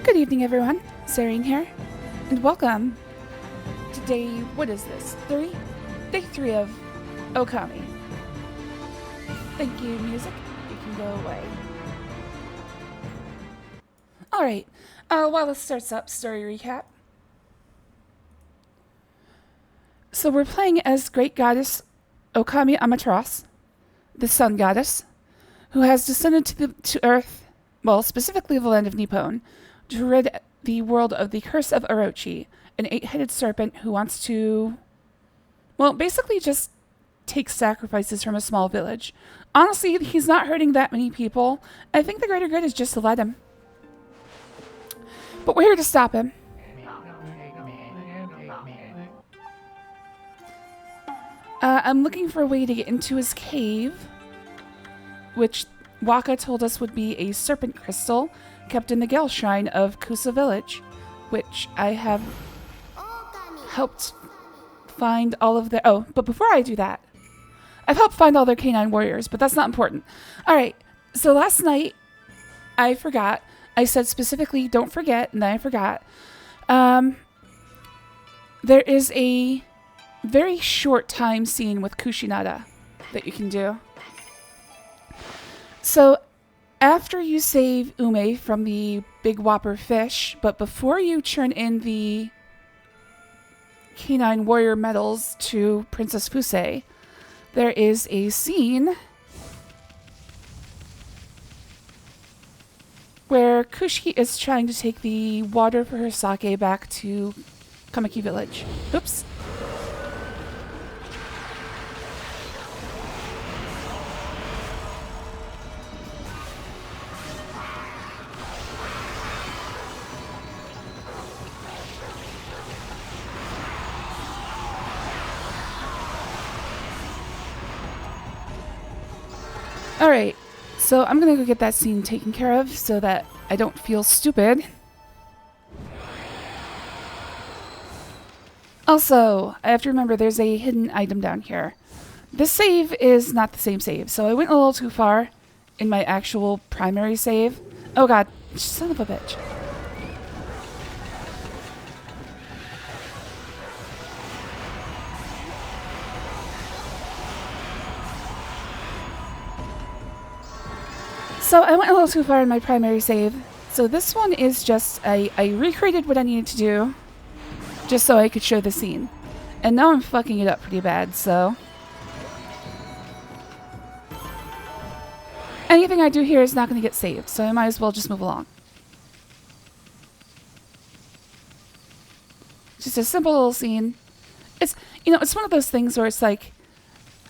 Good evening, everyone. Sarine here, and welcome to day, what is this, 3? Day 3 of Okami. Thank you, music. You can go away. Alright, while this starts up, story recap. So we're playing as Great Goddess Okami Amaterasu, the Sun Goddess, who has descended to Earth, well, specifically the land of Nippon, to rid the world of the curse of Orochi, an 8-headed serpent who wants to, well, basically just take sacrifices from a small village. Honestly, he's not hurting that many people. I think the greater good is just to let him. But we're here to stop him. I'm looking for a way to get into his cave, which Waka told us would be a serpent crystal kept in the Gale Shrine of Kusa Village, which I have helped find all of their... Oh, but before I do that, I've helped find all their canine warriors, but that's not important. Alright, so last night, I forgot. I said specifically, don't forget, and then I forgot. There is a very short time scene with Kushinada that you can do. So, after you save Ume from the big whopper fish, but before you turn in the canine warrior medals to Princess Fusei, there is a scene where Kushi is trying to take the water for her sake back to Kamiki Village. Oops. Alright, so I'm gonna go get that scene taken care of so that I don't feel stupid. Also, I have to remember there's a hidden item down here. This save is not the same save, so I went a little too far in my actual primary save. Oh god, son of a bitch. So I went a little too far in my primary save. So this one is just, I recreated what I needed to do just so I could show the scene. And now I'm fucking it up pretty bad, so. Anything I do here is not going to get saved, so I might as well just move along. Just a simple little scene. It's, it's one of those things where it's like,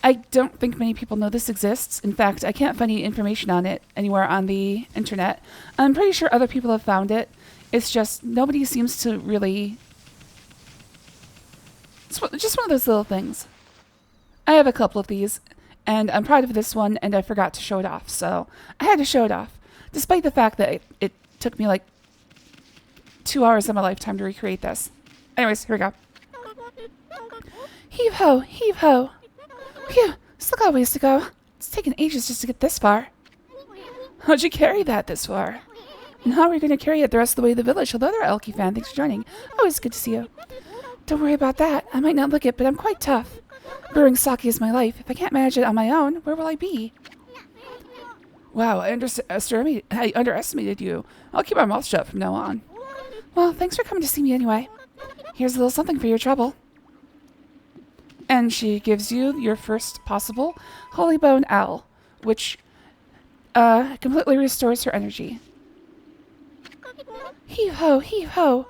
I don't think many people know this exists. In fact, I can't find any information on it anywhere on the internet. I'm pretty sure other people have found it. It's just nobody seems to really... It's just one of those little things. I have a couple of these, and I'm proud of this one, and I forgot to show it off. So I had to show it off, despite the fact that it took me like 2 hours of my lifetime to recreate this. Anyways, here we go. Heave-ho, heave-ho. Phew, still got a ways to go. It's taken ages just to get this far. How'd you carry that this far? And how are we going to carry it the rest of the way to the village? Hello there, Elky fan. Thanks for joining. Always good to see you. Don't worry about that. I might not look it, but I'm quite tough. Brewing sake is my life. If I can't manage it on my own, where will I be? Wow, I underestimated you. I'll keep my mouth shut from now on. Well, thanks for coming to see me anyway. Here's a little something for your trouble. And she gives you your first possible Holy Bone Owl, which completely restores her energy. Heave-ho, heave-ho.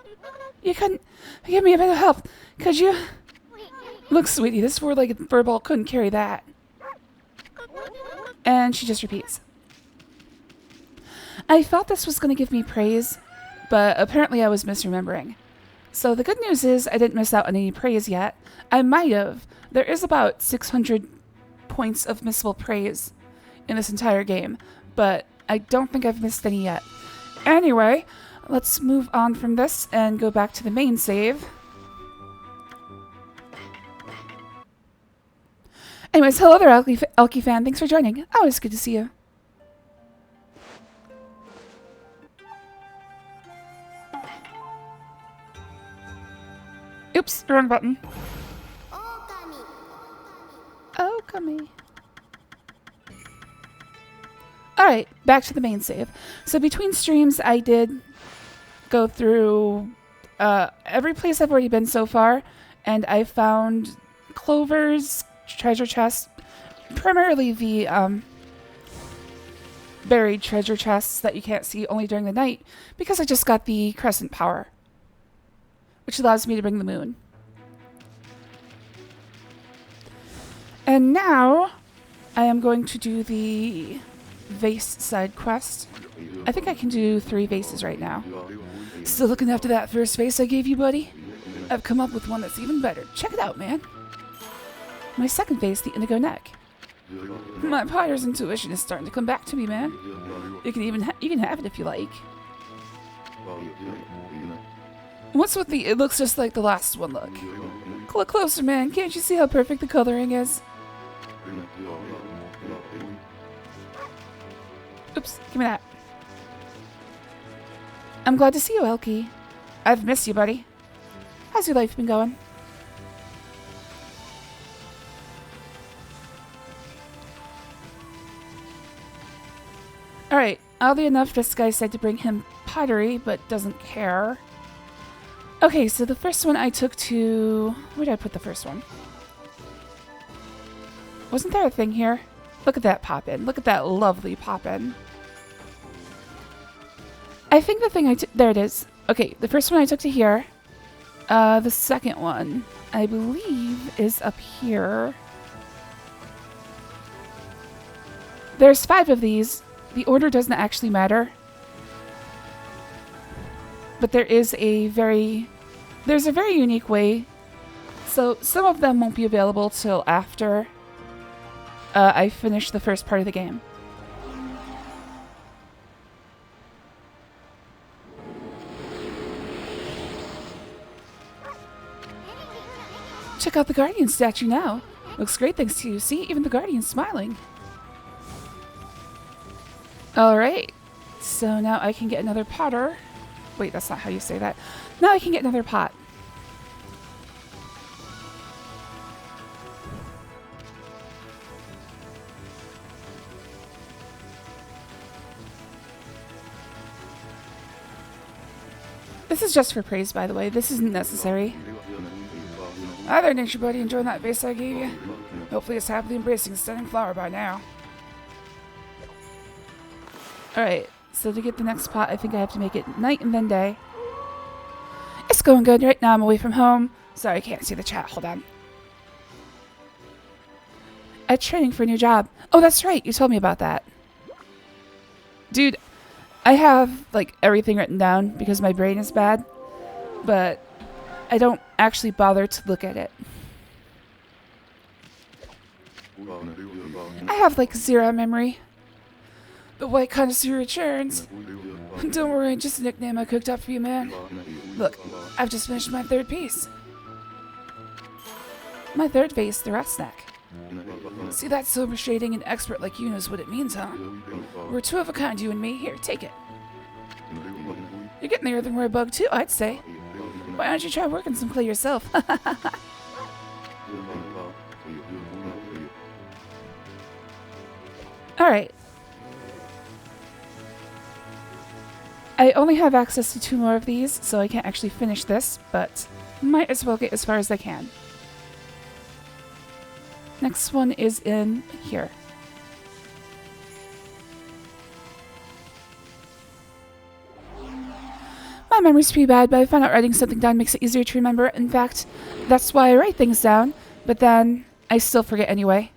You couldn't give me a bit of help, could you? Look, sweetie, this four-legged furball couldn't carry that. And she just repeats. I thought this was going to give me praise, but apparently I was misremembering. So the good news is I didn't miss out on any praise yet. I might have. There is about 600 points of missable praise in this entire game, but I don't think I've missed any yet. Anyway, let's move on from this and go back to the main save. Anyways, hello there, Elky fan. Thanks for joining. Always good to see you. Oops, wrong button. Okami. Alright, back to the main save. So between streams, I did go through every place I've already been so far, and I found Clover's treasure chest, primarily the buried treasure chests that you can't see only during the night, because I just got the crescent power, which allows me to bring the moon. And now I am going to do the vase side quest. I think I can do 3 vases right now. Still looking after that first vase I gave you, buddy? I've come up with one that's even better. Check it out, man. My second vase, the indigo neck. My Potter's intuition is starting to come back to me, man. You can have it if you like. What's with the? It looks just like the last one. Look closer, man. Can't you see how perfect the coloring is? Oops, give me that. I'm glad to see you, Elkie. I've missed you, buddy. How's your life been going? Alright, oddly enough, this guy said to bring him pottery, but doesn't care. Okay, so the first one I took to... Where did I put the first one? Wasn't there a thing here? Look at that pop-in. Look at that lovely pop-in. I think the thing I took... There it is. Okay, the first one I took to here. The second one, I believe, is up here. There's 5 of these. The order doesn't actually matter. But there's a very unique way. So some of them won't be available till after I finish the first part of the game. Check out the Guardian statue now. Looks great thanks to you. See, even the Guardian's smiling. Alright, so now I can get another potter. Wait, that's not how you say that. Now I can get another pot. This is just for praise, by the way. This isn't necessary. Hi there, nature buddy. Enjoying that vase I gave you? Hopefully it's happily embracing a stunning flower by now. Alright, so to get the next pot, I think I have to make it night and then day. It's going good. Right now I'm away from home. Sorry, I can't see the chat. Hold on. I'm training for a new job. Oh, that's right. You told me about that. Dude, I have, like, everything written down because my brain is bad. But I don't actually bother to look at it. I have, like, 0 memory. The white connoisseur returns. Don't worry, just a nickname I cooked up for you, man. Look, I've just finished my 3rd piece. My 3rd vase, the rat snack. See, that silver shading, an expert like you knows what it means, huh? We're 2 of a kind, you and me. Here, take it. You're getting the earthenware bug too, I'd say. Why don't you try working some clay yourself? Alright. I only have access to 2 more of these, so I can't actually finish this, but might as well get as far as I can. Next one is in here. My memory's pretty bad, but I found out writing something down makes it easier to remember. In fact, that's why I write things down, but then I still forget anyway.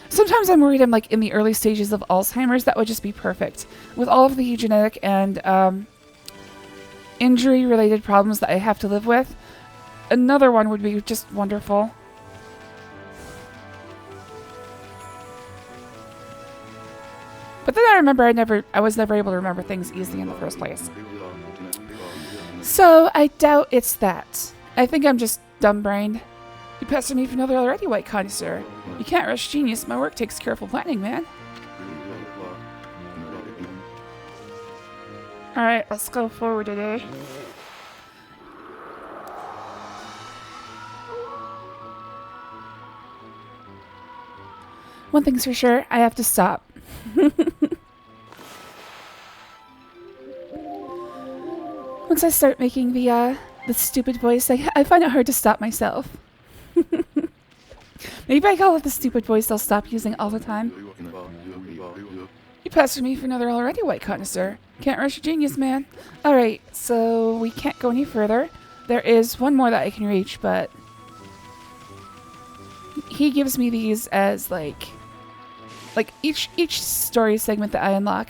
Sometimes I'm worried I'm like in the early stages of Alzheimer's. That would just be perfect. With all of the genetic and injury-related problems that I have to live with, another one would be just wonderful. But then I remember I was never able to remember things easily in the first place. So I doubt it's that. I think I'm just dumb-brained. You pestered me for another already, white connoisseur. You can't rush genius. My work takes careful planning, man. Alright, let's go forward today. One thing's for sure, I have to stop. Once I start making the stupid voice, I find it hard to stop myself. Maybe if I call it the stupid voice, I'll stop using all the time. You pestered me for another already, white connoisseur. Can't rush your genius, man. Alright, so we can't go any further. There is one more that I can reach, but he gives me these as like each story segment that I unlock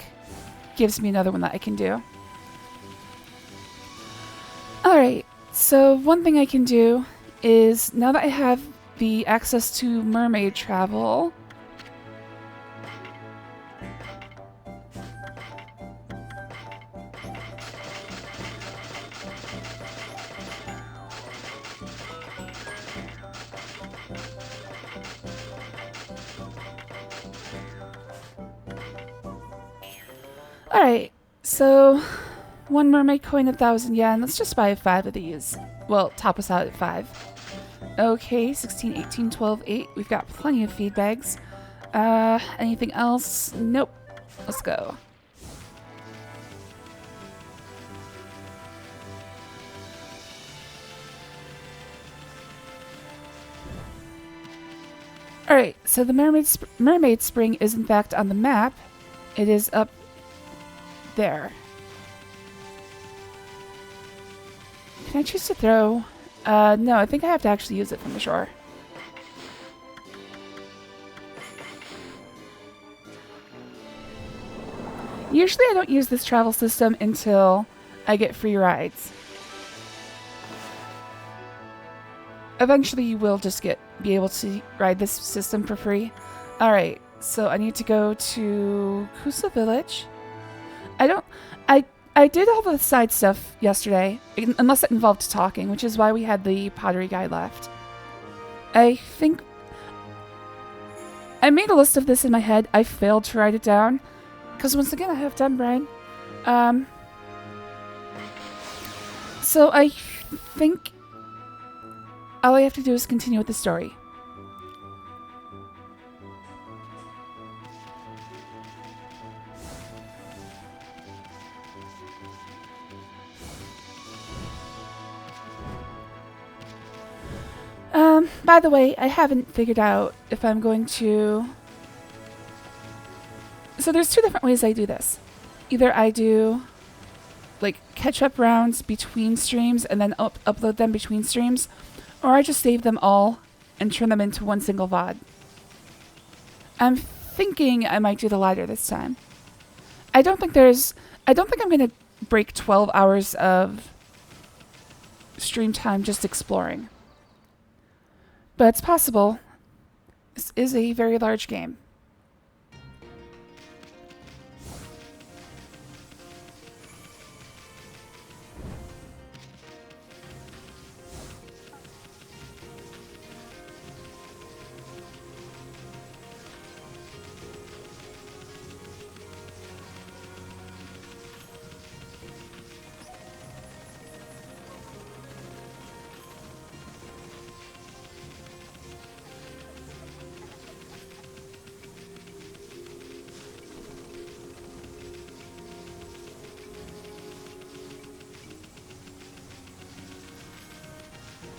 gives me another one that I can do. Alright, so one thing I can do is, now that I have the access to mermaid travel, alright, so 1 mermaid coin, 1,000 yen. Let's just buy 5 of these. Well, top us out at 5. Okay, 16, 18, 12, 8. We've got plenty of feed bags. Anything else? Nope. Let's go. Alright, so the mermaid spring is in fact on the map. It is up there. Can I choose to throw? No, I think I have to actually use it from the shore. Usually I don't use this travel system until I get free rides. Eventually you will just be able to ride this system for free. Alright, so I need to go to Kusa Village. I did all the side stuff yesterday, unless it involved talking, which is why we had the pottery guy left. I think I made a list of this in my head. I failed to write it down, because once again I have dumb brain. So I think all I have to do is continue with the story. By the way, I haven't figured out if I'm going to... So there's 2 different ways I do this. Either I do like catch-up rounds between streams and then upload them between streams, or I just save them all and turn them into one single VOD. I'm thinking I might do the latter this time. I don't think I'm going to break 12 hours of stream time just exploring. But it's possible. This is a very large game.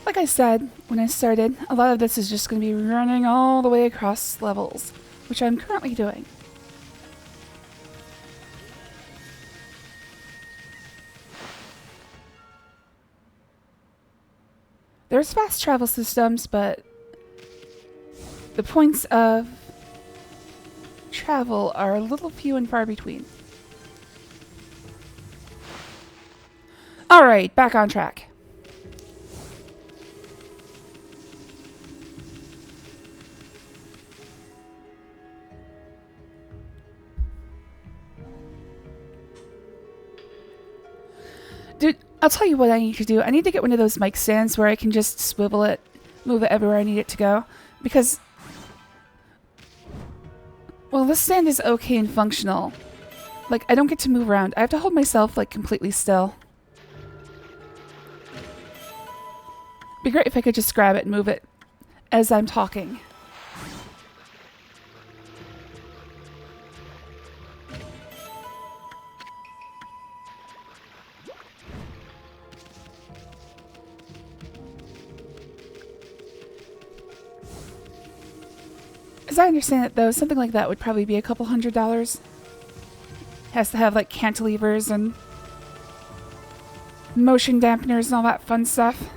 Like I said when I started, a lot of this is just going to be running all the way across levels, which I'm currently doing. There's fast travel systems, but the points of travel are a little few and far between. Alright, back on track. Dude, I'll tell you what I need to do. I need to get one of those mic stands where I can just swivel it, move it everywhere I need it to go. Because, well, this stand is okay and functional. Like, I don't get to move around. I have to hold myself, like, completely still. It'd be great if I could just grab it and move it as I'm talking. As I understand it, though, something like that would probably be a couple $100. Has to have, like, cantilevers and motion dampeners and all that fun stuff.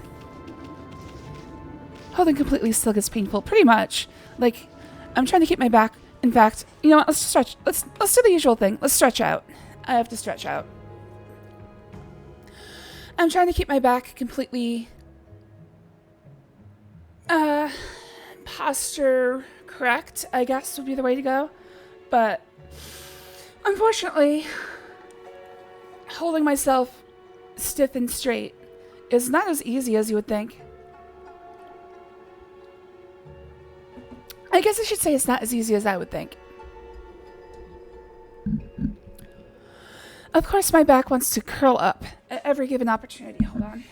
Holding completely still gets painful, pretty much. Like, I'm trying to keep my back. In fact, you know what? Let's stretch. Let's do the usual thing. Let's stretch out. I have to stretch out. I'm trying to keep my back completely posture correct, I guess would be the way to go. But unfortunately, holding myself stiff and straight is not as easy as you would think. I guess I should say it's not as easy as I would think. Of course, my back wants to curl up at every given opportunity. Hold on.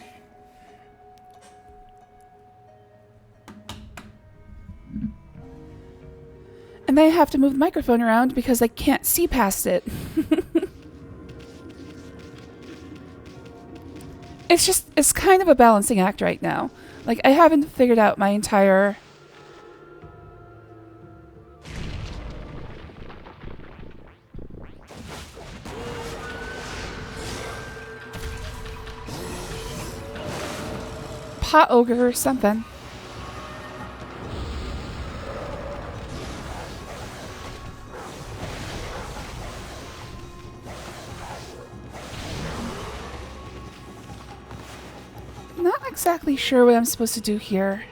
And then I have to move the microphone around because I can't see past it. It's kind of a balancing act right now. Like, I haven't figured out my entire... pot ogre or something. Not exactly sure what I'm supposed to do here.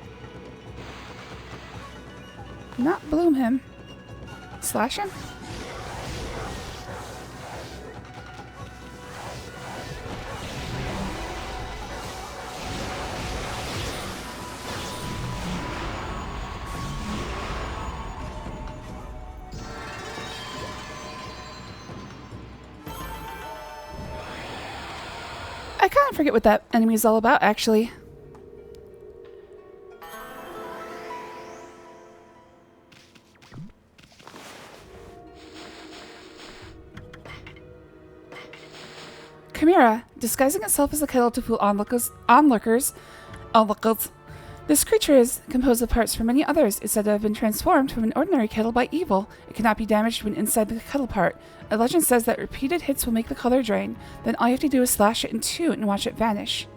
Not bloom him. Slash him? I kind of forget what that enemy is all about, actually. Chimera, disguising itself as a kettle to fool onlookers. This creature is composed of parts from many others. It's said to have been transformed from an ordinary kettle by evil. It cannot be damaged when inside the kettle part. A legend says that repeated hits will make the color drain. Then all you have to do is slash it in two and watch it vanish.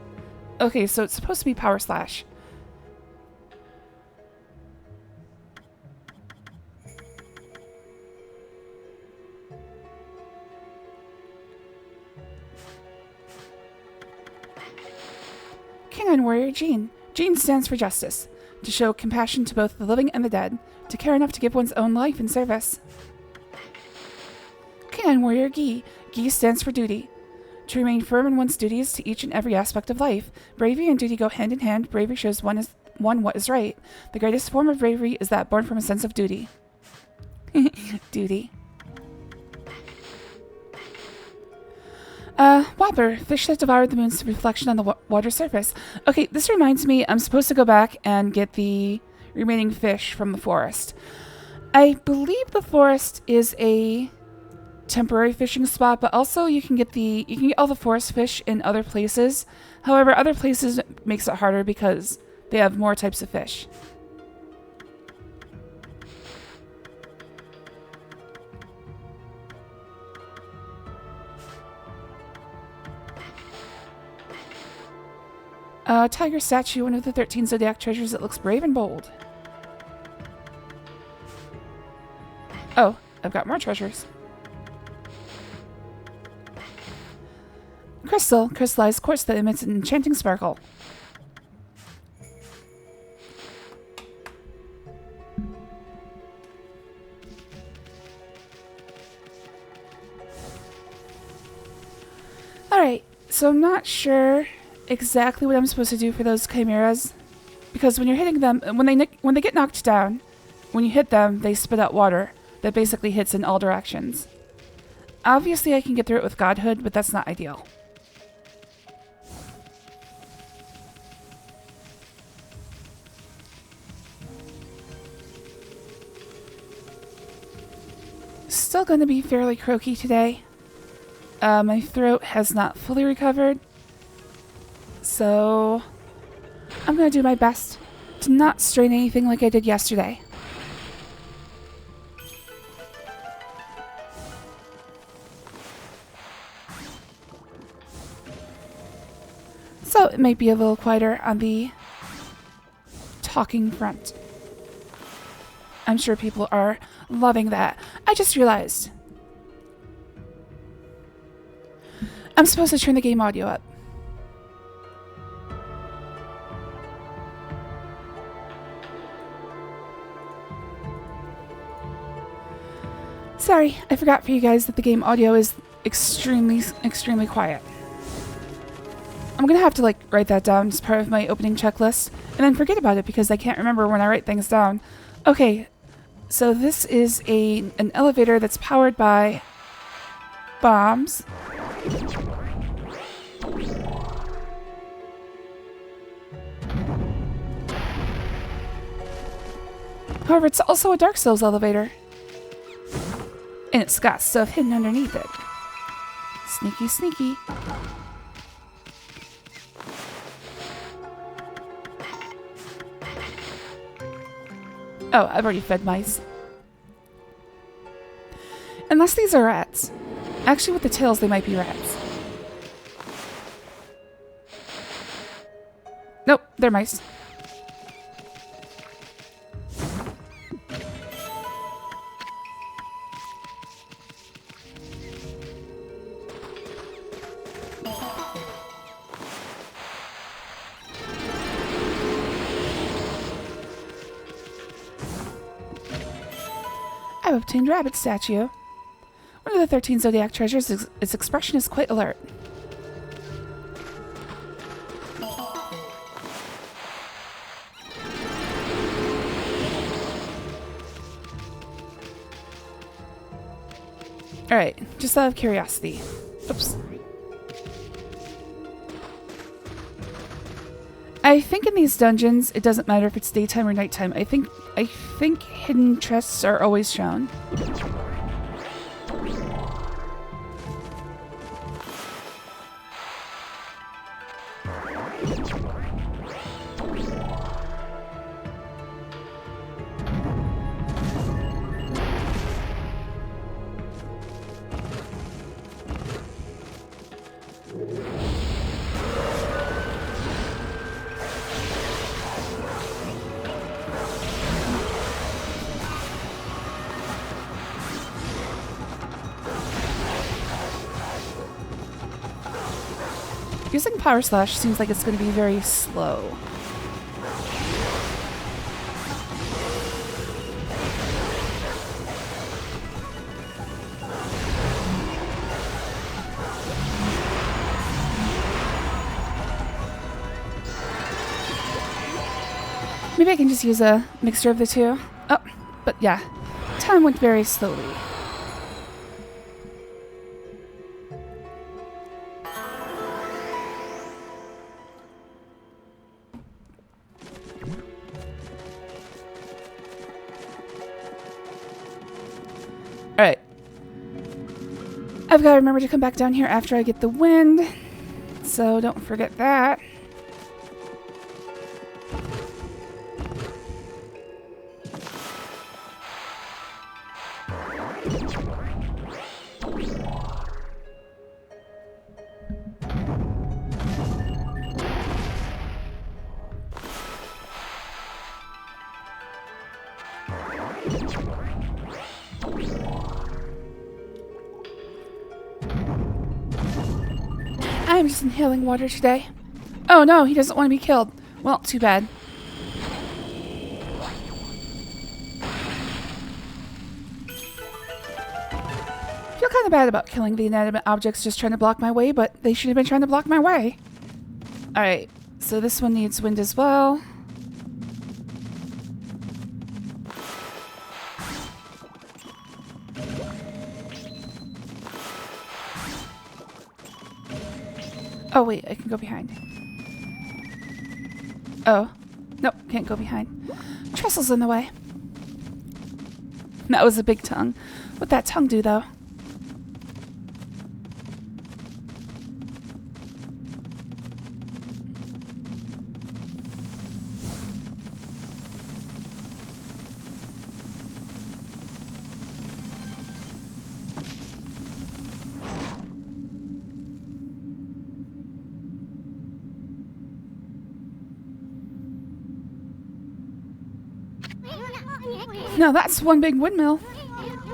Okay, so it's supposed to be power slash. Canine Warrior Jean. Jean stands for justice, to show compassion to both the living and the dead, to care enough to give one's own life in service. Canine Warrior Guy. Guy stands for duty, to remain firm in one's duties to each and every aspect of life. Bravery and duty go hand in hand. Bravery shows one what is right. The greatest form of bravery is that born from a sense of duty. Duty. Whopper, fish that devoured the moon's reflection on the water surface. Okay, this reminds me, I'm supposed to go back and get the remaining fish from the forest. I believe the forest is a temporary fishing spot, but also you can get all the forest fish in other places. However, other places makes it harder because they have more types of fish. Tiger statue, one of the 13 zodiac treasures that looks brave and bold. Oh, I've got more treasures. Crystal, crystallized quartz that emits an enchanting sparkle. Alright, so I'm not sure exactly what I'm supposed to do for those chimeras, because when you're hitting them, when they get knocked down, when you hit them, they spit out water that basically hits in all directions. Obviously, I can get through it with Godhood, but that's not ideal. Still going to be fairly croaky today. My throat has not fully recovered. So, I'm going to do my best to not strain anything like I did yesterday. So it might be a little quieter on the talking front. I'm sure people are loving that. I just realized I'm supposed to turn the game audio up. Sorry, I forgot for you guys that the game audio is extremely quiet. I'm gonna have to write that down as part of my opening checklist and then forget about it because I can't remember when I write things down. Okay, so this is an elevator that's powered by bombs. However, it's also a Dark Souls elevator. And it's got stuff hidden underneath it. Sneaky, sneaky. Oh, I've already fed mice. Unless these are rats. Actually, with the tails, they might be rats. Nope, they're mice. I've obtained rabbit statue. One of the 13 zodiac treasures, its expression is quite alert. Alright, just out of curiosity. Oops. I think in these dungeons, it doesn't matter if it's daytime or nighttime. I think hidden chests are always shown. Using Power Slash seems like it's going to be very slow. Maybe I can just use a mixture of the two. Oh, but yeah, time went very slowly. Alright. I've got to remember to come back down here after I get the wind. So don't forget that. I'm just inhaling water today. Oh no, he doesn't want to be killed. Well, too bad. I feel kind of bad about killing the inanimate objects just trying to block my way, but they should have been trying to block my way. Alright, so this one needs wind as well. Oh wait, I can go behind. Oh. Nope, can't go behind. Trestle's in the way. That was a big tongue. What'd that tongue do, though? Now that's one big windmill.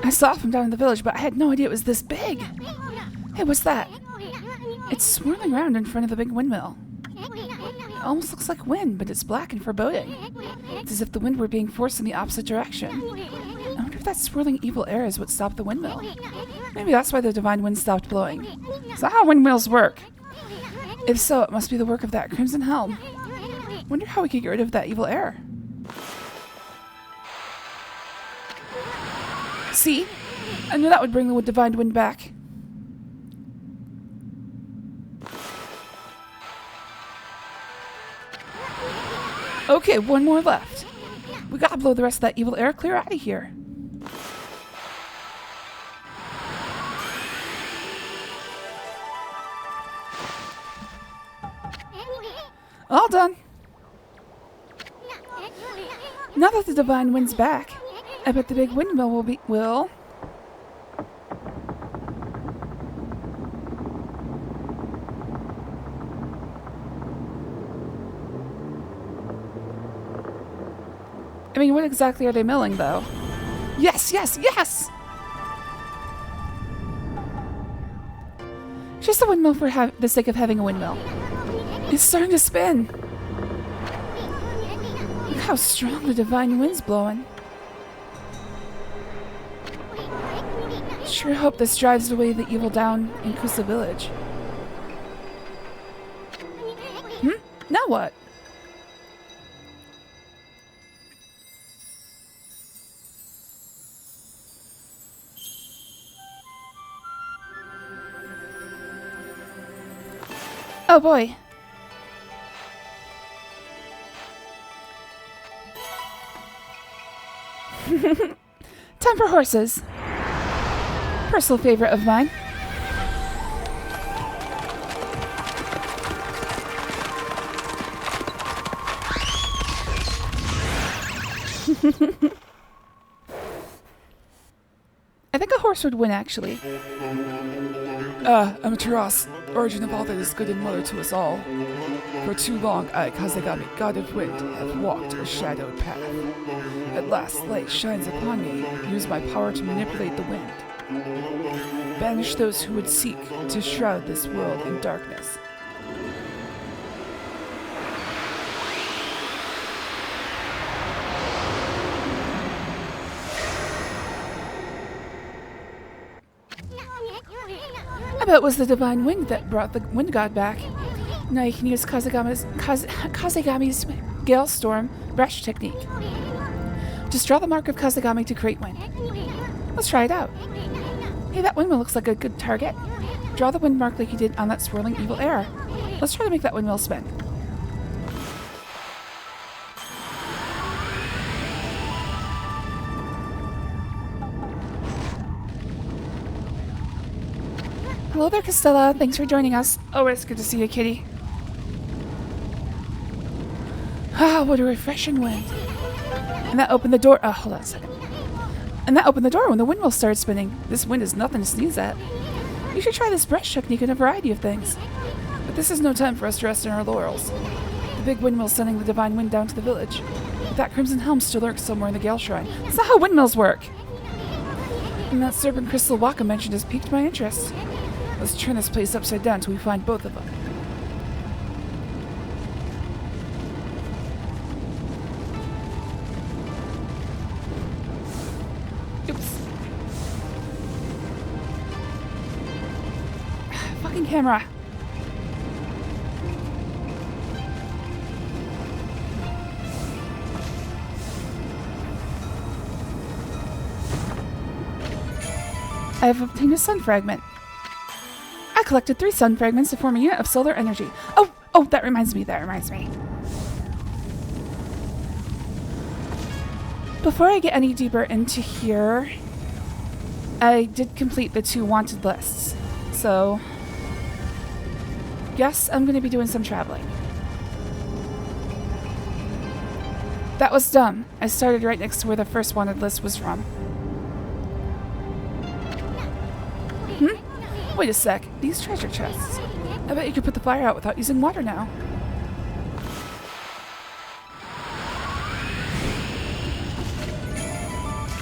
I saw it from down in the village, but I had no idea it was this big. Hey, what's that? It's swirling around in front of the big windmill. It almost looks like wind, but it's black and foreboding. It's as if the wind were being forced in the opposite direction. I wonder if that swirling evil air is what stopped the windmill. Maybe that's why the divine wind stopped blowing. Is that how windmills work? If so, it must be the work of that crimson helm. Wonder how we could get rid of that evil air. See? I knew that would bring the divine wind back. Okay, one more left. We gotta blow the rest of that evil air clear out of here. All done. Now that the divine wind's back, I bet the big windmill will... I mean, what exactly are they milling, though? Yes, yes, yes! Just a windmill for the sake of having a windmill. It's starting to spin. Look how strong the divine wind's blowing. Sure hope this drives away the evil down in Kusa village. Now what? Oh boy. Time for horses. Personal favorite of mine. I think a horse would win, actually. Amaterasu, origin of all that is good and mother to us all. For too long I, Kazegami, god of wind, have walked a shadowed path. At last light shines upon me, use my power to manipulate the wind. Banish those who would seek to shroud this world in darkness. I bet it was the divine wind that brought the wind god back. Now you can use Kazegami's Gale Storm brush technique. Just draw the mark of Kazegami to create wind. Let's try it out. Hey, that windmill looks like a good target. Draw the wind mark like you did on that swirling evil air. Let's try to make that windmill spin. Hello there, Costella. Thanks for joining us. Oh, it's good to see you, kitty. Ah, what a refreshing wind. And that opened the door. Oh, hold on a second. And that opened the door when the windmill started spinning. This wind is nothing to sneeze at. You should try this brush technique on a variety of things. But this is no time for us to rest on our laurels. The big windmill's sending the divine wind down to the village. But that crimson helm still lurks somewhere in the Gale Shrine. That's not how windmills work. And that serpent crystal Waka mentioned has piqued my interest. Let's turn this place upside down till we find both of them. Oops. Fucking camera. I have obtained a sun fragment. I collected 3 sun fragments to form a unit of solar energy. Oh, that reminds me. Before I get any deeper into here, I did complete the 2 wanted lists. So, guess I'm going to be doing some traveling. That was dumb. I started right next to where the first wanted list was from. Wait a sec. These treasure chests. I bet you could put the fire out without using water now.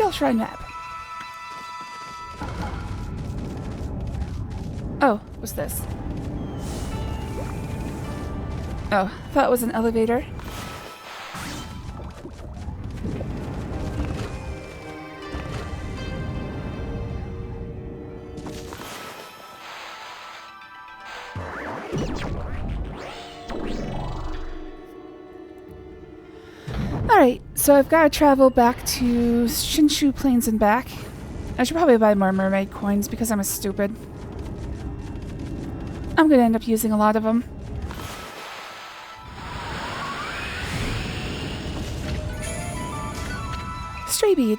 real shrine map. Oh, what's this? Oh, thought it was an elevator. Alright, so I've got to travel back to Shinshu Plains and back. I should probably buy more mermaid coins because I'm a stupid. I'm going to end up using a lot of them. Stray bead.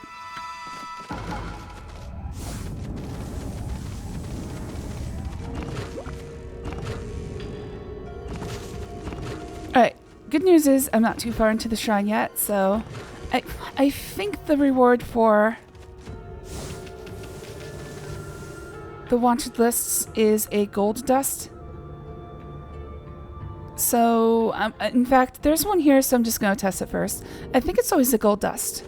Alright, good news is I'm not too far into the shrine yet, so I think the reward for the wanted lists is a gold dust. So, in fact, there's one here, so I'm just going to test it first. I think it's always a gold dust.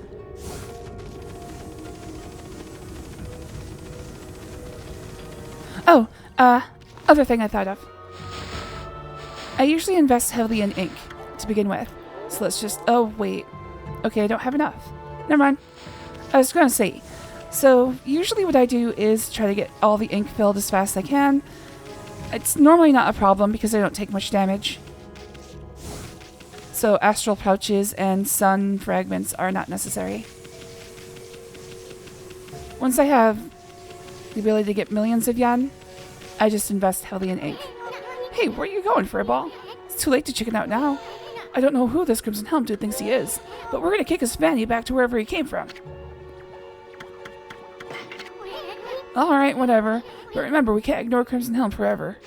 Oh, other thing I thought of. I usually invest heavily in ink to begin with. So let's just... Oh, wait. Okay, I don't have enough. Never mind. I was going to say... So, usually what I do is try to get all the ink filled as fast as I can. It's normally not a problem because I don't take much damage. So, astral pouches and sun fragments are not necessary. Once I have the ability to get millions of yen, I just invest heavily in ink. Hey, where are you going, Furball? It's too late to chicken out now. I don't know who this Crimson Helm dude thinks he is, but we're gonna kick his fanny back to wherever he came from. Alright, whatever. But remember, we can't ignore Crimson Helm forever.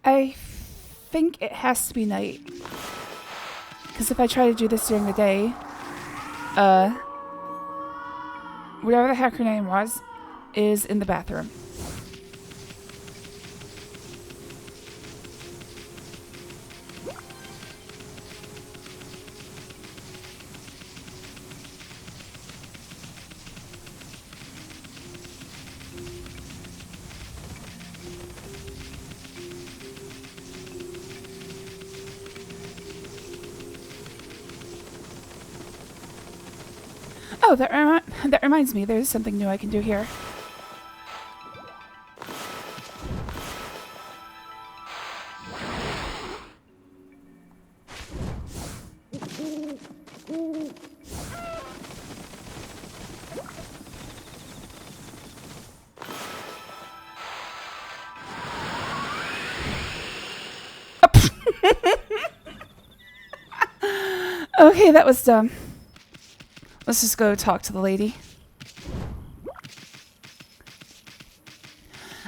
I think it has to be night. Because if I try to do this during the day, whatever the heck her name was, is in the bathroom. Oh, that reminds me, there's something new I can do here. Okay, that was dumb. Let's just go talk to the lady.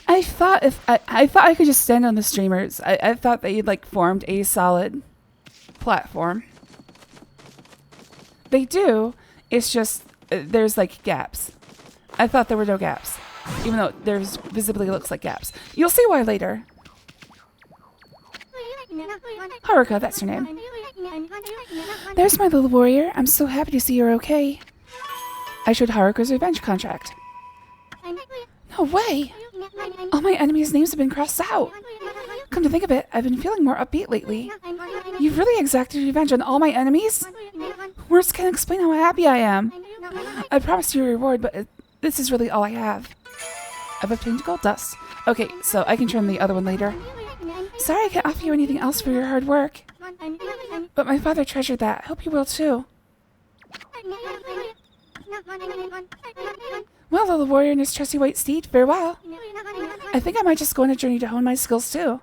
I thought I could just stand on the streamers. I thought that you'd like formed a solid platform. They do. It's just there's like gaps. I thought there were no gaps, even though there's visibly looks like gaps. You'll see why later. Haruka, that's her name. There's my little warrior. I'm so happy to see you're okay. I showed Haruka's revenge contract. No way! All my enemies' names have been crossed out. Come to think of it, I've been feeling more upbeat lately. You've really exacted revenge on all my enemies? Words can't explain how happy I am. I promised you a reward, but this is really all I have. I've obtained gold dust. Okay, so I can turn the other one later. Sorry I can't offer you anything else for your hard work. But my father treasured that. I hope you will too. Well, little warrior and his trusty white steed, farewell. I think I might just go on a journey to hone my skills too.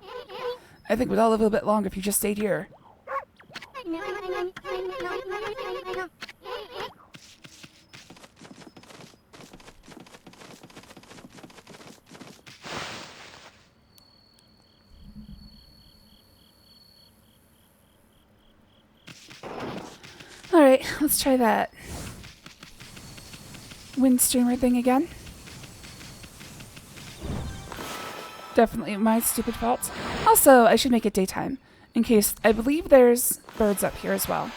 I think we'd all live a little bit longer if you just stayed here. Alright, let's try that wind streamer thing again. Definitely my stupid fault. Also, I should make it daytime, in case I believe there's birds up here as well.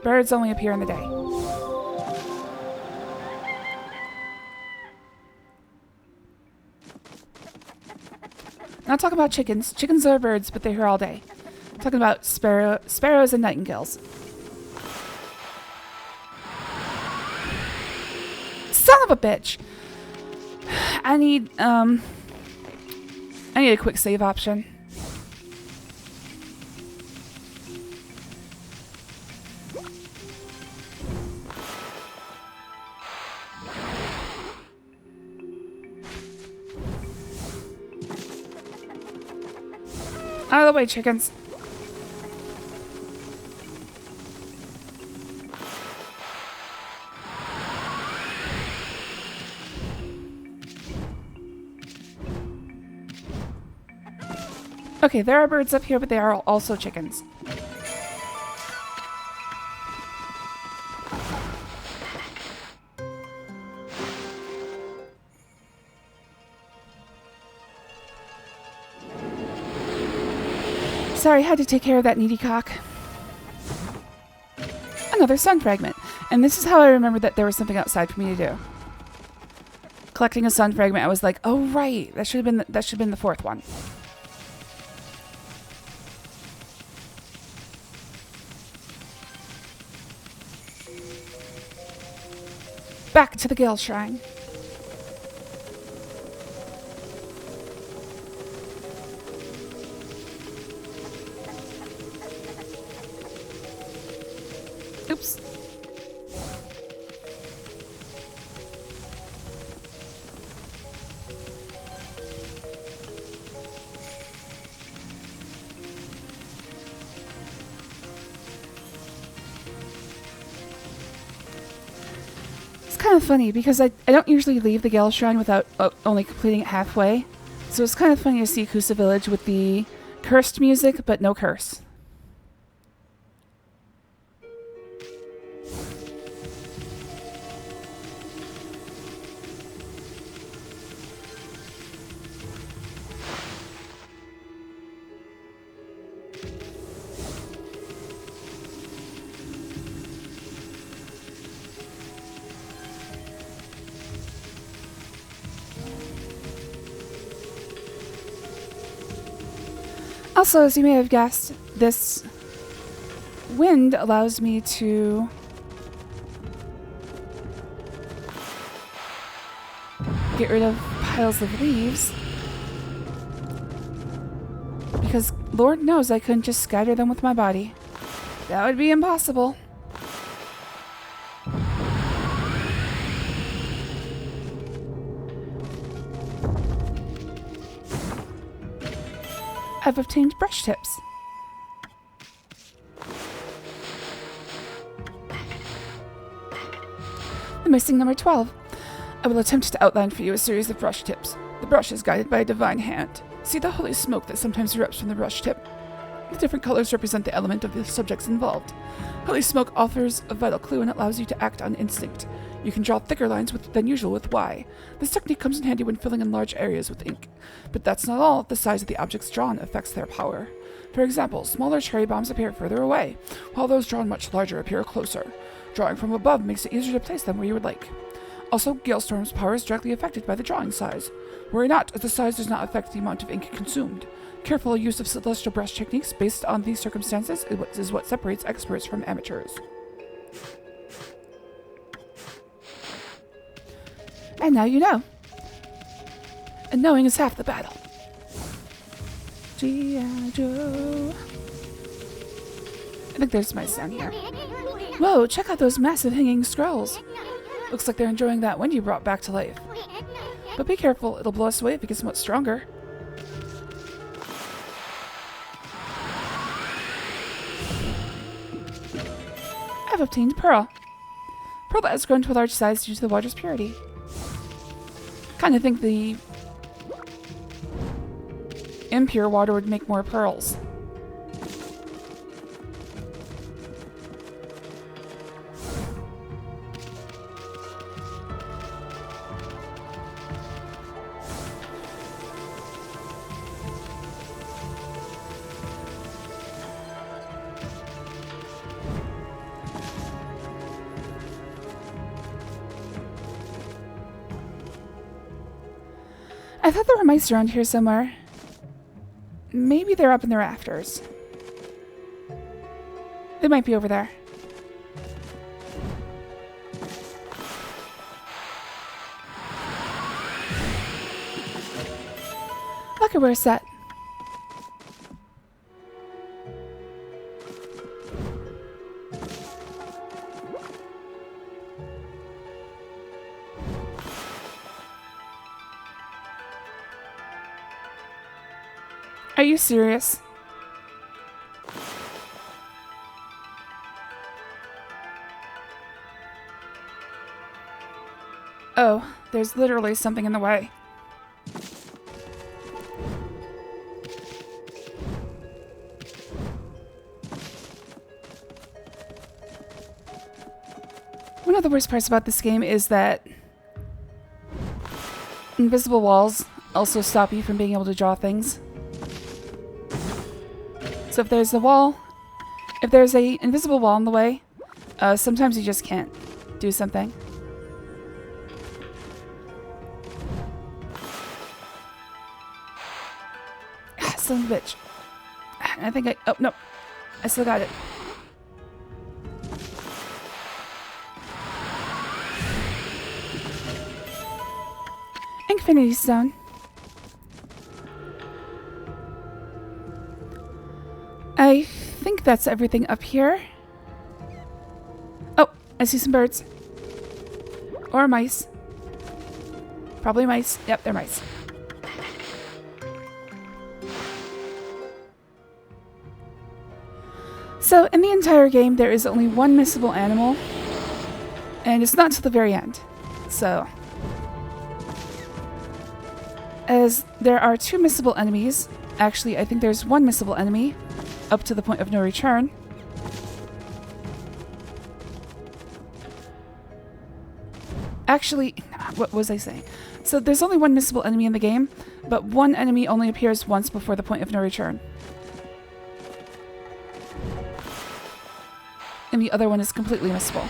Birds only appear in the day. Not talking about chickens. Chickens are birds, but they're here all day. I'm talking about sparrows and nightingales. Son of a bitch! I need a quick save option. Out of the way, chickens. Okay, there are birds up here, but they are also chickens. Sorry, had to take care of that needy cock. Another sun fragment. And this is how I remembered that there was something outside for me to do. Collecting a sun fragment, I was like, oh right, that should have been the fourth one. Back to the Gale Shrine. Oops. It's kind of funny because I don't usually leave the Gale Shrine without only completing it halfway. So it's kind of funny to see Kusa Village with the cursed music, but no curse. Also, as you may have guessed, this wind allows me to get rid of piles of leaves, because Lord knows I couldn't just scatter them with my body. That would be impossible. I've obtained brush tips. The missing number 12. I will attempt to outline for you a series of brush tips. The brush is guided by a divine hand. See the holy smoke that sometimes erupts from the brush tip. The different colors represent the element of the subjects involved. Holy smoke offers a vital clue and allows you to act on instinct. You can draw thicker lines than usual with Y. This technique comes in handy when filling in large areas with ink. But that's not all. The size of the objects drawn affects their power. For example, smaller cherry bombs appear further away, while those drawn much larger appear closer. Drawing from above makes it easier to place them where you would like. Also, Galestorm's power is directly affected by the drawing size. Worry not, as the size does not affect the amount of ink consumed. Careful use of celestial brush techniques based on these circumstances is what separates experts from amateurs. And now you know. And knowing is half the battle. G.I. Joe. I think there's mice down here. Whoa, check out those massive hanging scrolls. Looks like they're enjoying that wind you brought back to life. But be careful, it'll blow us away if it gets much stronger. I've obtained pearl. Pearl that has grown to a large size due to the water's purity. Kind of think the impure water would make more pearls. I thought there were mice around here somewhere. Maybe they're up in the rafters. They might be over there. Look at where it's at. Are you serious? Oh, there's literally something in the way. One of the worst parts about this game is that invisible walls also stop you from being able to draw things. So if there's a wall, if there's a invisible wall in the way, sometimes you just can't do something. Son of a bitch. I think oh no, I still got it. Infinity Stone. I think that's everything up here. Oh, I see some birds. Or mice. Probably mice. Yep, they're mice. So, in the entire game, there is only one missable animal. And it's not till the very end. So, as there are two missable enemies, actually, I think there's one missable enemy up to the point of no return. Actually, what was I saying? So there's only one missable enemy in the game, but one enemy only appears once before the point of no return. And the other one is completely missable.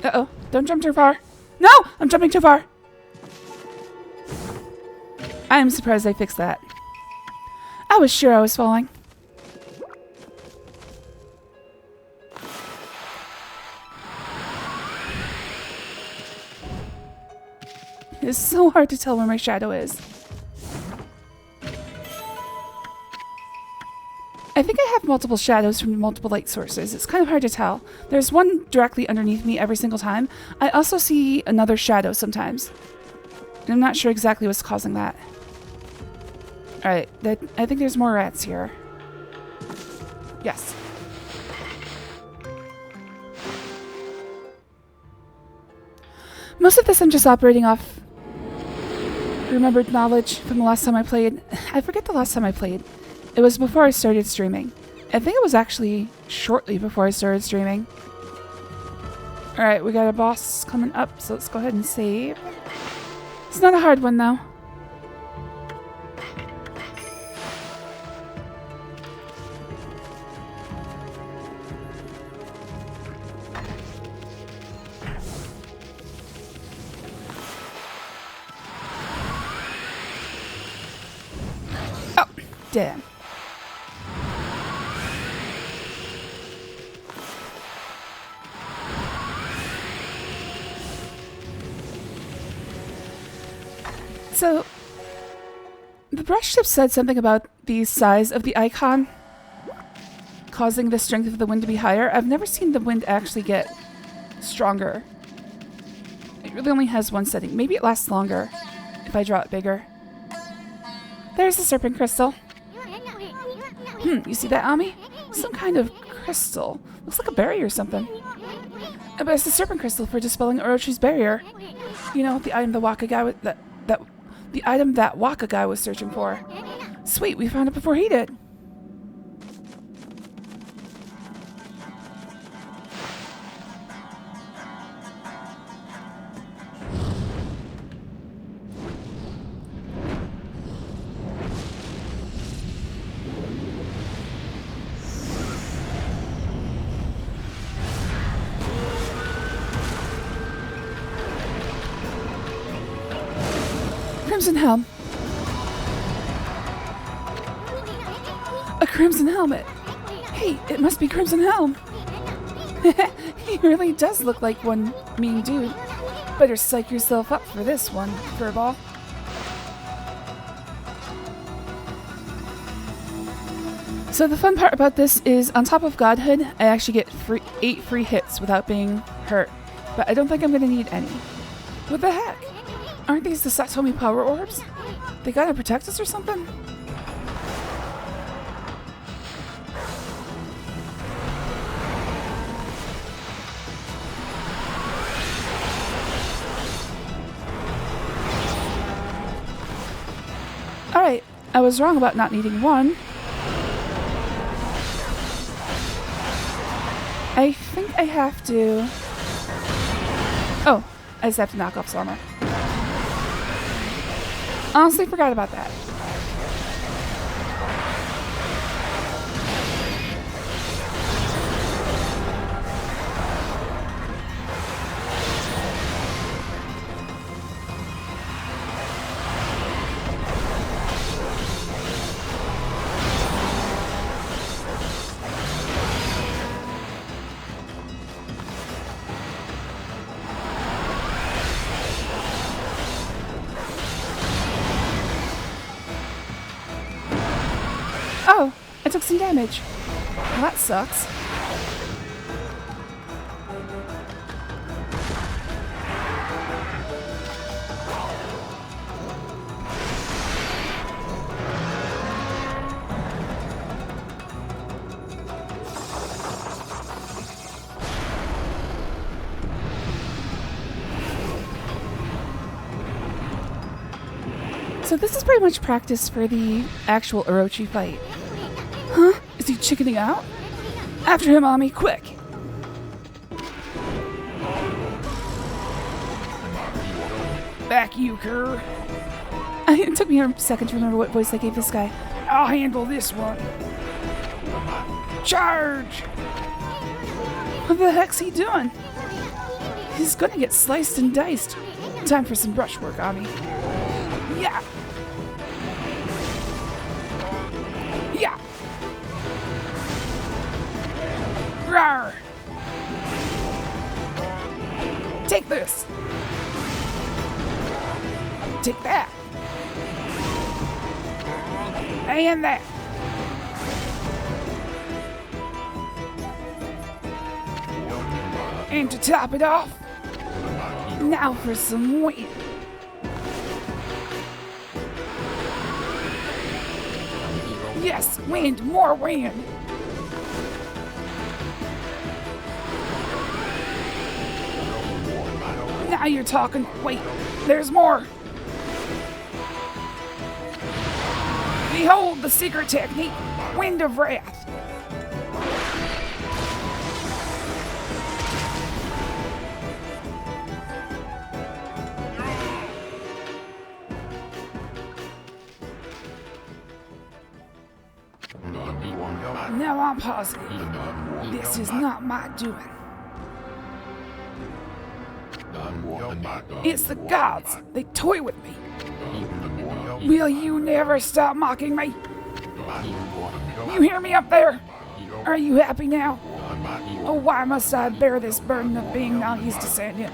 Uh-oh. Don't jump too far. No! I'm jumping too far! I am surprised I fixed that. I was sure I was falling. It's so hard to tell where my shadow is. I think I have multiple shadows from multiple light sources. It's kind of hard to tell. There's one directly underneath me every single time. I also see another shadow sometimes. And I'm not sure exactly what's causing that. Alright, I think there's more rats here. Yes. Most of this I'm just operating off remembered knowledge from the last time I played. I forget the last time I played. It was before I started streaming. I think it was actually shortly before I started streaming. Alright, we got a boss coming up, so let's go ahead and save. It's not a hard one, though. Oh, damn. So, the brush tip said something about the size of the icon causing the strength of the wind to be higher. I've never seen the wind actually get stronger. It really only has one setting. Maybe it lasts longer if I draw it bigger. There's the serpent crystal. You see that, Ami? Some kind of crystal. Looks like a berry or something. But it's the serpent crystal for dispelling Orochi's barrier. You know, the item the Waka guy with the item that Waka guy was searching for. Sweet, we found it before he did. Crimson helm. A crimson helmet. Hey, it must be Crimson Helm. He really does look like one mean dude. Better psych yourself up for this one, furball. So the fun part about this is, on top of godhood, I actually get 8 free hits without being hurt. But I don't think I'm going to need any. What the heck? Aren't these the Satomi power orbs? They gotta protect us or something? Alright, I was wrong about not needing one. I think I have to... Oh, I just have to knock off Summer. Honestly, forgot about that. Oh, I took some damage. Well, that sucks. So this is pretty much practice for the actual Orochi fight. Huh? Is he chickening out? After him, Ami, quick! Back you, cur! It took me a second to remember what voice I gave this guy. I'll handle this one. Charge! What the heck's he doing? He's gonna get sliced and diced. Time for some brushwork, Ami. Yeah! Yeah! Rawr! Take this! Take that! And that! And to top it off, now for some wind! Yes, wind! More wind! Now you're talking. Wait, there's more. Behold the secret technique, Wind of Wrath. Now I'm positive. This is not my doing. It's the gods. They toy with me. Will you never stop mocking me? You hear me up there? Are you happy now? Oh, why must I bear this burden of being Nagi's descendant?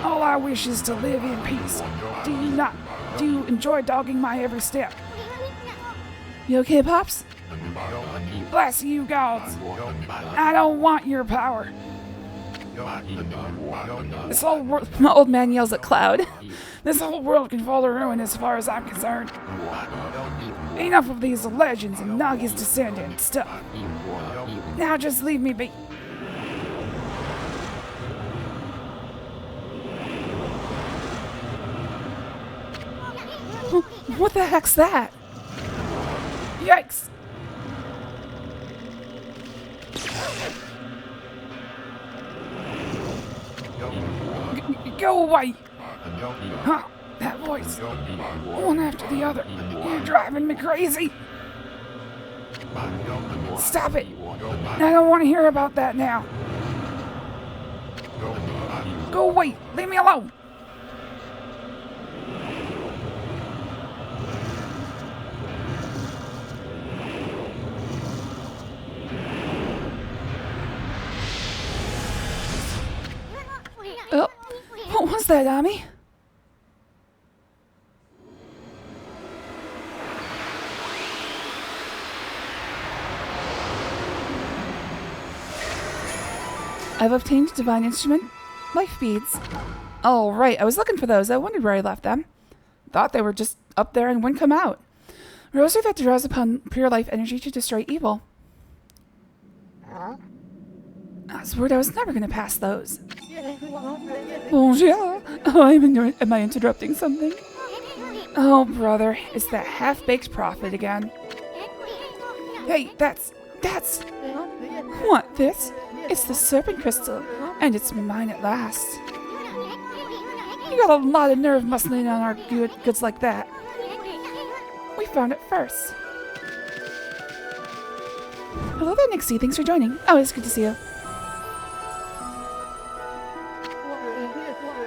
All I wish is to live in peace. Do you not? Do you enjoy dogging my every step? You okay, Pops? Bless you, gods. I don't want your power. This whole world, my old man yells at Cloud. This whole world can fall to ruin as far as I'm concerned. Enough of these legends and Nagi's descendant stuff. Now just leave me be. What the heck's that? Yikes! Go away! Huh? That voice. One after the other. You're driving me crazy. Stop it! I don't want to hear about that now. Go away! Leave me alone! How's that, Ami? I've obtained divine instrument life beads. Oh, right. I was looking for those. I wondered where I left them. Thought they were just up there and wouldn't come out. Rosary that draws upon pure life energy to destroy evil. I was worried I was never going to pass those. Bonjour. Oh, am I interrupting something? Oh, brother. It's that half-baked prophet again. Hey, that's... What, this? It's the serpent crystal, and it's mine at last. You got a lot of nerve muscling on our goods like that. We found it first. Hello there, Nixie. Thanks for joining. Oh, it's good to see you.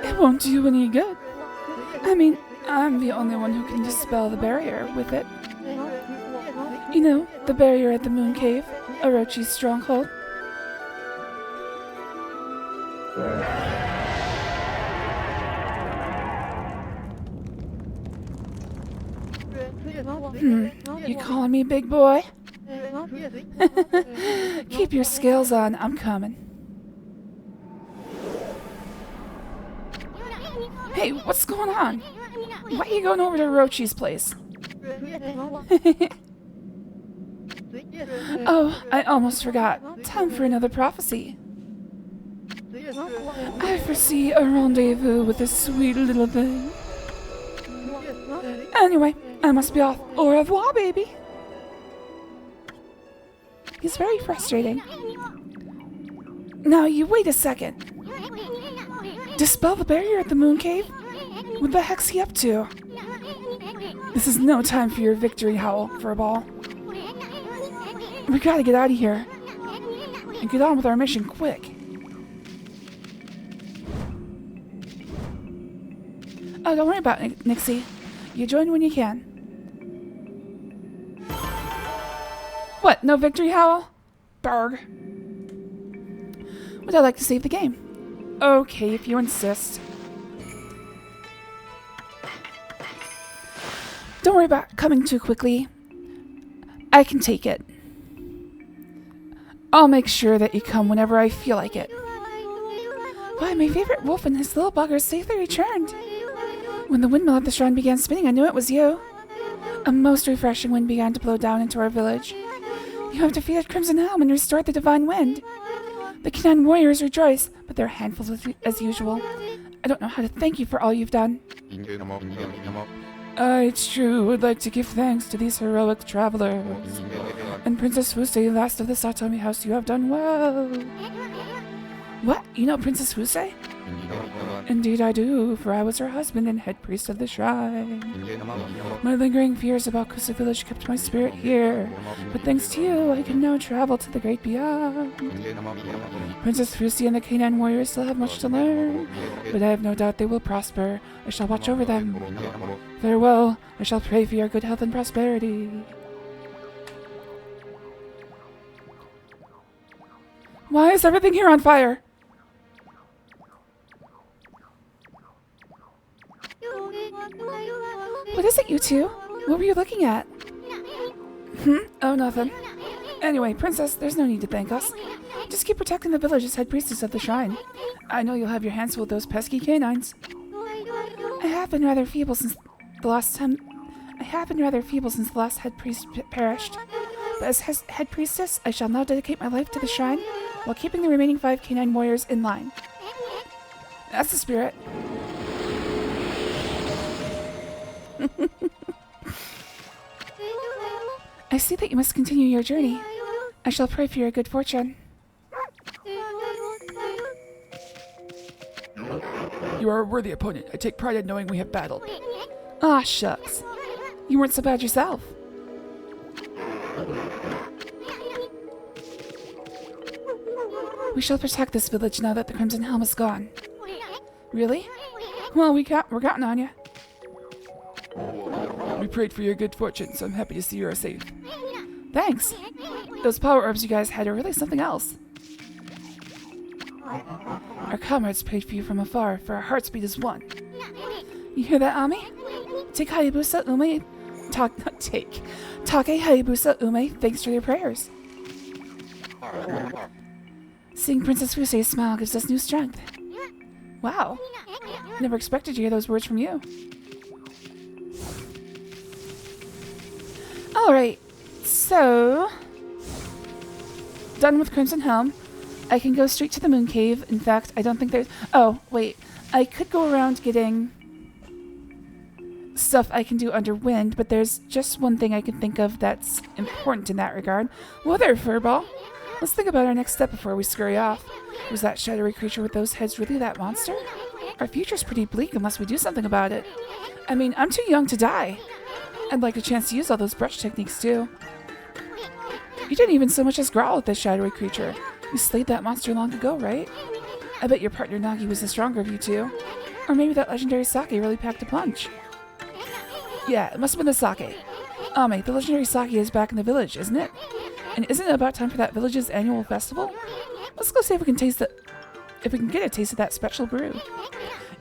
It won't do you any good. I mean, I'm the only one who can dispel the barrier with it. You know, the barrier at the Moon Cave, Orochi's stronghold. You calling me big boy? Keep your scales on, I'm coming. Hey, what's going on? Why are you going over to Orochi's place? Oh, I almost forgot. Time for another prophecy. I foresee a rendezvous with this sweet little thing. Anyway, I must be off. Au revoir, baby. He's very frustrating. Now, you wait a second. Dispel the barrier at the Moon Cave? What the heck's he up to? This is no time for your victory howl for a ball. We gotta get out of here. And get on with our mission quick. Oh, don't worry about it, Nixie. You join when you can. What, no victory howl? Berg. Would I like to save the game? Okay, if you insist. Don't worry about coming too quickly. I can take it. I'll make sure that you come whenever I feel like it. Why, my favorite wolf and his little buggers safely returned. When the windmill at the shrine began spinning, I knew it was you. A most refreshing wind began to blow down into our village. You have defeated Crimson Helm and restored the divine wind. The Canine warriors rejoice, but they're handfuls as usual. I don't know how to thank you for all you've done. I, too, would like to give thanks to these heroic travelers. And Princess Fusei, last of the Satomi house, you have done well. What? You know Princess Fusei? Indeed I do, for I was her husband and head priest of the shrine. My lingering fears about Kusa village kept my spirit here, but thanks to you, I can now travel to the great beyond. Princess Fusei and the Canine warriors still have much to learn, but I have no doubt they will prosper. I shall watch over them. Farewell, I shall pray for your good health and prosperity. Why is everything here on fire? What is it, you two? What were you looking at? Oh, nothing. Anyway, Princess, there's no need to thank us. Just keep protecting the village as head priestess of the shrine. I know you'll have your hands full with those pesky canines. I have been rather feeble since the last head priest perished. But as head priestess, I shall now dedicate my life to the shrine while keeping the remaining 5 canine warriors in line. That's the spirit. I see that you must continue your journey. I shall pray for your good fortune. You are a worthy opponent. I take pride in knowing we have battled. Ah, shucks. You weren't so bad yourself. We shall protect this village now that the Crimson Helm is gone. Really? Well, we're counting on you. We prayed for your good fortune, so I'm happy to see you are safe. Thanks. Those power orbs you guys had are really something else. Are Our comrades prayed for you from afar, for our hearts beat as one. You hear that, Ami? Take Hayabusa Ume. Take Hayabusa Ume, thanks for your prayers. Seeing Princess Fusei's smile gives us new strength. Wow. Never expected to hear those words from you. Alright, so... done with Crimson Helm. I can go straight to the Moon Cave. In fact, I don't think there's... oh, wait. I could go around getting stuff I can do under wind, but there's just one thing I can think of that's important in that regard. Whoa there, Furball. Let's think about our next step before we scurry off. Was that shadowy creature with those heads really that monster? Our future's pretty bleak unless we do something about it. I mean, I'm too young to die. I'd like a chance to use all those brush techniques too. You didn't even so much as growl at this shadowy creature. You slayed that monster long ago, right? I bet your partner Nagi was the stronger of you two. Or maybe that legendary sake really packed a punch. Yeah, it must have been the sake. Ame, the legendary sake is back in the village, isn't it? And isn't it about time for that village's annual festival? Let's go see if we can taste it. If we can get a taste of that special brew.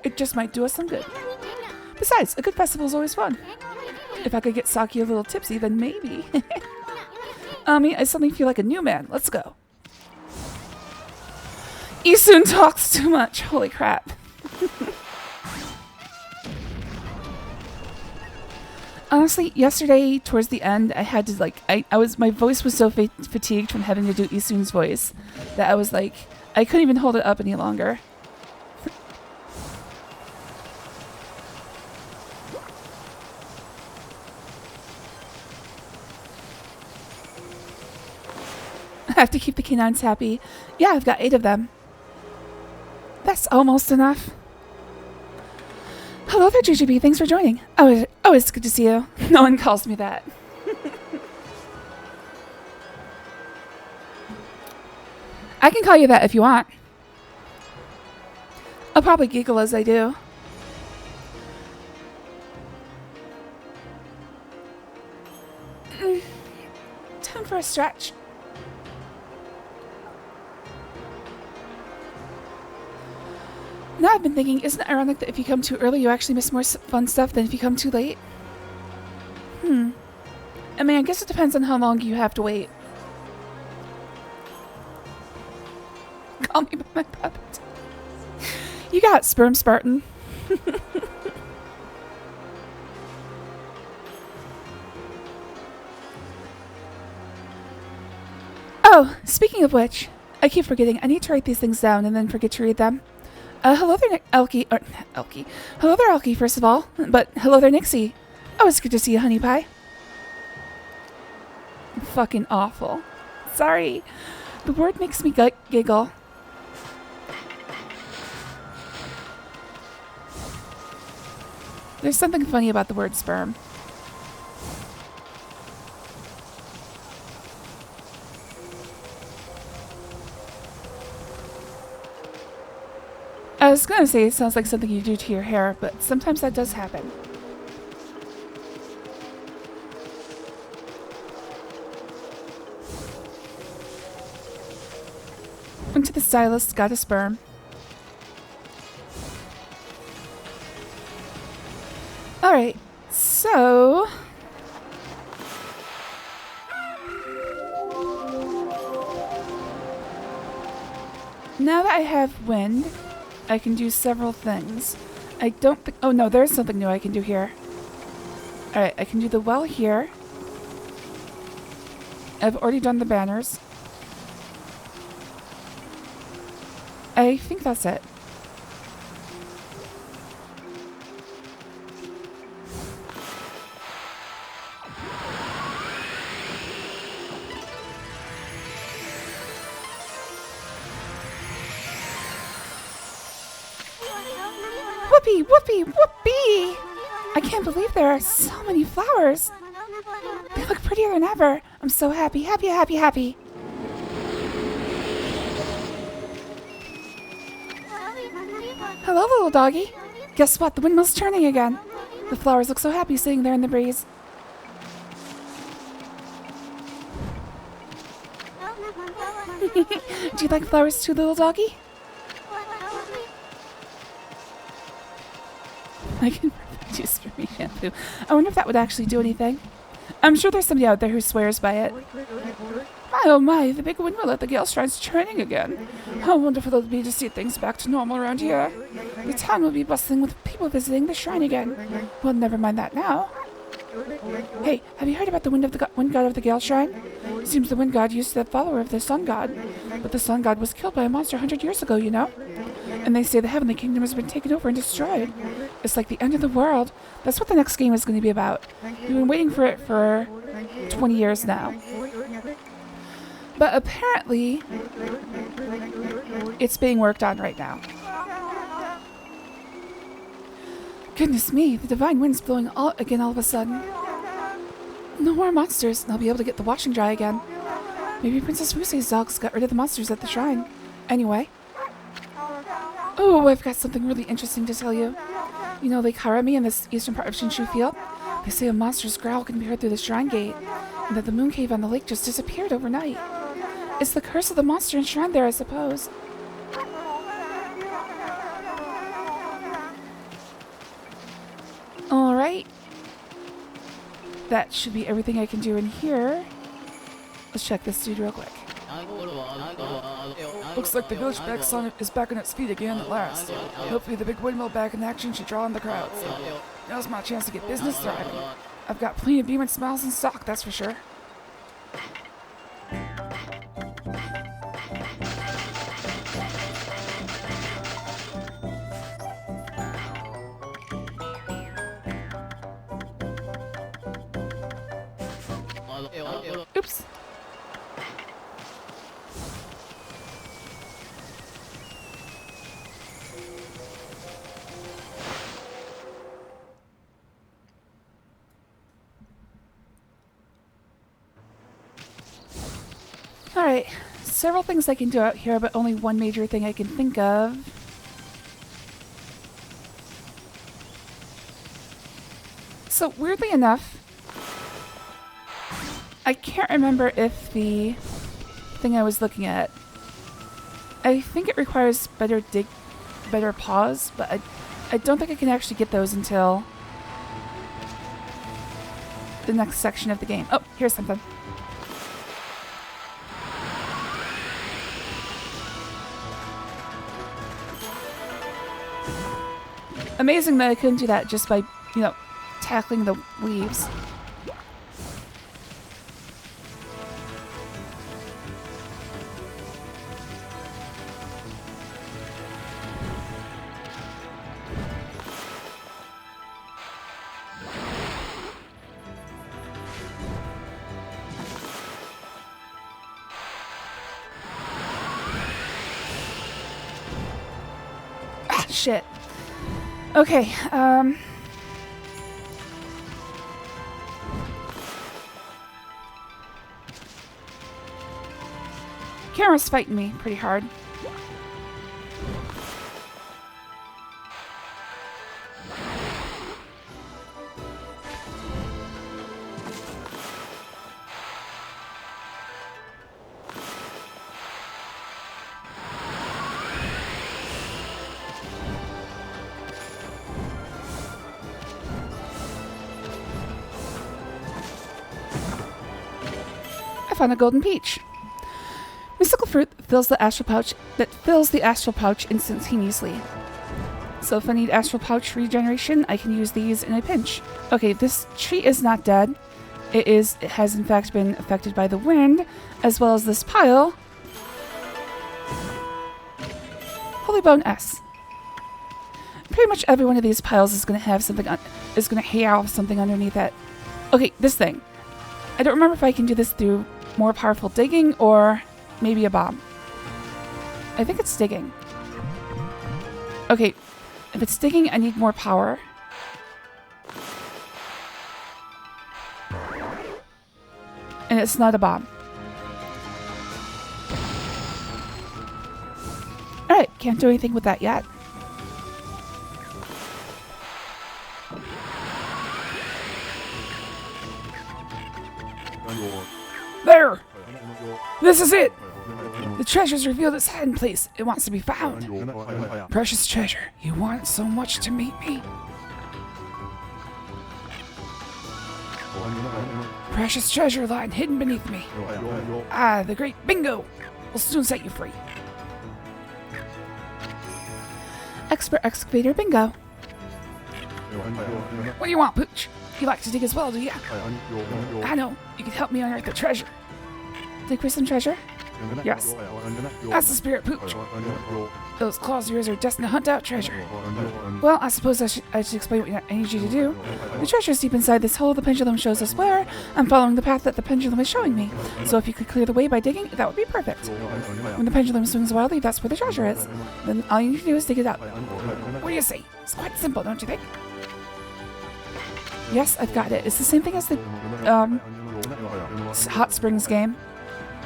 It just might do us some good. Besides, a good festival is always fun. If I could get Saki a little tipsy, then maybe. Ami, I suddenly feel like a new man. Let's go. Isun talks too much. Holy crap. Honestly, yesterday, towards the end, I had to, like, my voice was so fatigued from having to do Isun's voice that I was like, I couldn't even hold it up any longer. I have to keep the canines happy. Yeah, I've got 8 of them. That's almost enough. Hello there, JGB. Thanks for joining. Oh, it's good to see you. No one calls me that. I can call you that if you want. I'll probably giggle as I do. Time for a stretch. Now I've been thinking, isn't it ironic that if you come too early, you actually miss more fun stuff than if you come too late? I mean, I guess it depends on how long you have to wait. Call me by my puppet. You got Sperm Spartan. Oh, speaking of which, I keep forgetting. I need to write these things down and then forget to read them. Hello there, Elkie. Elkie. Hello there, Elkie, first of all. But hello there, Nixie. Oh, it's good to see you, Honey Pie. Fucking awful. Sorry. The word makes me giggle. There's something funny about the word sperm. I was gonna say it sounds like something you do to your hair, but sometimes that does happen. Went to the stylist, got a sperm. Alright, so... now that I have wind, I can do several things. I don't think... oh no, there's something new I can do here. Alright, I can do the well here. I've already done the banners. I think that's it. Whoopee, whoopee, whoopee! I can't believe there are so many flowers. They look prettier than ever. I'm so happy, happy, happy, happy. Hello, little doggy. Guess what? The windmill's turning again. The flowers look so happy sitting there in the breeze. Do you like flowers too, little doggy? I can use for me shampoo. I wonder if that would actually do anything. I'm sure there's somebody out there who swears by it. My oh my, the big windmill at the Gale Shrine's turning again. How wonderful it'll be to see things back to normal around here. The town will be bustling with people visiting the shrine again. Well, never mind that now. Hey, have you heard about the wind god of the Gale Shrine? Seems the wind god used to be a follower of the sun god, but the sun god was killed by a monster 100 years ago, you know? And they say the heavenly kingdom has been taken over and destroyed. It's like the end of the world. That's what the next game is going to be about. We've been waiting for it for 20 years now. But apparently, it's being worked on right now. Goodness me, the divine wind's blowing again all of a sudden. No more monsters, and I'll be able to get the washing dry again. Maybe Princess Wuse's dogs got rid of the monsters at the shrine. Anyway. Oh, I've got something really interesting to tell you. You know Lake Harami in this eastern part of Shinshu Field? They say a monster's growl can be heard through the shrine gate, and that the moon cave on the lake just disappeared overnight. It's the curse of the monster enshrined there, I suppose. Alright. That should be everything I can do in here. Let's check this dude real quick. Looks like the village is back on its feet again at last. Hopefully the big windmill back in action should draw in the crowds. Now's my chance to get business thriving. I've got plenty of beaming smiles in stock, that's for sure. Oops. Alright, several things I can do out here, but only one major thing I can think of. So, weirdly enough, I can't remember if the thing I was looking at, I think it requires better paws, but I don't think I can actually get those until the next section of the game. Oh, here's something. Amazing that I couldn't do that just by, tackling the leaves. Ah, shit. Okay, camera's fighting me pretty hard. I found a golden peach. Mystical fruit fills the astral pouch instantaneously. So if I need astral pouch regeneration, I can use these in a pinch. Okay, this tree is not dead. It has in fact been affected by the wind, as well as this pile. Holy Bone S. Pretty much every one of these piles is going to have something is going to have something underneath it. Okay, this thing. I don't remember if I can do this through more powerful digging or maybe a bomb. I think it's digging. Okay, if it's digging, I need more power. And it's not a bomb. Alright, can't do anything with that yet. There! This is it! The treasure's revealed its hiding place. It wants to be found. Precious treasure, you want so much to meet me? Precious treasure lying hidden beneath me. Ah, the great bingo will soon set you free. Expert excavator bingo. What do you want, Pooch? You like to dig as well, do you? I know. You can help me unearth the treasure. Dig for some treasure? Yes. That's the spirit, Pooch. Those claws of yours are destined to hunt out treasure. Well, I suppose I should explain what I need you to do. The treasure is deep inside this hole. The pendulum shows us where. I'm following the path that the pendulum is showing me. So if you could clear the way by digging, that would be perfect. When the pendulum swings wildly, that's where the treasure is. Then all you need to do is dig it up. What do you say? It's quite simple, don't you think? Yes, I've got it. It's the same thing as the hot springs game.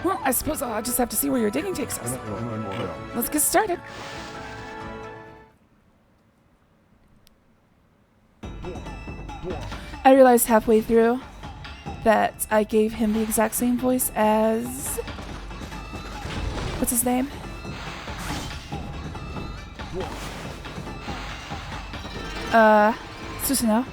Well, I suppose I'll just have to see where your digging takes us. Let's get started. I realized halfway through that I gave him the exact same voice as... What's his name? Susanoo.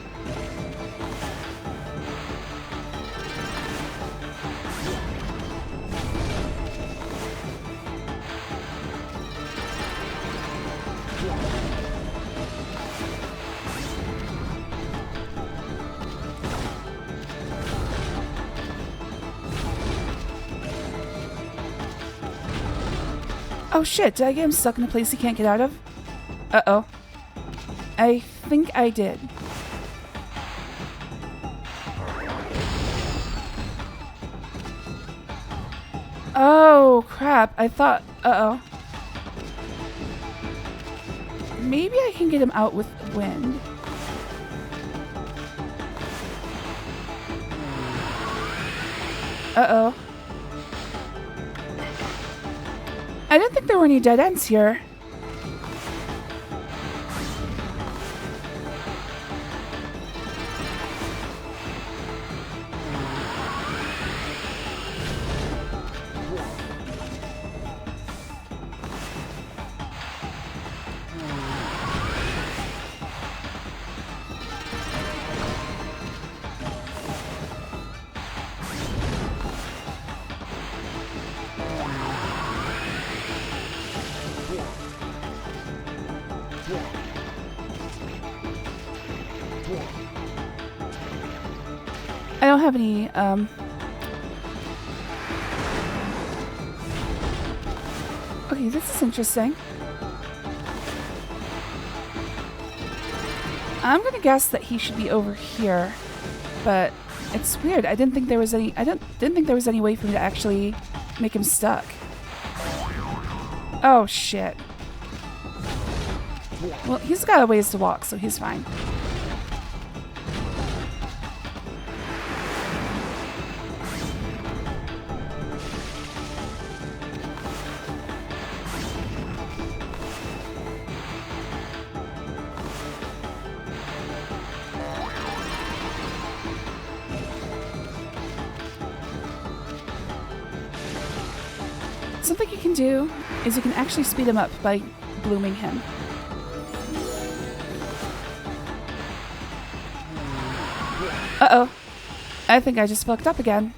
Oh shit, did I get him stuck in a place he can't get out of? Uh-oh. I think I did. Oh, crap. I thought... Uh-oh. Maybe I can get him out with wind. Uh-oh. I didn't think there were any dead ends here. I don't have any, Okay, this is interesting. I'm gonna guess that he should be over here, but it's weird. I didn't think there was any way for me to actually make him stuck. Oh shit. Well, he's got a ways to walk, so he's fine. Something you can do is you can actually speed him up by blooming him. Uh-oh. I think I just fucked up again.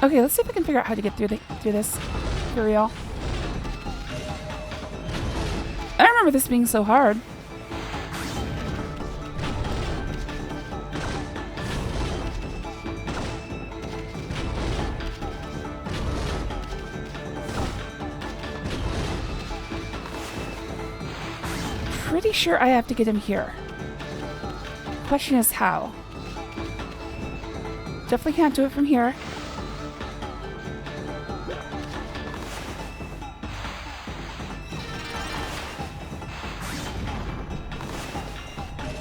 Okay, let's see if I can figure out how to get through this. For real. I remember this being so hard. Pretty sure I have to get him here. Question is how. Definitely can't do it from here.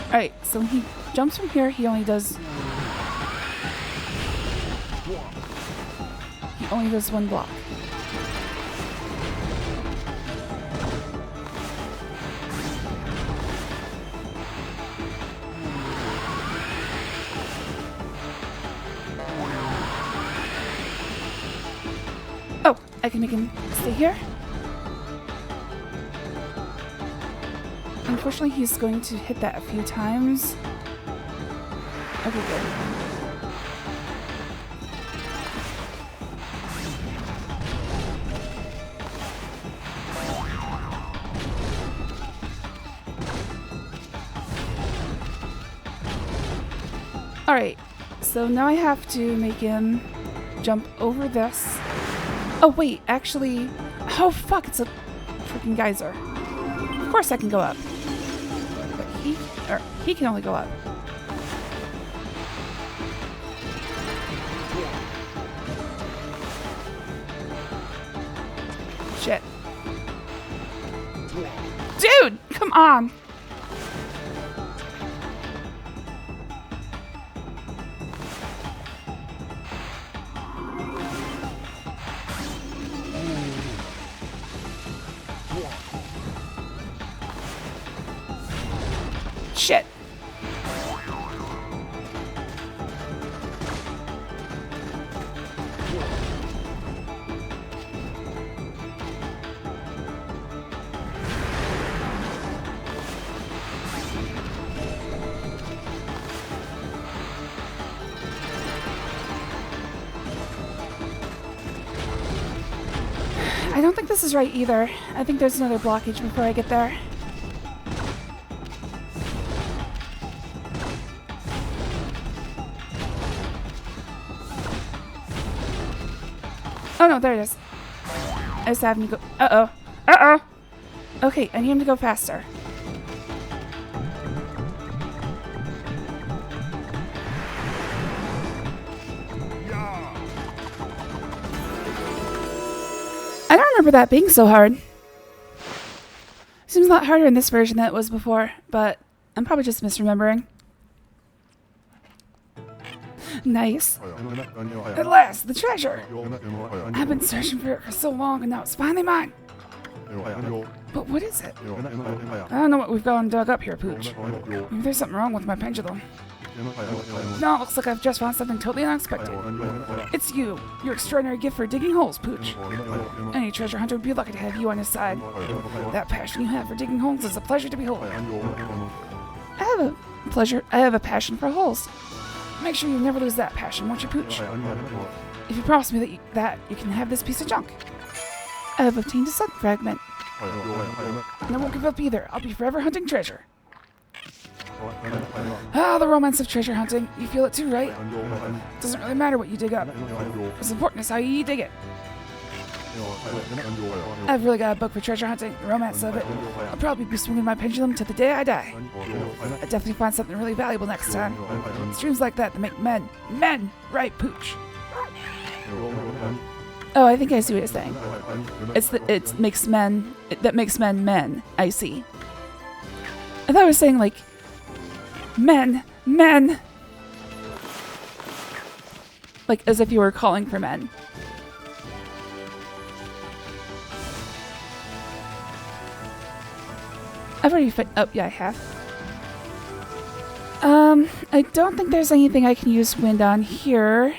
Alright, so when he jumps from here, he only does one block. Oh, I can make him stay here. And unfortunately, he's going to hit that a few times. Okay, good. Alright, so now I have to make him jump over this. Oh wait, actually... Oh fuck, it's a freaking geyser. Of course I can go up. But he can only go up. Shit. Dude, come on! Shit. I don't think this is right either. I think there's another blockage before I get there. Oh no, there it is. I just have him to go. Uh-oh. Uh-oh. Okay, I need him to go faster. I don't remember that being so hard. Seems a lot harder in this version than it was before, but I'm probably just misremembering. Nice. At last, the treasure! I've been searching for it for so long and now it's finally mine! But what is it? I don't know what we've gone and dug up here, Pooch. Maybe there's something wrong with my pendulum. No, it looks like I've just found something totally unexpected. It's you! Your extraordinary gift for digging holes, Pooch. Any treasure hunter would be lucky to have you on his side. That passion you have for digging holes is a pleasure to behold. I have a passion for holes. Make sure you never lose that passion, won't you, Pooch? If you promise me that you can have this piece of junk. I have obtained a sun fragment. And I won't give up either. I'll be forever hunting treasure. Ah, the romance of treasure hunting. You feel it too, right? It doesn't really matter what you dig up. What's important is how you dig it. I've really got a bug for treasure hunting, the romance of it. I'll probably be swinging my pendulum till the day I die. I'll definitely find something really valuable next time. It's dreams like that make men, right, Pooch? Oh, I think I see what you're saying. It makes men, that makes men. I see. I thought I was saying like, men. Like as if you were calling for men. I've already oh yeah, I have. I don't think there's anything I can use wind on here.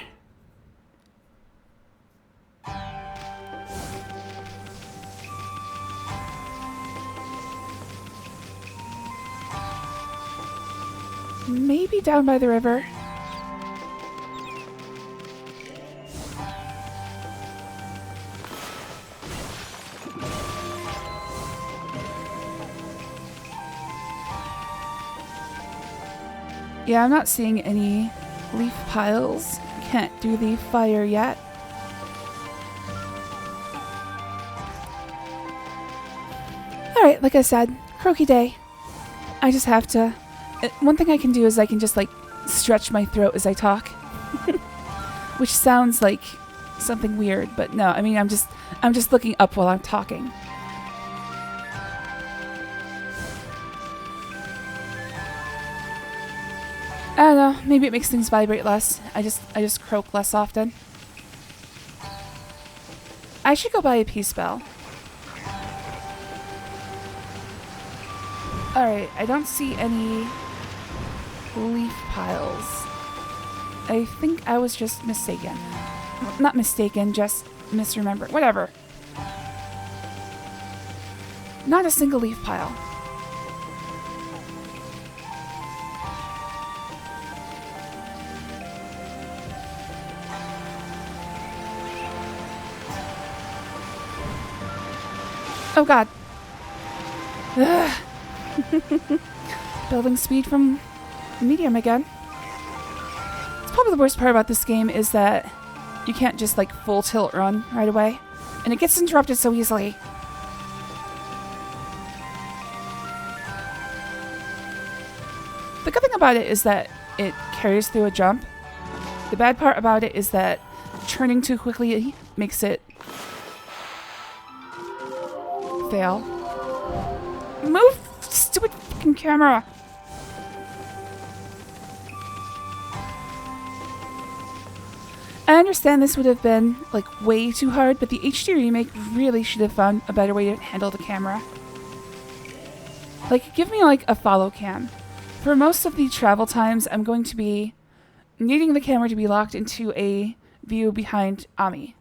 Maybe down by the river. Yeah, I'm not seeing any leaf piles. Can't do the fire yet. Alright, like I said, croaky day. I just have to... One thing I can do is I can just, like, stretch my throat as I talk. Which sounds like something weird, but no, I mean, I'm just looking up while I'm talking. I don't know, maybe it makes things vibrate less. I just croak less often. I should go buy a peace bell. Alright, I don't see any leaf piles. I think I was just mistaken. Not mistaken, just misremembered. Whatever. Not a single leaf pile. Oh god. Ugh. Building speed from medium again. It's probably the worst part about this game is that you can't just like full tilt run right away. And it gets interrupted so easily. The good thing about it is that it carries through a jump. The bad part about it is that turning too quickly makes it fail. Move, stupid fucking camera! I understand this would have been, like, way too hard, but the HD remake really should have found a better way to handle the camera. Like, give me, like, a follow cam. For most of the travel times, I'm going to be needing the camera to be locked into a view behind Ami.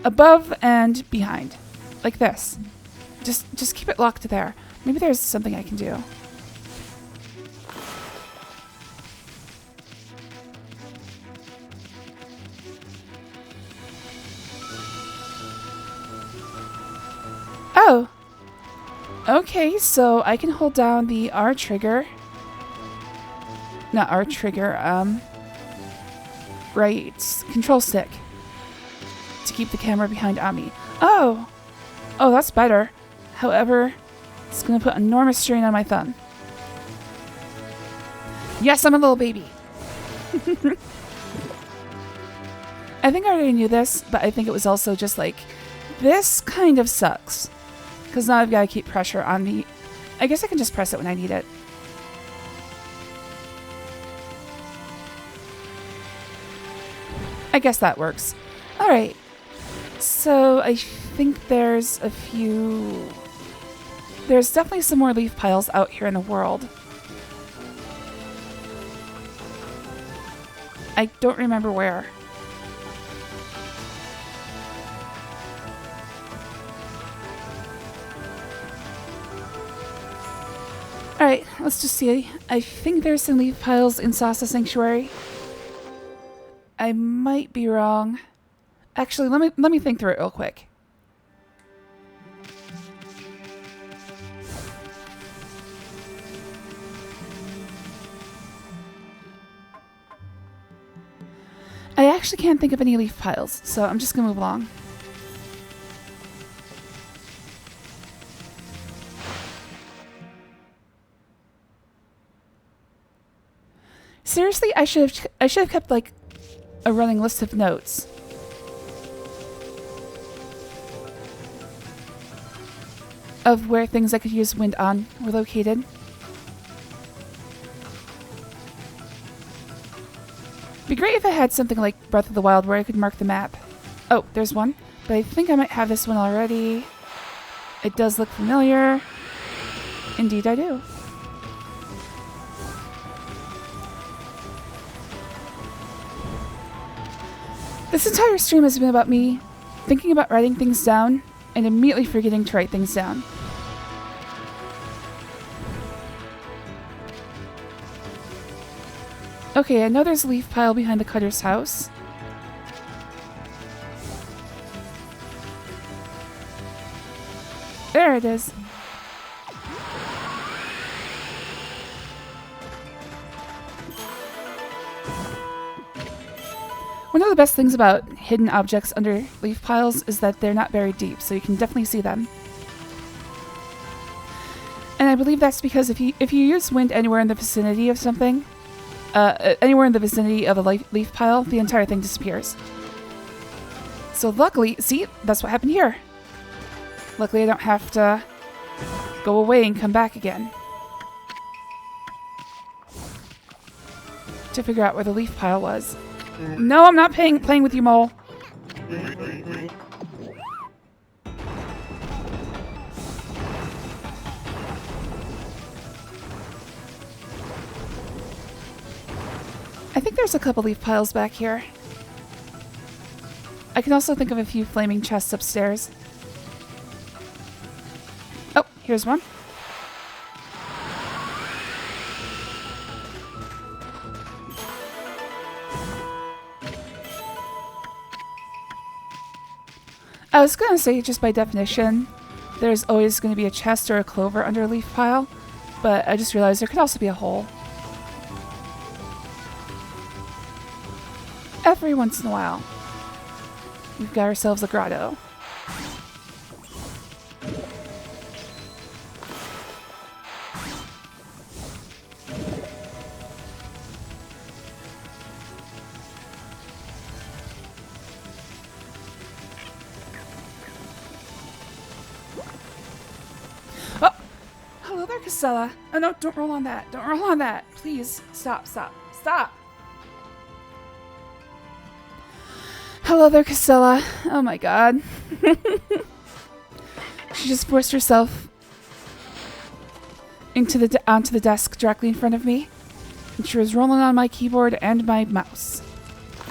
Above and behind. Like this. Just keep it locked there. Maybe there's something I can do. Oh! Okay, so I can hold down the R trigger. Not R trigger, right, control stick. To keep the camera behind Ami. Oh! Oh, that's better. However, it's gonna put enormous strain on my thumb. Yes, I'm a little baby. I think I already knew this, but I think it was also just like, this kind of sucks. Because now I've got to keep pressure on the... I guess I can just press it when I need it. I guess that works. Alright. So I think there's a few... There's definitely some more leaf piles out here in the world. I don't remember where. Alright, let's just see. I think there's some leaf piles in Sasa Sanctuary. I might be wrong. Actually, let me think through it real quick. I actually can't think of any leaf piles, so I'm just gonna move along. Seriously, I should have kept like a running list of notes. Of where things I could use wind on were located. Be great if I had something like Breath of the Wild where I could mark the map. Oh, there's one. But I think I might have this one already. It does look familiar. Indeed I do. This entire stream has been about me thinking about writing things down and immediately forgetting to write things down. Okay, I know there's a leaf pile behind the Cutter's house. There it is. One of the best things about hidden objects under leaf piles is that they're not very deep, so you can definitely see them. And I believe that's because if you use wind anywhere in the vicinity of something, anywhere in the vicinity of a leaf pile, the entire thing disappears. So luckily, see, that's what happened here. Luckily I don't have to go away and come back again to figure out where the leaf pile was. No, I'm not playing with you, Mole. I think there's a couple leaf piles back here. I can also think of a few flaming chests upstairs. Oh, here's one. I was gonna say, just by definition, there's always gonna be a chest or a clover under a leaf pile, but I just realized there could also be a hole. Every once in a while, we've got ourselves a grotto. Oh! Hello there, Casella. Oh no, don't roll on that. Don't roll on that. Please, stop, stop, stop. Hello there, Casella. Oh my god. She just forced herself onto the desk directly in front of me. And she was rolling on my keyboard and my mouse.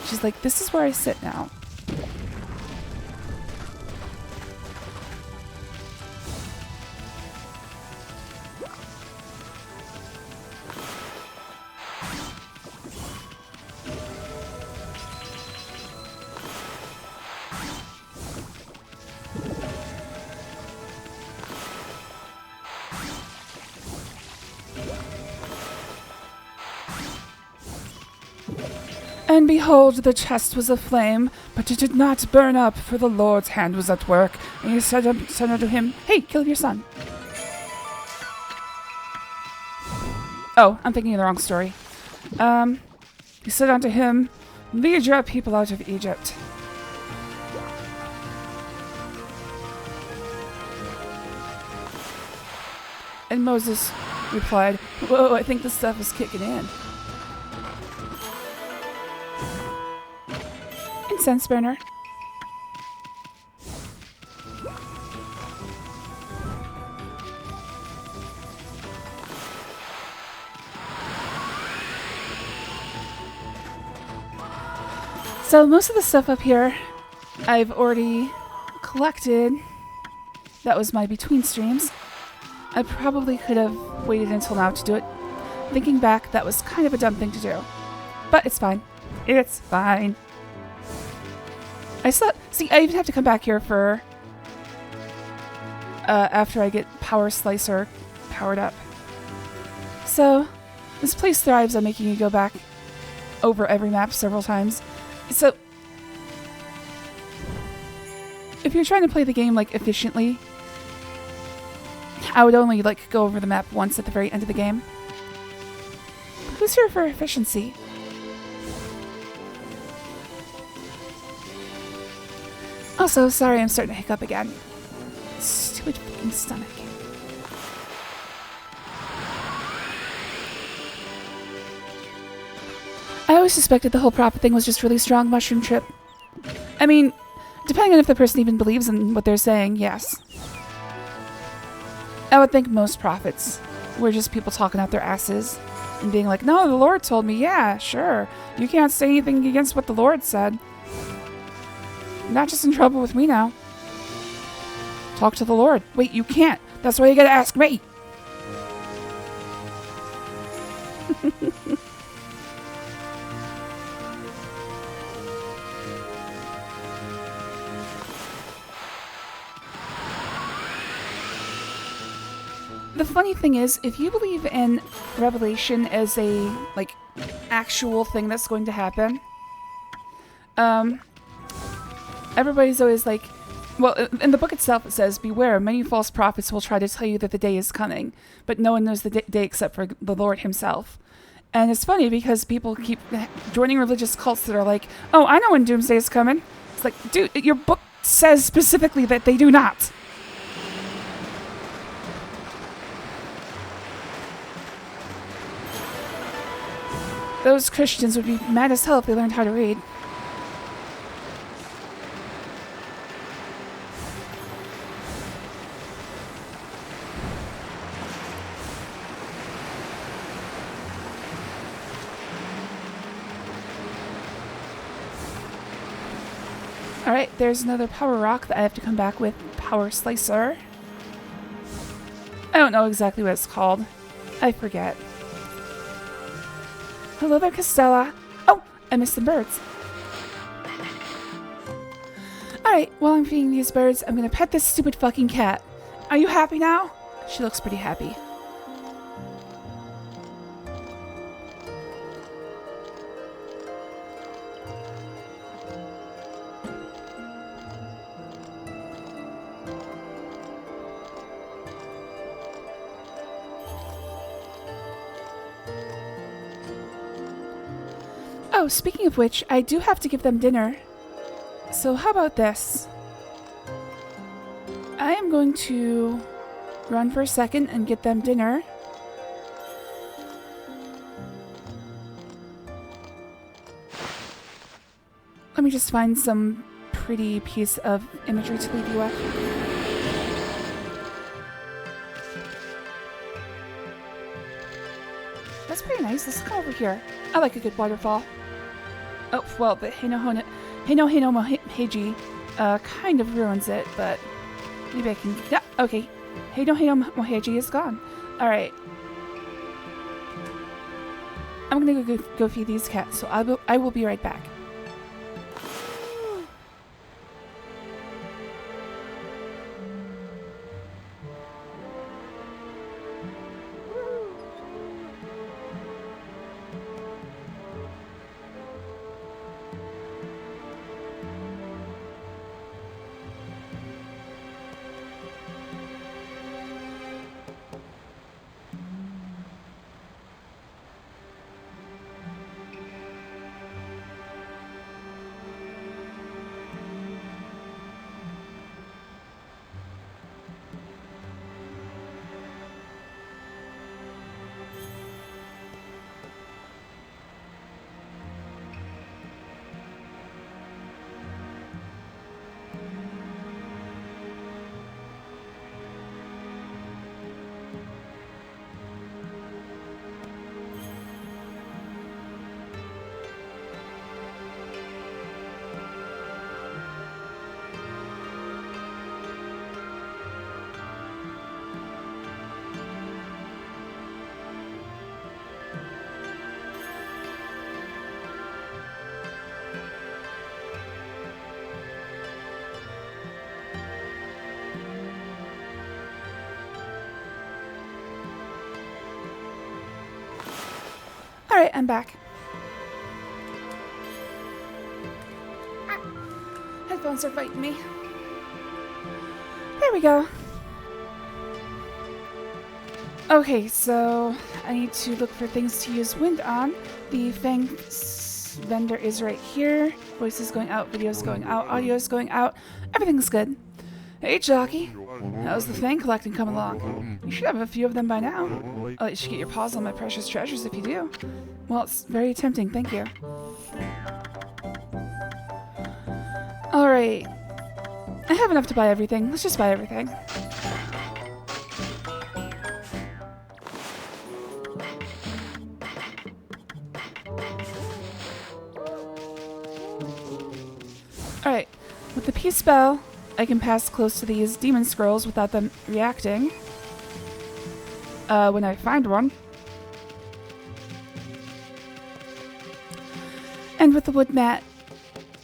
She's like, this is where I sit now. And behold, the chest was aflame, but it did not burn up, for the Lord's hand was at work. And he said unto him, hey, kill your son. Oh, I'm thinking of the wrong story. He said unto him, lead your people out of Egypt. And Moses replied, whoa, I think this stuff is kicking in. Incense burner. So most of the stuff up here I've already collected. That was my between streams. I probably could have waited until now to do it. Thinking back, that was kind of a dumb thing to do. But it's fine. It's fine. See, I even have to come back here for after I get Power Slicer powered up. So, this place thrives on making you go back over every map several times. So, if you're trying to play the game, like, efficiently, I would only, like, go over the map once at the very end of the game. Who's here for efficiency? Also, sorry I'm starting to hiccup again. Stupid fucking stomach. I always suspected the whole prophet thing was just really strong mushroom trip. I mean, depending on if the person even believes in what they're saying, yes. I would think most prophets were just people talking out their asses and being like, no, the Lord told me, yeah, sure. You can't say anything against what the Lord said. You're not just in trouble with me now. Talk to the Lord. Wait, you can't. That's why you gotta ask me. The funny thing is, if you believe in Revelation as a, like, actual thing that's going to happen, everybody's always like, well, in the book itself it says, beware, many false prophets will try to tell you that the day is coming, but no one knows the day except for the Lord himself. And it's funny because people keep joining religious cults that are like, oh, I know when doomsday is coming. It's like, dude, your book says specifically that they do not. Those Christians would be mad as hell if they learned how to read. Alright, there's another power rock that I have to come back with. Power Slicer. I don't know exactly what it's called. I forget. Hello there, Castella. Oh, I missed the birds. Alright, Alright, while I'm feeding these birds, I'm gonna pet this stupid fucking cat. Are you happy now? She looks pretty happy. Oh, speaking of which, I do have to give them dinner. So how about this? I am going to run for a second and get them dinner. Let me just find some pretty piece of imagery to leave you with. That's pretty nice. Let's go over here. I like a good waterfall. Oh, well, the Hino Moheji kind of ruins it, but maybe I can... Yeah, okay. Hino Moheji is gone. Alright. I'm gonna go feed these cats, so I will be right back. Alright, I'm back. Headphones are fighting me. There we go. Okay, so I need to look for things to use wind on. The Fang vendor is right here. Voice is going out, video is going out, audio is going out. Everything's good. Hey, jockey. How's the Fang collecting coming along? You should have a few of them by now. I'll let you should get your paws on my precious treasures if you do. Well, it's very tempting, thank you. Alright. I have enough to buy everything. Let's just buy everything. Alright. With the peace spell, I can pass close to these demon scrolls without them reacting. When I find one. And with the wood mat,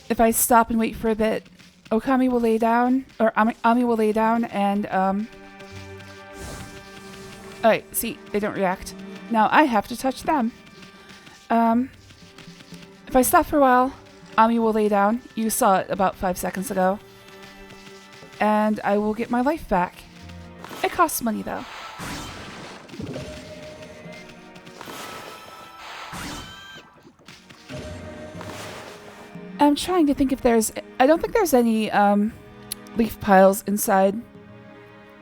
if I stop and wait for a bit, Okami will lay down, or Ami will lay down, and, alright, see, they don't react. Now I have to touch them. If I stop for a while, Ami will lay down. You saw it about 5 seconds ago. And I will get my life back. It costs money, though. I'm trying to think if there's... I don't think there's any leaf piles inside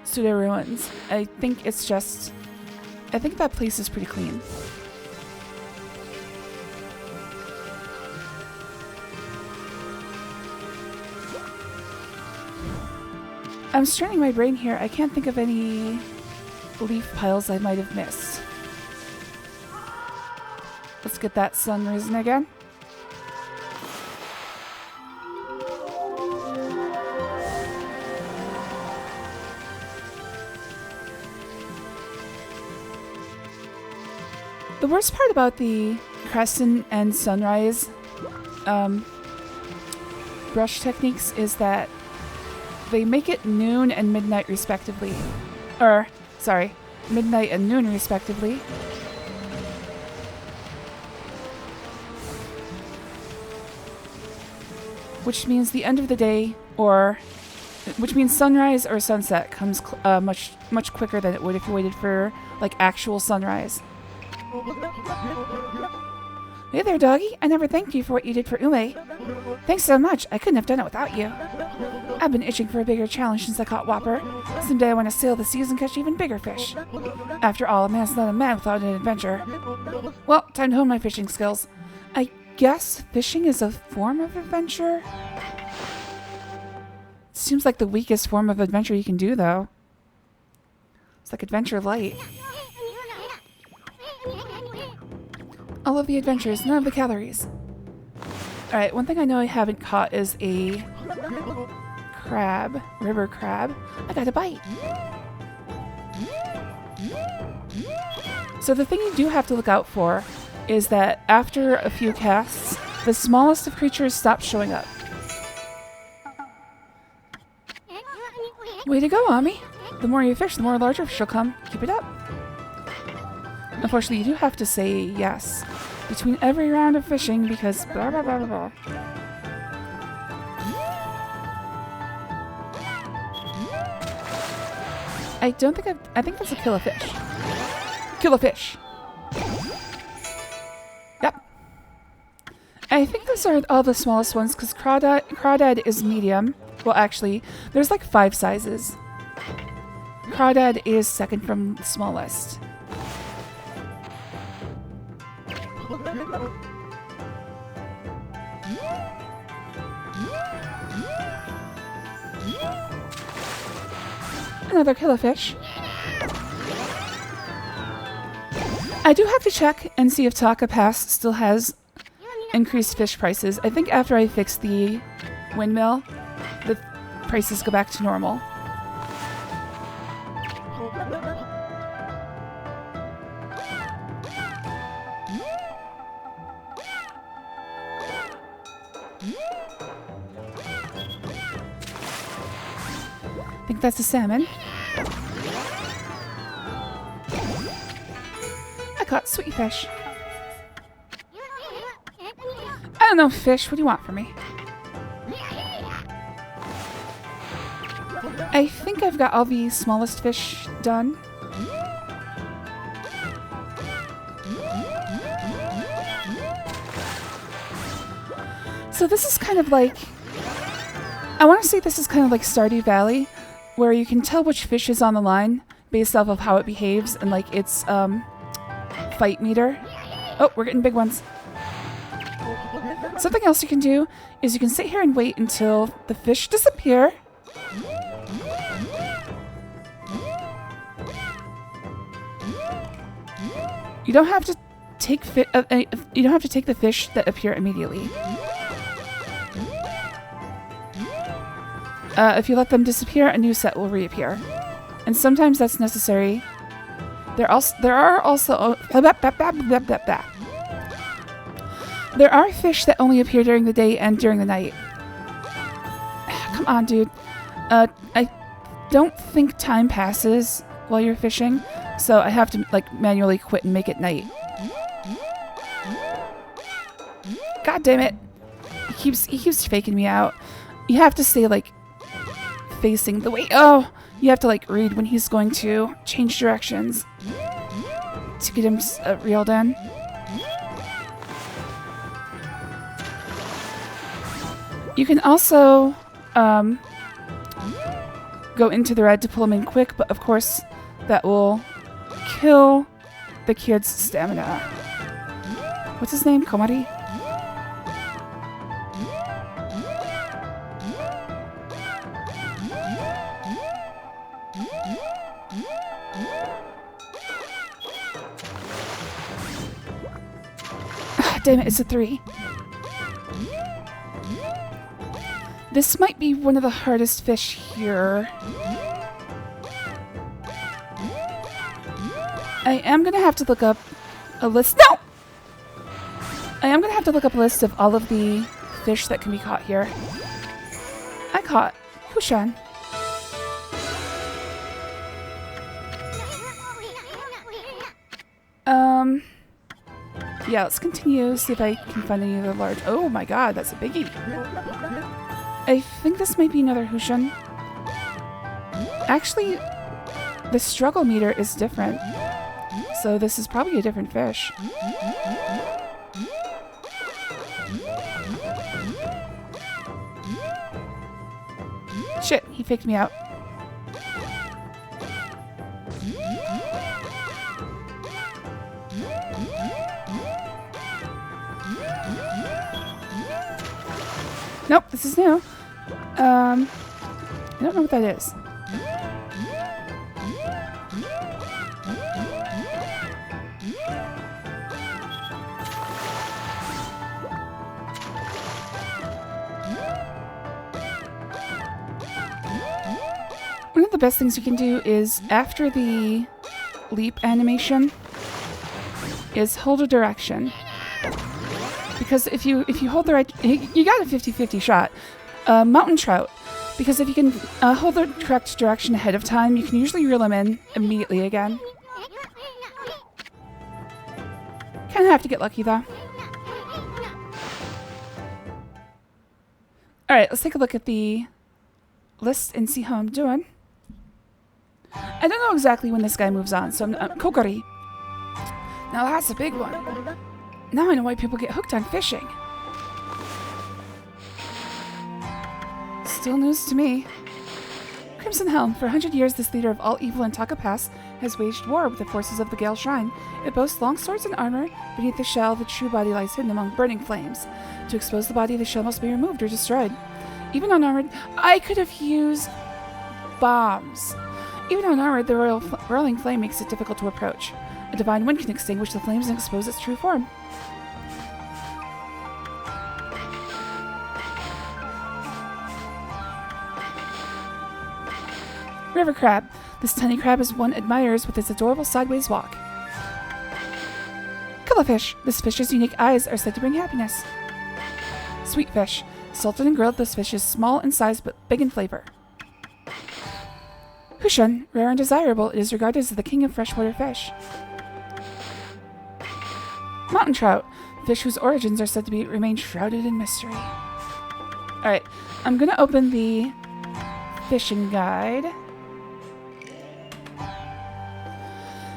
Pseudo Ruins. I think it's just... I think that place is pretty clean. I'm straining my brain here. I can't think of any leaf piles I might have missed. Let's get that sun risen again. The worst part about the crescent and sunrise brush techniques is that they make it noon and midnight respectively. Or, sorry, midnight and noon respectively. Which means the end of the day, which means sunrise or sunset comes much quicker than it would if you waited for like actual sunrise. Hey there, doggy. I never thanked you for what you did for Ume. Thanks so much. I couldn't have done it without you. I've been itching for a bigger challenge since I caught Whopper. Someday I want to sail the seas and catch even bigger fish. After all, a man's not a man without an adventure. Well, time to hone my fishing skills. I guess fishing is a form of adventure? Seems like the weakest form of adventure you can do, though. It's like adventure light. All of the adventures, none of the calories. Alright, one thing I know I haven't caught is a crab, river crab. I got a bite. So the thing you do have to look out for is that after a few casts, the smallest of creatures stop showing up. Way to go, Ami. The more you fish, the more larger fish will come. Keep it up. Unfortunately, you do have to say yes between every round of fishing because blah blah blah blah blah. I don't think I think that's a kill a fish. Kill a fish. Yep. I think those are all the smallest ones because crawdad is medium. Well, actually, there's like 5 sizes. Crawdad is second from the smallest. Another killifish. I do have to check and see if Taka Pass still has increased fish prices. I think after I fix the windmill, the prices go back to normal. I think that's a salmon. I caught sweet fish. I don't know, fish. What do you want from me? I think I've got all the smallest fish done. So this is kind of like... I want to say this is kind of like Stardew Valley, where you can tell which fish is on the line based off of how it behaves and like its fight meter. Oh, we're getting big ones. Something else you can do is you can sit here and wait until the fish disappear. You don't have to take you don't have to take the fish that appear immediately. If you let them disappear, a new set will reappear, and sometimes that's necessary. There are also there are fish that only appear during the day and during the night. Come on, dude. I don't think time passes while you're fishing, so I have to like manually quit and make it night. God damn it! He keeps faking me out. You have to stay like facing the way. Oh, you have to like read when he's going to change directions to get him reeled in. You can also go into the red to pull him in quick, but of course that will kill the kid's stamina. What's his name? Komari? Damn it, it's a 3. This might be one of the hardest fish here. I am gonna have to look up a list. No! I am gonna have to look up a list of all of the fish that can be caught here. I caught Hushan. Yeah, let's continue, see if I can find any other large... Oh my god, that's a biggie. I think this might be another Hushan. Actually, the struggle meter is different. So this is probably a different fish. Shit, he faked me out. Nope, this is new. I don't know what that is. One of the best things you can do is, after the leap animation, is hold a direction. Because if you hold the right... You got a 50-50 shot. Mountain trout. Because if you can hold the correct direction ahead of time, you can usually reel them in immediately again. Kind of have to get lucky, though. Alright, let's take a look at the list and see how I'm doing. I don't know exactly when this guy moves on, so I'm... Kokari. Now that's a big one. Now I know why people get hooked on fishing. Still news to me. Crimson Helm. For 100 years, this leader of all evil in Taka Pass has waged war with the forces of the Gale Shrine. It boasts long swords and armor. Beneath the shell, the true body lies hidden among burning flames. To expose the body, the shell must be removed or destroyed. Even unarmored, I could have used bombs. Even unarmored, the roiling flame makes it difficult to approach. A divine wind can extinguish the flames and expose its true form. River crab. This tiny crab is one admires with its adorable sideways walk. Cuttlefish. This fish's unique eyes are said to bring happiness. Sweet fish. Salted and grilled, this fish is small in size but big in flavor. Hushan. Rare and desirable, it is regarded as the king of freshwater fish. Mountain trout. Fish whose origins are said to remain shrouded in mystery. Alright, I'm gonna open the fishing guide.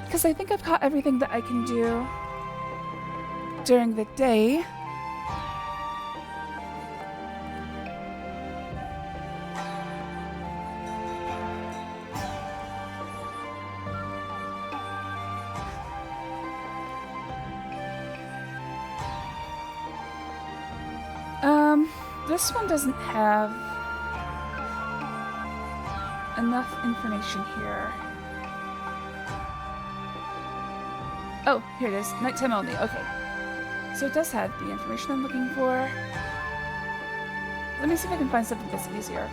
Because I think I've caught everything that I can do during the day. This one doesn't have enough information here. Oh, here it is. Nighttime only. Okay. So it does have the information I'm looking for. Let me see if I can find something that's easier.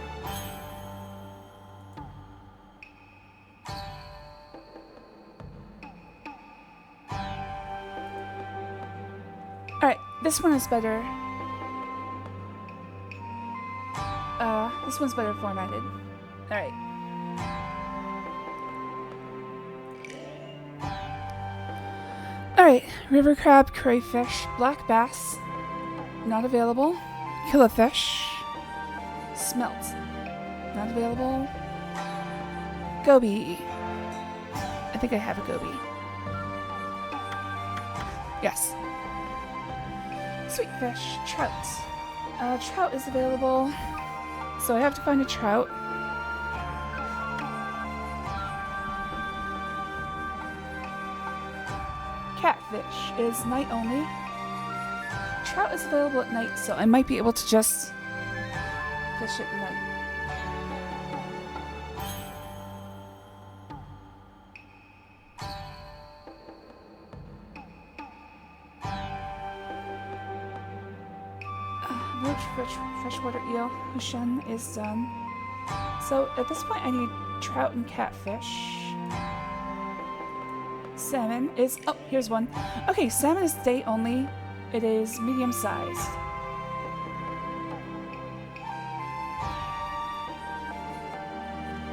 Alright, this one is better. This one's better formatted. Alright. Alright, river crab, crayfish, black bass, not available. Killifish, smelt, not available. Goby. I think I have a goby. Yes. Sweet fish, trout. Trout is available. So I have to find a trout. Catfish is night only. Trout is available at night, so I might be able to just fish at night. Freshwater eel, Hushan is done. So at this point I need trout and catfish. Salmon is... Oh, here's one. Okay, salmon is day only. It is medium sized.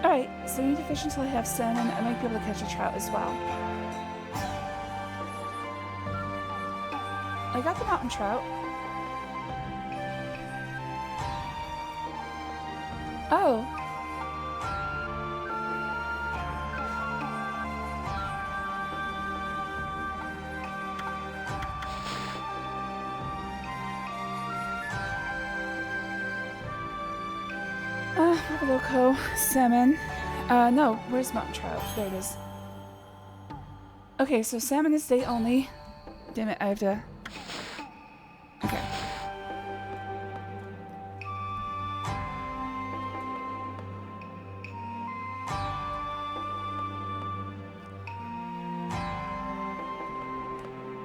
Alright, so I need to fish until I have salmon. I might be able to catch a trout as well. I got the mountain trout. Oh. Loco, salmon. No, where's mountain trout? There it is. Okay, so salmon is day only. Damn it, I have to... Okay.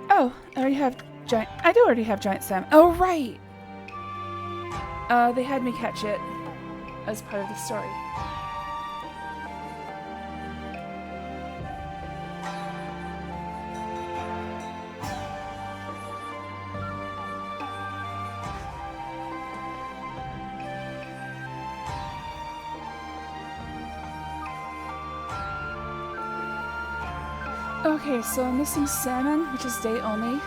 Oh, I already have giant... I do already have giant salmon. Oh, right! They had me catch it as part of the story. Okay, so I'm missing salmon, which is day only.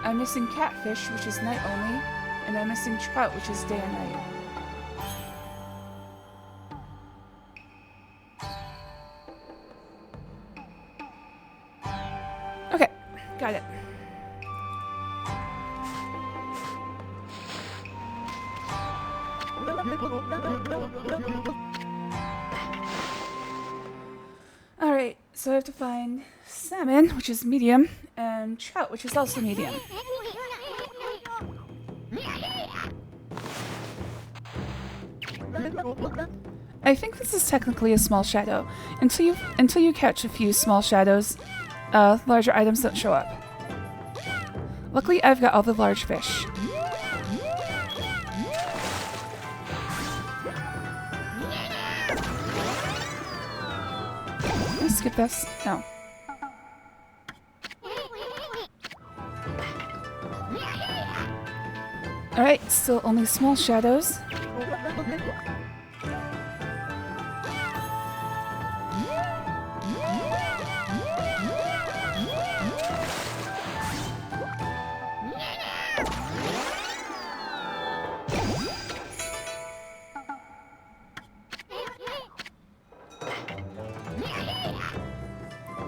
I'm missing catfish, which is night only. And I'm missing trout, which is day and night. Okay, got it. Alright, so I have to find salmon, which is medium, and trout, which is also medium. I think this is technically a small shadow. Until you catch a few small shadows, larger items don't show up. Luckily, I've got all the large fish. Can I skip this? No. Alright, still only small shadows.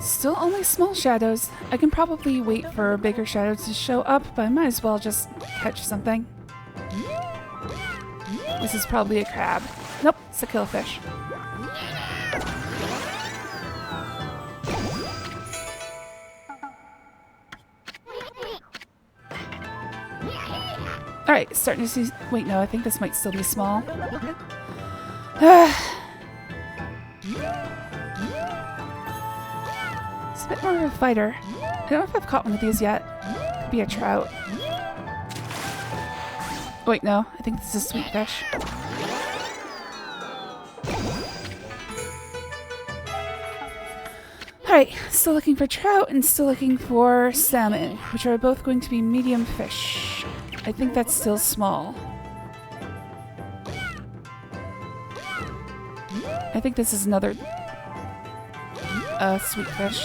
Still only small shadows. I can probably wait for bigger shadows to show up, but I might as well just catch something. This is probably a crab. Nope, it's a killfish. Alright, starting to see... Wait, no, I think this might still be small. It's a bit more of a fighter. I don't know if I've caught one of these yet. Could be a trout. Wait, no. I think this is sweet fish. Alright, still looking for trout and still looking for salmon, which are both going to be medium fish. I think that's still small. I think this is another sweet fish.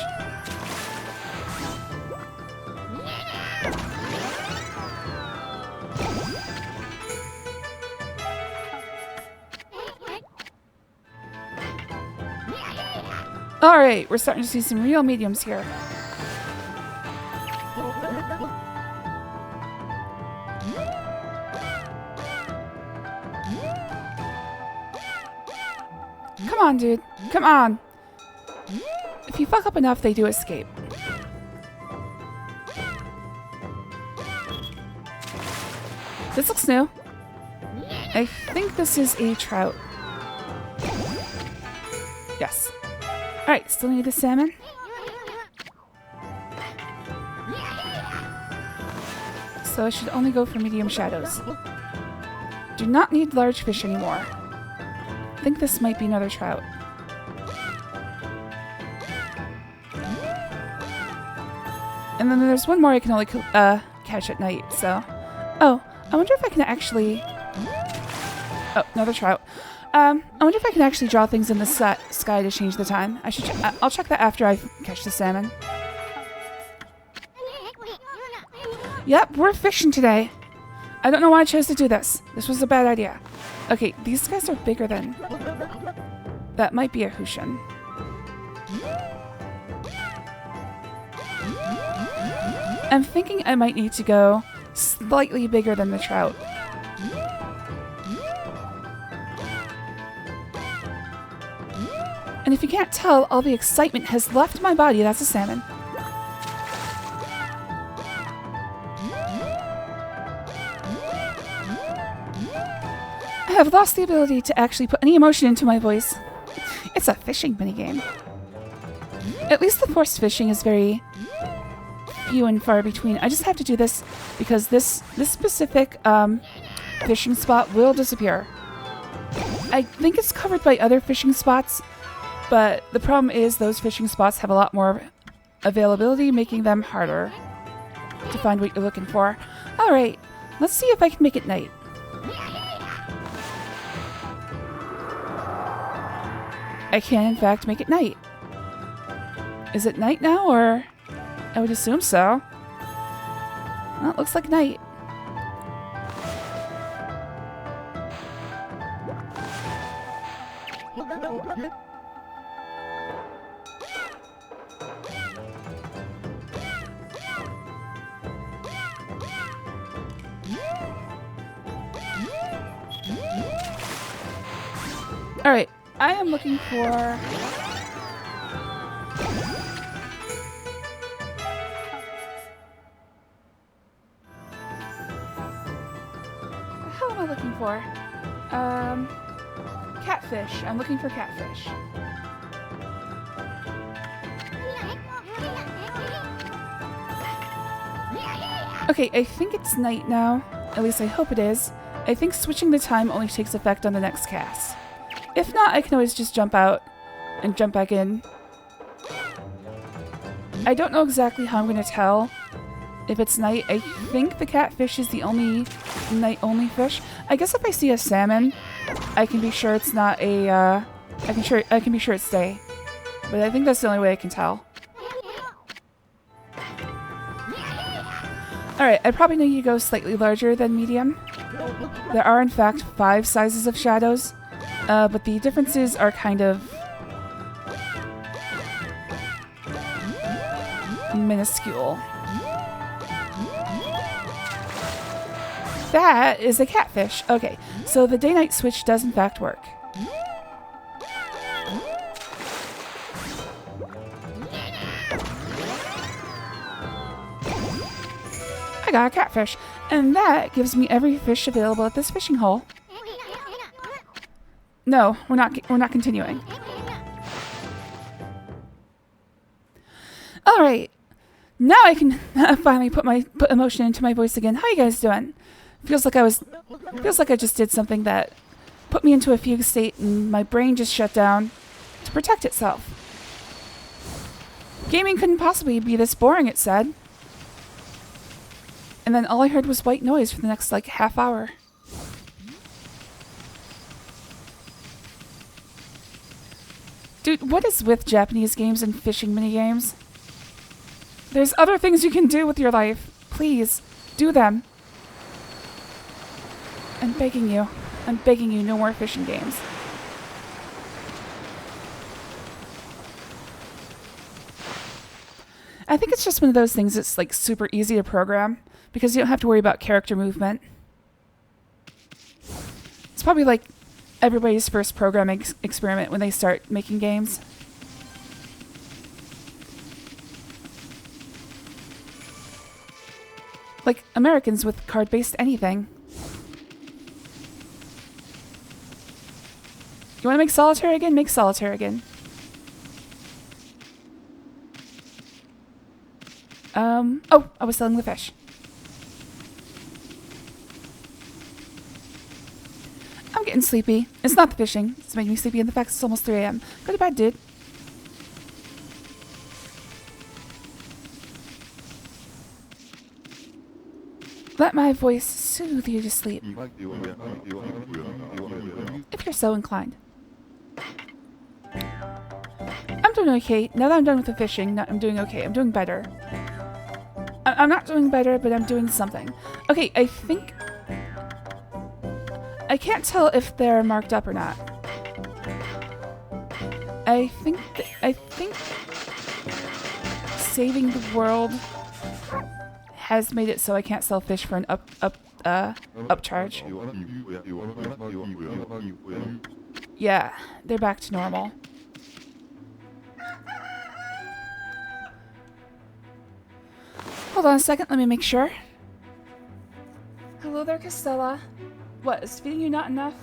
Alright, we're starting to see some real mediums here. Come on, dude. Come on. If you fuck up enough, they do escape. This looks new. I think this is a trout. Yes. Alright, still need the salmon. So I should only go for medium shadows. Do not need large fish anymore. I think this might be another trout. And then there's one more I can only catch at night, so... Oh, I wonder if I can actually... Oh, another trout. I wonder if I can actually draw things in the sky to change the time. I'll check that after I catch the salmon. Yep, we're fishing today. I don't know why I chose to do this. This was a bad idea. Okay, these guys are bigger than... That might be a Hushin. I'm thinking I might need to go slightly bigger than the trout. And if you can't tell, all the excitement has left my body. That's a salmon. I have lost the ability to actually put any emotion into my voice. It's a fishing minigame. At least the forced fishing is very few and far between. I just have to do this because this specific fishing spot will disappear. I think it's covered by other fishing spots, but the problem is those fishing spots have a lot more availability, making them harder to find what you're looking for. Alright, let's see if I can make it night. I can, in fact, make it night. Is it night now, or... I would assume so. Well, it looks like night. Alright, I am looking for... looking for? Catfish. I'm looking for catfish. Okay, I think it's night now. At least I hope it is. I think switching the time only takes effect on the next cast. If not, I can always just jump out and jump back in. I don't know exactly how I'm going to tell if it's night. I think the catfish is the only night-only fish. I guess if I see a salmon, I can be sure it's not a, I can be sure it's day. But I think that's the only way I can tell. Alright, I probably need to go slightly larger than medium. There are in fact 5 sizes of shadows, but the differences are kind of minuscule. That is a catfish. Okay, so the day-night switch does in fact work. I got a catfish, and that gives me every fish available at this fishing hole. No, we're not continuing. All right, now I can finally put emotion into my voice again. How you guys doing? Feels like I just did something that put me into a fugue state and my brain just shut down to protect itself. Gaming couldn't possibly be this boring, it said. And then all I heard was white noise for the next, like, half hour. Dude, what is with Japanese games and fishing minigames? There's other things you can do with your life. Please, do them. I'm begging you, no more fishing games. I think it's just one of those things that's like super easy to program because you don't have to worry about character movement. It's probably like everybody's first programming experiment when they start making games. Like Americans with card-based anything. You want to make solitaire again? Make solitaire again. Oh, I was selling the fish. I'm getting sleepy. It's not the fishing. It's making me sleepy, and the fact it's almost 3 a.m. Go to bed, dude. Let my voice soothe you to sleep. if you're so inclined. I'm doing okay. Now that I'm done with the fishing, I'm doing okay. I'm doing better. I'm not doing better, but I'm doing something. Okay, I think... I can't tell if they're marked up or not. I think saving the world has made it so I can't sell fish for an upcharge. Yeah, they're back to normal. Hold on a second, let me make sure. Hello there, Castella. What, is feeding you not enough?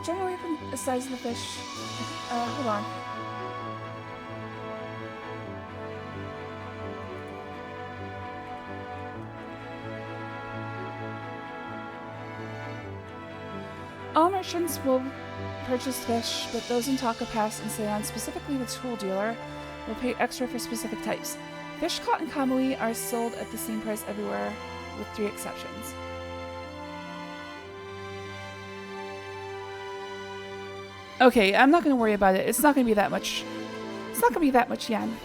Generally the size of the fish. Hold on. All merchants will purchase fish, but those in Taka Pass and Seion, specifically the tool dealer, will pay extra for specific types. Fish caught in Kamui are sold at the same price everywhere, with 3 exceptions. Okay, I'm not going to worry about it. It's not going to be that much. It's not going to be that much yen.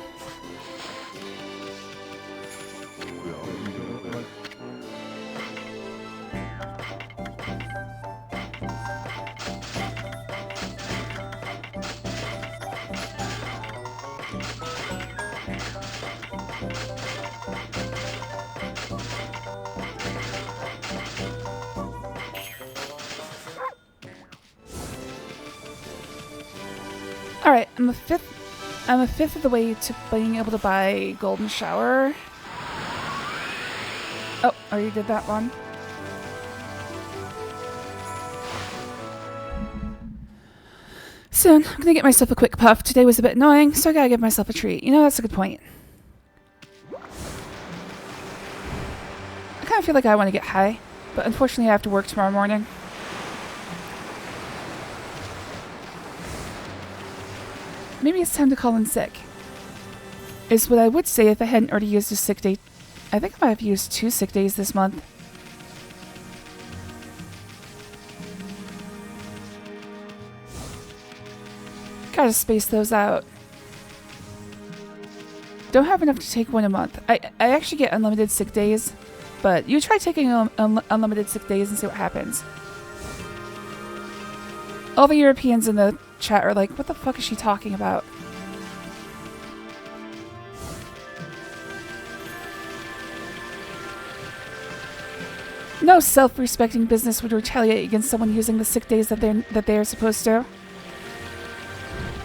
Alright, I'm a fifth of the way to being able to buy Golden Shower. Oh, already did that one. Soon, I'm gonna get myself a quick puff. Today was a bit annoying, so I gotta give myself a treat. You know, that's a good point. I kinda feel like I want to get high, but unfortunately I have to work tomorrow morning. Maybe it's time to call in sick. Is what I would say if I hadn't already used a sick day. I think I might have used 2 sick days this month. Gotta space those out. Don't have enough to take one a month. I actually get unlimited sick days, but you try taking unlimited sick days and see what happens. All the Europeans in the chat are like, what the fuck is she talking about? No self-respecting business would retaliate against someone using the sick days that they are supposed to.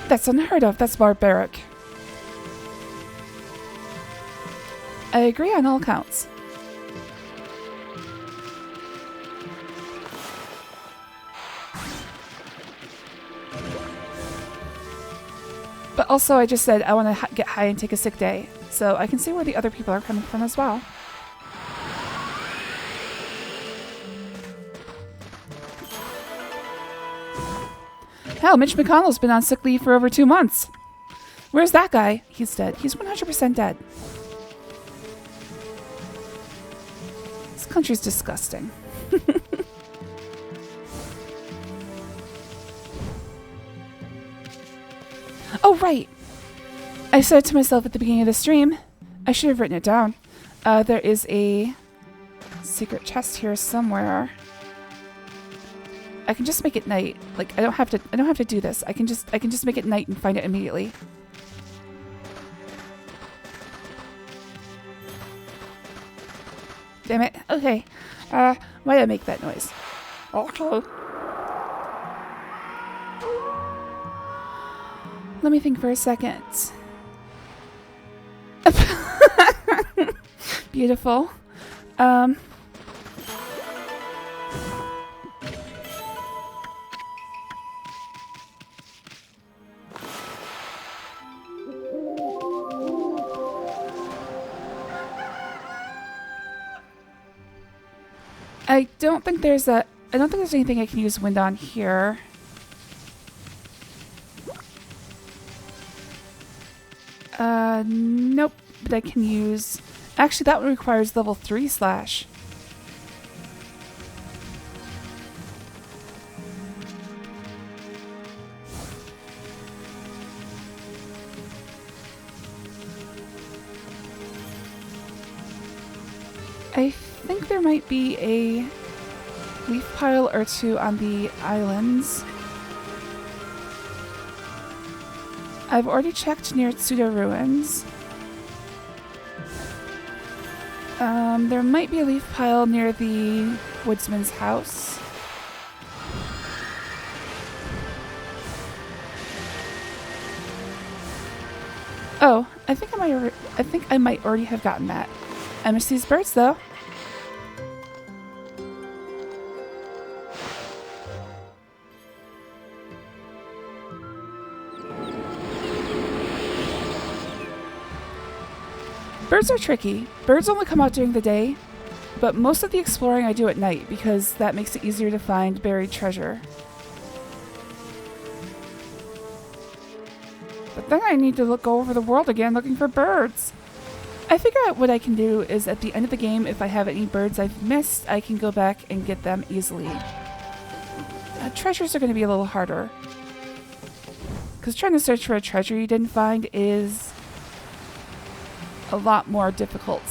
That's unheard of. That's barbaric. I agree on all counts. But also, I just said I want to get high and take a sick day, so I can see where the other people are coming from as well. Hell, Mitch McConnell's been on sick leave for over 2 months. Where's that guy? He's dead. He's 100% dead. This country's disgusting. Oh, right. I said to myself at the beginning of the stream, I should have written it down. There is a secret chest here somewhere. I can just make it night. Like I don't have to do this. I can just make it night and find it immediately. Damn it. Okay. Why did I make that noise? Okay. Let me think for a second. Beautiful. I don't think there's a I don't think there's anything I can use wind on here. Nope. But I can use... Actually, that one requires level 3 slash. I think there might be a leaf pile or two on the islands. I've already checked near Tsuda Ruins. There might be a leaf pile near the woodsman's house. Oh, I think I might already have gotten that. I miss these birds though. Birds are tricky. Birds only come out during the day, but most of the exploring I do at night because that makes it easier to find buried treasure. But then I need to go over the world again looking for birds. I figure out what I can do is at the end of the game, if I have any birds I've missed, I can go back and get them easily. Treasures are going to be a little harder. Because trying to search for a treasure you didn't find is a lot more difficult.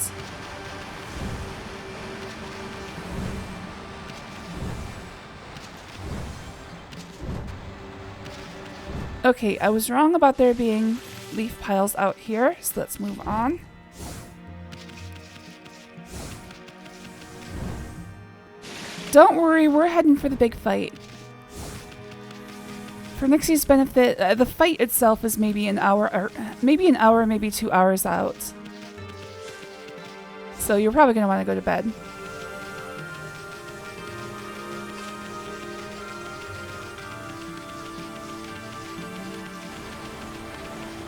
Okay, I was wrong about there being leaf piles out here, so let's move on. Don't worry, we're heading for the big fight. For Nixie's benefit, the fight itself is maybe an hour, or maybe 2 hours out. So you're probably going to want to go to bed.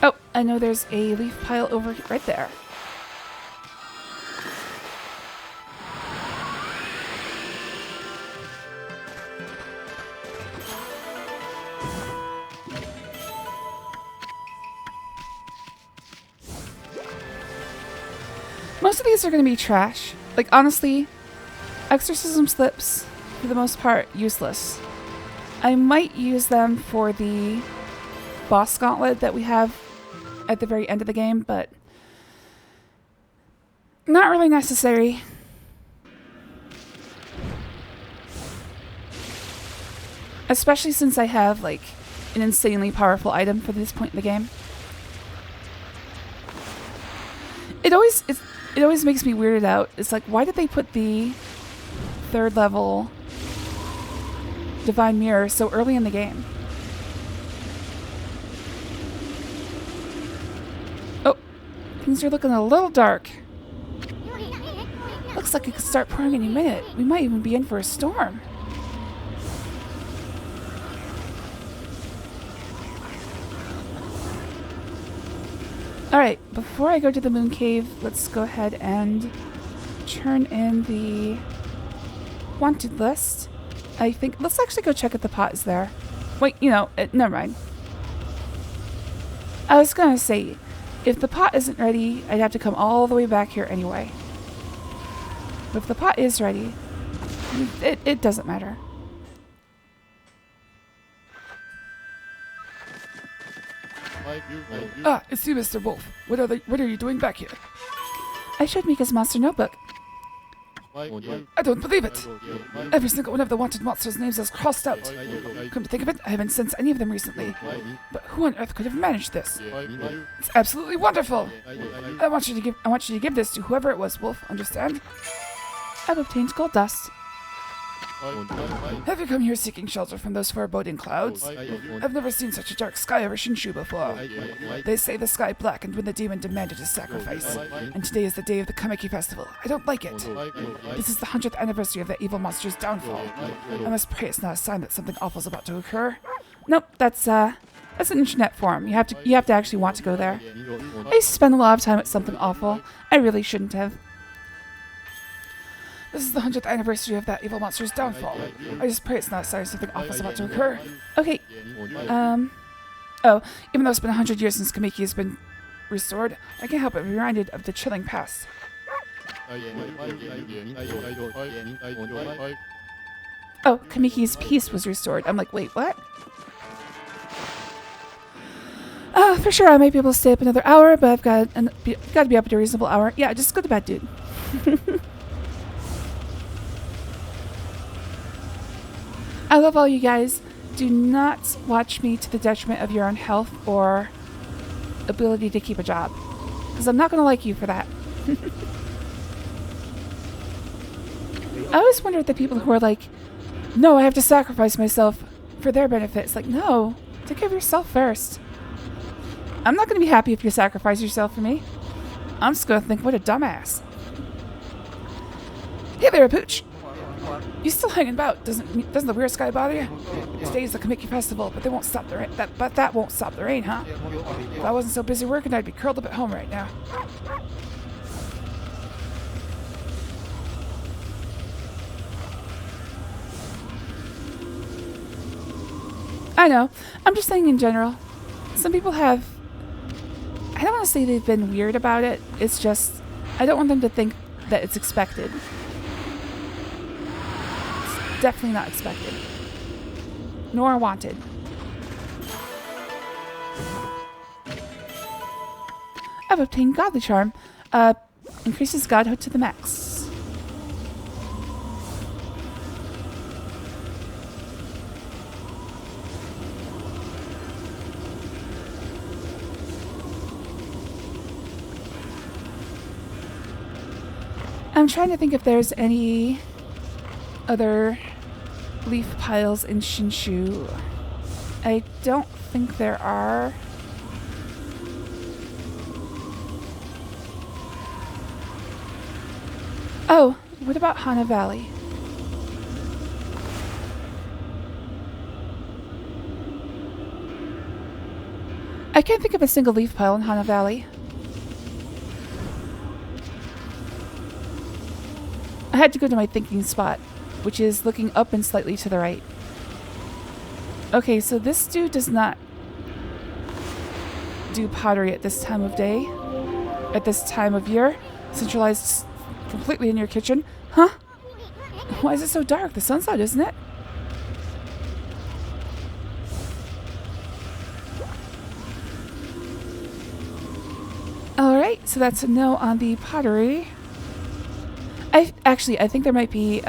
Oh, I know there's a leaf pile over right there. Most of these are going to be trash. Like, honestly, exorcism slips, for the most part, useless. I might use them for the boss gauntlet that we have at the very end of the game, but not really necessary. Especially since I have, like, an insanely powerful item for this point in the game. It always makes me weirded out. It's like, why did they put the 3rd level Divine Mirror so early in the game? Oh, things are looking a little dark. Looks like it could start pouring any minute. We might even be in for a storm. Alright, before I go to the moon cave, let's go ahead and turn in the wanted list. I think, let's actually go check if the pot is there. Wait, never mind. I was gonna say, if the pot isn't ready, I'd have to come all the way back here anyway. But if the pot is ready, it doesn't matter. Ah, it's you, Mr. Wolf. What are you doing back here? I showed Mika's monster notebook. I don't believe it. Every single one of the wanted monsters' names is crossed out. Come to think of it, I haven't sensed any of them recently. But who on earth could have managed this? It's absolutely wonderful. I want you to give this to whoever it was, Wolf. Understand? I've obtained gold dust. Have you come here seeking shelter from those foreboding clouds? I've never seen such a dark sky over Shinshu before. They say the sky blackened when the demon demanded his sacrifice, and today is the day of the Kameki festival. I don't like it. This is the 100th anniversary of that evil monster's downfall. I must pray it's not a sign that something awful is about to occur. Nope, that's an internet forum. You have to actually want to go there. I used to spend a lot of time at something awful. I really shouldn't have. This is the 100th anniversary of that evil monster's downfall. I just pray it's not a sign of something awful's about to occur. Okay. Oh, even though it's been 100 years since Kamiki has been restored, I can't help but be reminded of the chilling past. Oh, Kamiki's peace was restored. I'm like, wait, what? For sure, I might be able to stay up another hour, but I've got to be up at a reasonable hour. Yeah, just go to bed, dude. I love all you guys. Do not watch me to the detriment of your own health or ability to keep a job, because I'm not going to like you for that. I always wondered the people who are like, no, I have to sacrifice myself for their benefit. It's like, no, take care of yourself first. I'm not going to be happy if you sacrifice yourself for me. I'm just going to think, what a dumbass. Hey there, Pooch. You still hanging about? Doesn't the weird sky bother you? Today's the Kamiki Festival, but they won't stop the rain. That won't stop the rain, huh? If I wasn't so busy working, I'd be curled up at home right now. I know. I'm just saying in general. Some people have... I don't want to say they've been weird about it. It's just... I don't want them to think that it's expected. It's definitely not expected. Nor wanted. I've obtained Godly Charm. Increases godhood to the max. I'm trying to think if there's any other leaf piles in Shinshu. I don't think there are. Oh, what about Hana Valley? I can't think of a single leaf pile in Hana Valley. I had to go to my thinking spot, which is looking up and slightly to the right. Okay, so this dude does not do pottery at this time of day, at this time of year, centralized completely in your kitchen. Huh? Why is it so dark? The sun's out, isn't it? Alright, so that's a no on the pottery. I think there might be,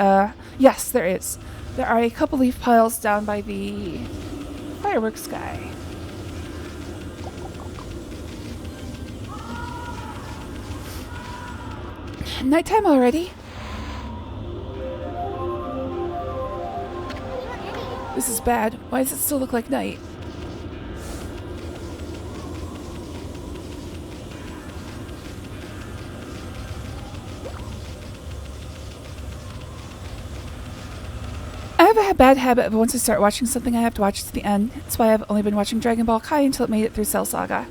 yes, there is. There are a couple leaf piles down by the fireworks guy. Nighttime already? This is bad. Why does it still look like night? I have a bad habit of once I start watching something, I have to watch it to the end. That's why I've only been watching Dragon Ball Kai until it made it through Cell Saga.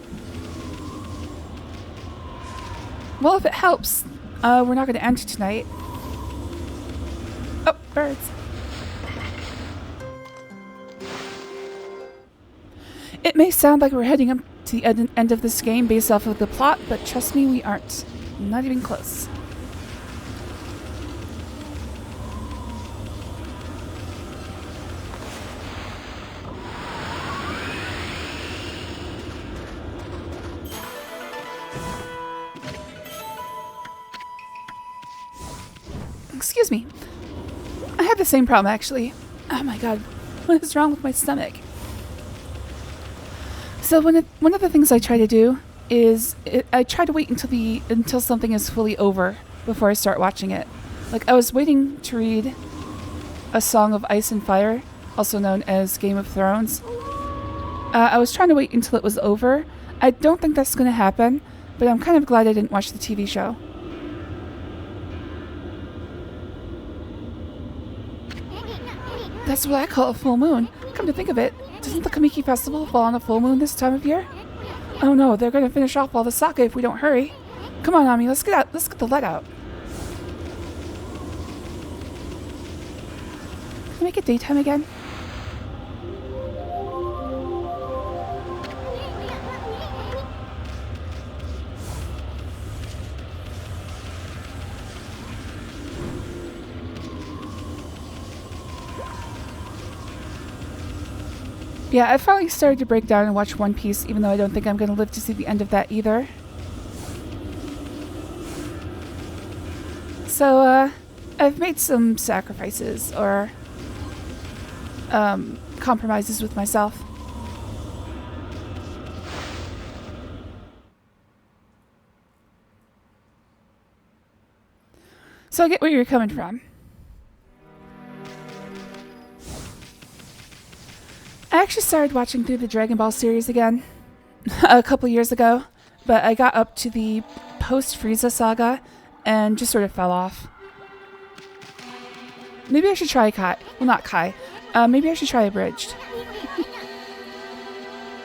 Well, if it helps, we're not going to end tonight. Oh, birds. It may sound like we're heading up to the end of this game based off of the plot, but trust me, we aren't. Not even close. Excuse me. I have the same problem, actually. Oh my god, what is wrong with my stomach? So one of the things I try to do is I try to wait until something is fully over before I start watching it. Like, I was waiting to read A Song of Ice and Fire, also known as Game of Thrones. I was trying to wait until it was over. I don't think that's going to happen, but I'm kind of glad I didn't watch the TV show. That's what I call a full moon. Come to think of it, doesn't the Kamiki Festival fall on a full moon this time of year? Oh no, they're going to finish off all the sake if we don't hurry. Come on, Ami, let's get out. Let's get the lead out. make it daytime again? Yeah, I finally started to break down and watch One Piece, even though I don't think I'm going to live to see the end of that either. So, I've made some sacrifices, or compromises with myself. So I get where you're coming from. I actually started watching through the Dragon Ball series again a couple years ago, but I got up to the post-Frieza saga and just sort of fell off. Maybe I should try Kai. Well, not Kai. Maybe I should try Abridged.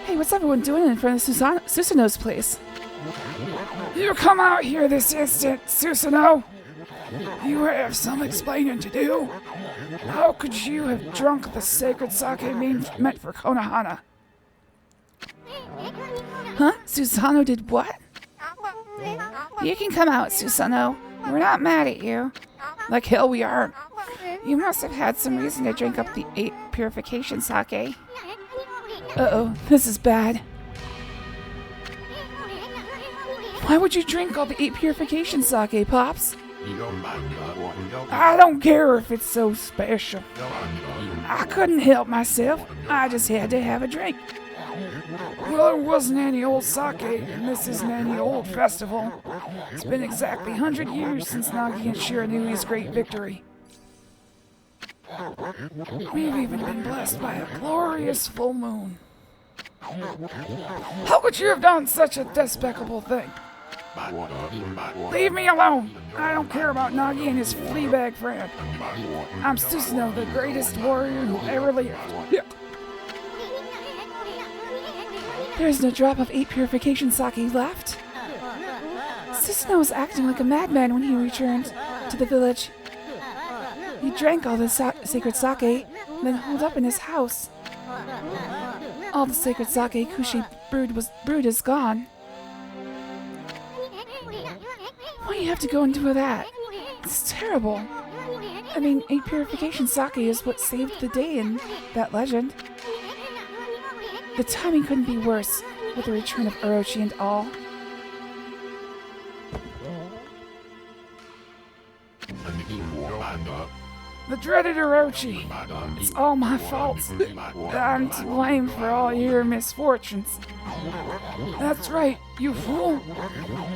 Hey, what's everyone doing in front of Susanoo's place? You come out here this instant, Susanoo! You have some explaining to do. How could you have drunk the sacred sake meant for Konohana? Huh? Susanoo did what? You can come out, Susanoo. We're not mad at you. Like hell we are. You must have had some reason to drink up the 8 purification sake. Uh-oh, this is bad. Why would you drink all the 8 purification sake, Pops? I don't care if it's so special. I couldn't help myself. I just had to have a drink. Well, there wasn't any old sake, and this isn't any old festival. It's been exactly 100 years since Nagi and Shiranui's great victory. We've even been blessed by a glorious full moon. How could you have done such a despicable thing? Leave me alone! I don't care about Nagi and his fleabag friend. I'm Susanoo, the greatest warrior who ever lived. There's no drop of 8 purification sake left. Susanoo was acting like a madman when he returned to the village. He drank all the sacred sake and then holed up in his house. All the sacred sake Kushi brewed is gone. Why do you have to go into that? It's terrible. I mean, 8 purification sake is what saved the day in that legend. The timing couldn't be worse with the return of Orochi and all. The dreaded Orochi. It's all my fault. I'm to blame for all your misfortunes. That's right, you fool.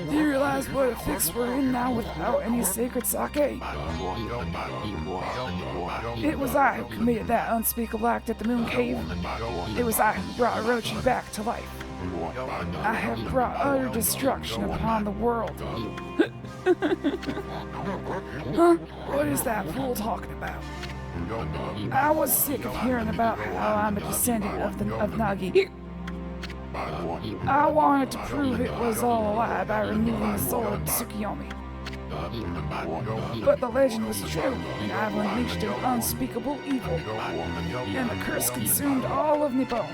Do you realize what a fix we're in now without any sacred sake? It was I who committed that unspeakable act at the Moon Cave. It was I who brought Orochi back to life. I have brought utter destruction upon the world. Huh? What is that fool talking about? I was sick of hearing about how I'm a descendant of Nagi. I wanted to prove it was all a lie by removing the soul of Tsukiyomi. But the legend was true, and I've unleashed an unspeakable evil, and the curse consumed all of Nippon.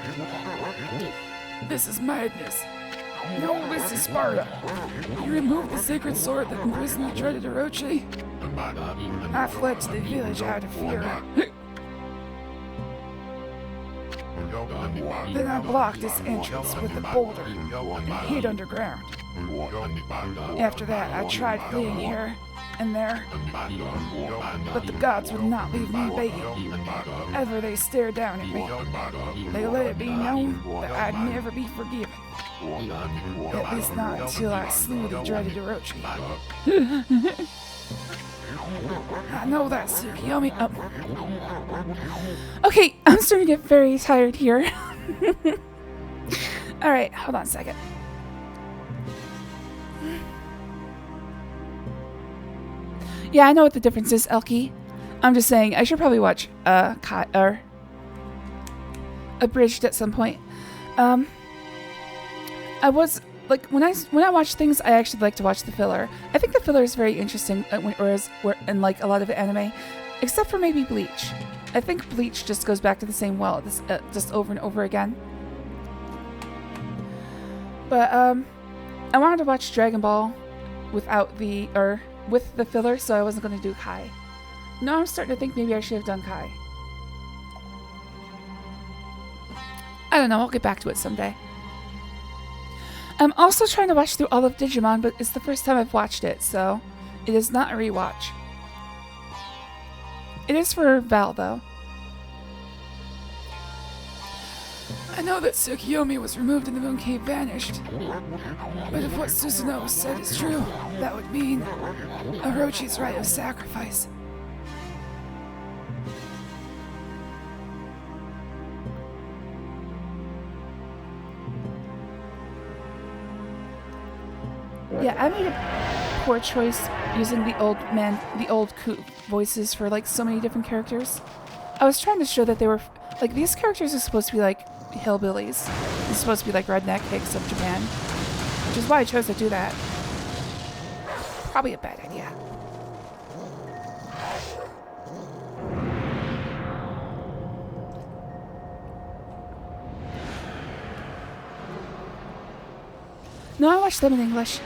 This is madness. No, this is Sparta. You removed the sacred sword that imprisoned the dreaded Orochi. I fled to the village out of fear. Then I blocked its entrance with a boulder and hid underground. After that, I tried fleeing here and there, but the gods would not leave me be. Ever they stared down at me. They let it be known that I'd never be forgiven. At least not until I slew the dreaded Orochi. I know that, Tsukiyomi. Okay, I'm starting to get very tired here. Alright, hold on a second. Yeah, I know what the difference is, Elkie. I'm just saying, I should probably watch Abridged at some point. I was like when I watch things, I actually like to watch the filler. I think the filler is very interesting, whereas in like a lot of anime, except for maybe Bleach. I think Bleach just goes back to the same well, just over and over again. But I wanted to watch Dragon Ball with the filler, so I wasn't going to do Kai. Now I'm starting to think maybe I should have done Kai. I don't know, I'll get back to it someday. I'm also trying to watch through all of Digimon, but it's the first time I've watched it, so it is not a rewatch. It is for Val, though. I know that Tsukiyomi was removed and the Moon Cave vanished. But if what Susanoo said is true, that would mean Orochi's rite of sacrifice. Yeah, I made a poor choice using the old coot voices for like so many different characters. I was trying to show that they were like these characters are supposed to be like hillbillies. They're supposed to be like redneck hicks of Japan, which is why I chose to do that. Probably a bad idea. No, I watched them in English.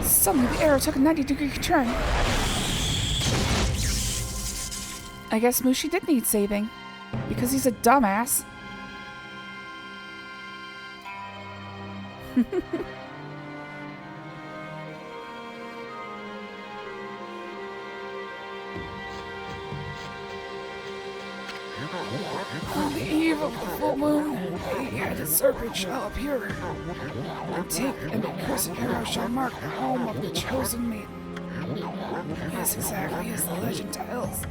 Suddenly the arrow took a 90-degree turn. I guess Mushi did need saving, because he's a dumbass. On the eve of the full moon, he had a serpent shall appear, and take and a cursed arrow shall mark the home of the chosen maiden. Yes, exactly as the legend tells.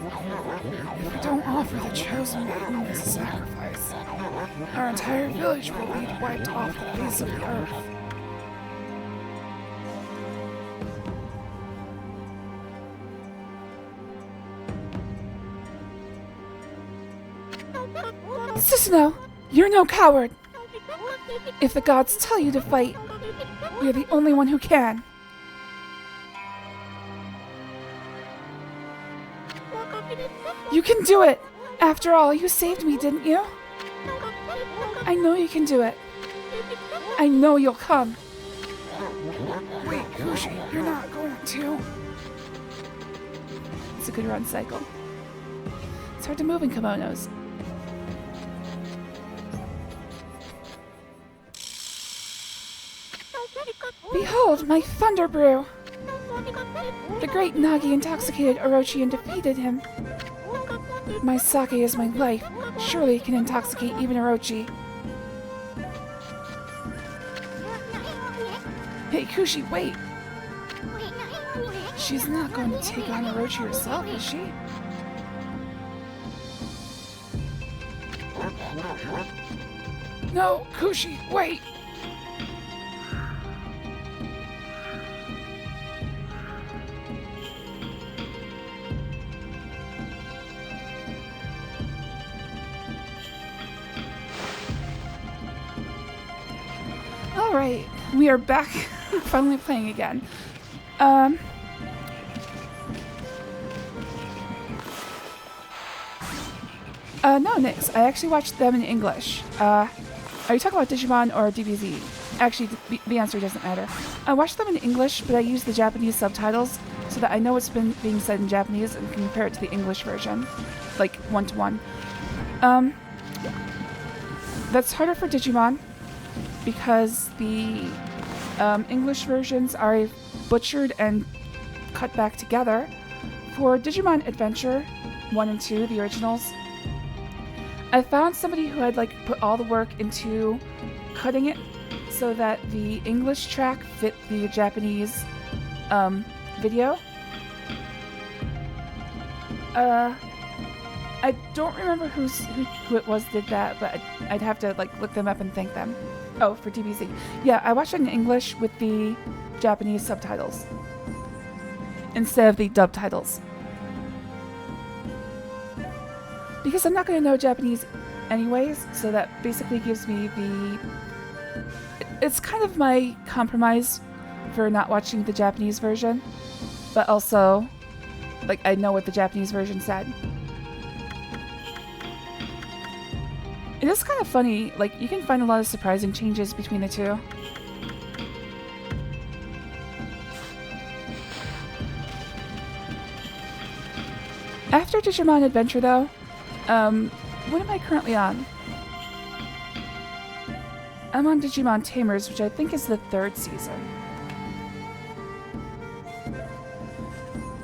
If we don't offer the chosen maiden as a sacrifice, our entire village will be wiped off the face of the earth. Susanoo, you're no coward. If the gods tell you to fight, we're the only one who can. You can do it! After all, you saved me, didn't you? I know you can do it. I know you'll come. Wait, Kushi, you're not going to. It's a good run cycle. It's hard to move in kimonos. Behold, my Thunder Brew! The great Nagi intoxicated Orochi and defeated him. My sake is my life. Surely it can intoxicate even Orochi. Hey, Kushi, wait! She's not going to take on Orochi herself, is she? No, Kushi, wait! Alright, we are back, finally playing again. No, Nix, I actually watched them in English. Are you talking about Digimon or DBZ? Actually, the answer doesn't matter. I watched them in English, but I used the Japanese subtitles so that I know what's been being said in Japanese and compare it to the English version, like one-to-one. That's harder for Digimon, because the English versions are butchered and cut back together. For Digimon Adventure 1 and 2, the originals, I found somebody who had like put all the work into cutting it so that the English track fit the Japanese video. I don't remember who it was did that, but I'd have to like look them up and thank them. Oh, for DBZ. Yeah, I watched it in English with the Japanese subtitles instead of the dub titles. Because I'm not going to know Japanese anyways, so that basically gives me the... It's kind of my compromise for not watching the Japanese version, but also, like, I know what the Japanese version said. It is kind of funny, like, you can find a lot of surprising changes between the two. After Digimon Adventure, though, what am I currently on? I'm on Digimon Tamers, which I think is the 3rd season.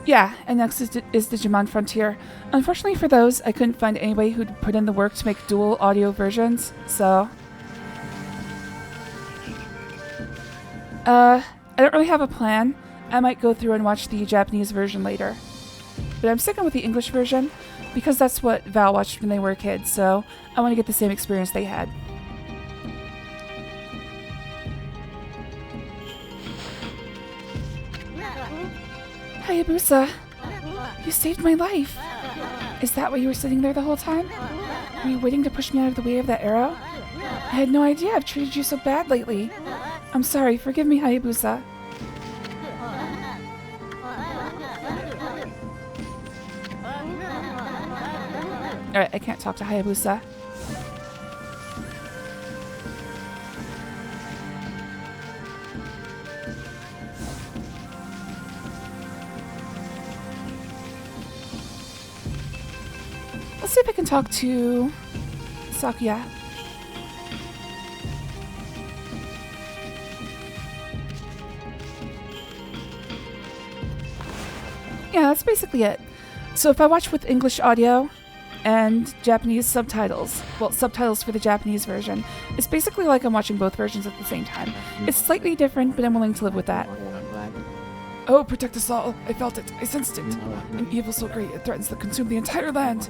Yeah, and next is Digimon Frontier. Unfortunately for those, I couldn't find anybody who'd put in the work to make dual audio versions, so... I don't really have a plan. I might go through and watch the Japanese version later. But I'm sticking with the English version, because that's what Val watched when they were kids, so I want to get the same experience they had. Hayabusa, you saved my life. Is that why you were sitting there the whole time? Were you waiting to push me out of the way of that arrow? I had no idea I've treated you so bad lately. I'm sorry, forgive me, Hayabusa. Alright, I can't talk to Hayabusa. Let's see if I can talk to Sakuya. Yeah, that's basically it. So if I watch with English audio and Japanese subtitles, well, subtitles for the Japanese version, it's basically like I'm watching both versions at the same time. It's slightly different, but I'm willing to live with that. Oh, protect us all. I felt it. I sensed it. An evil so great it threatens to consume the entire land.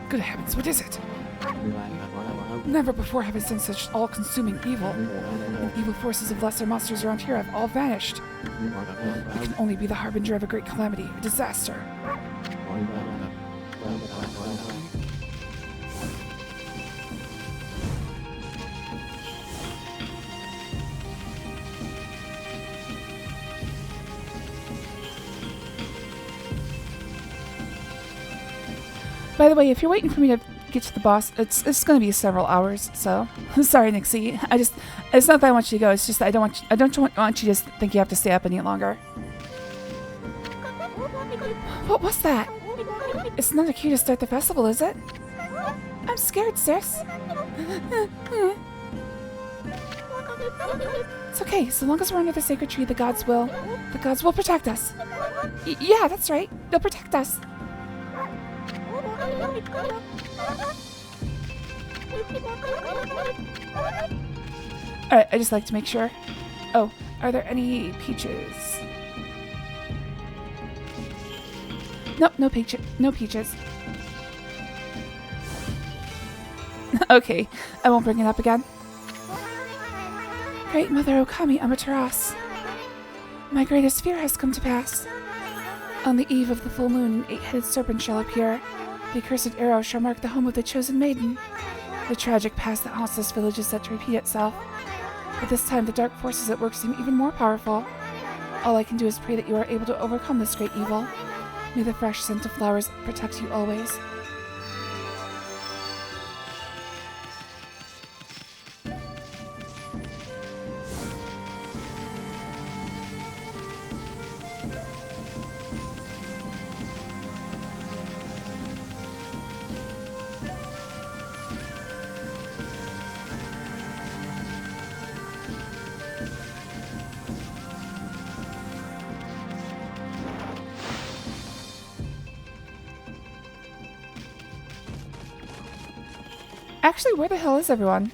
Good heavens, what is it? Never before have I sensed such all-consuming evil. The evil forces of lesser monsters around here have all vanished. It can only be the harbinger of a great calamity, a disaster. By the way, if you're waiting for me to get to the boss, it's going to be several hours. So sorry, Nixie. It's not that I want you to go. It's just that I don't want you to think you have to stay up any longer. What was that? It's not a cue to start the festival, is it? I'm scared, sis. It's okay. So long as we're under the sacred tree, the gods will protect us. Yeah, that's right. They'll protect us. Alright, I just like to make sure. Oh, are there any peaches? Nope, no peaches. Okay, I won't bring it up again. Great Mother Okami Amaterasu. My greatest fear has come to pass. On the eve of the full moon, an 8-headed serpent shall appear. The accursed arrow shall mark the home of the chosen maiden. The tragic past that haunts this village is set to repeat itself. But this time the dark forces at work seem even more powerful. All I can do is pray that you are able to overcome this great evil. May the fresh scent of flowers protect you always. Actually, where the hell is everyone?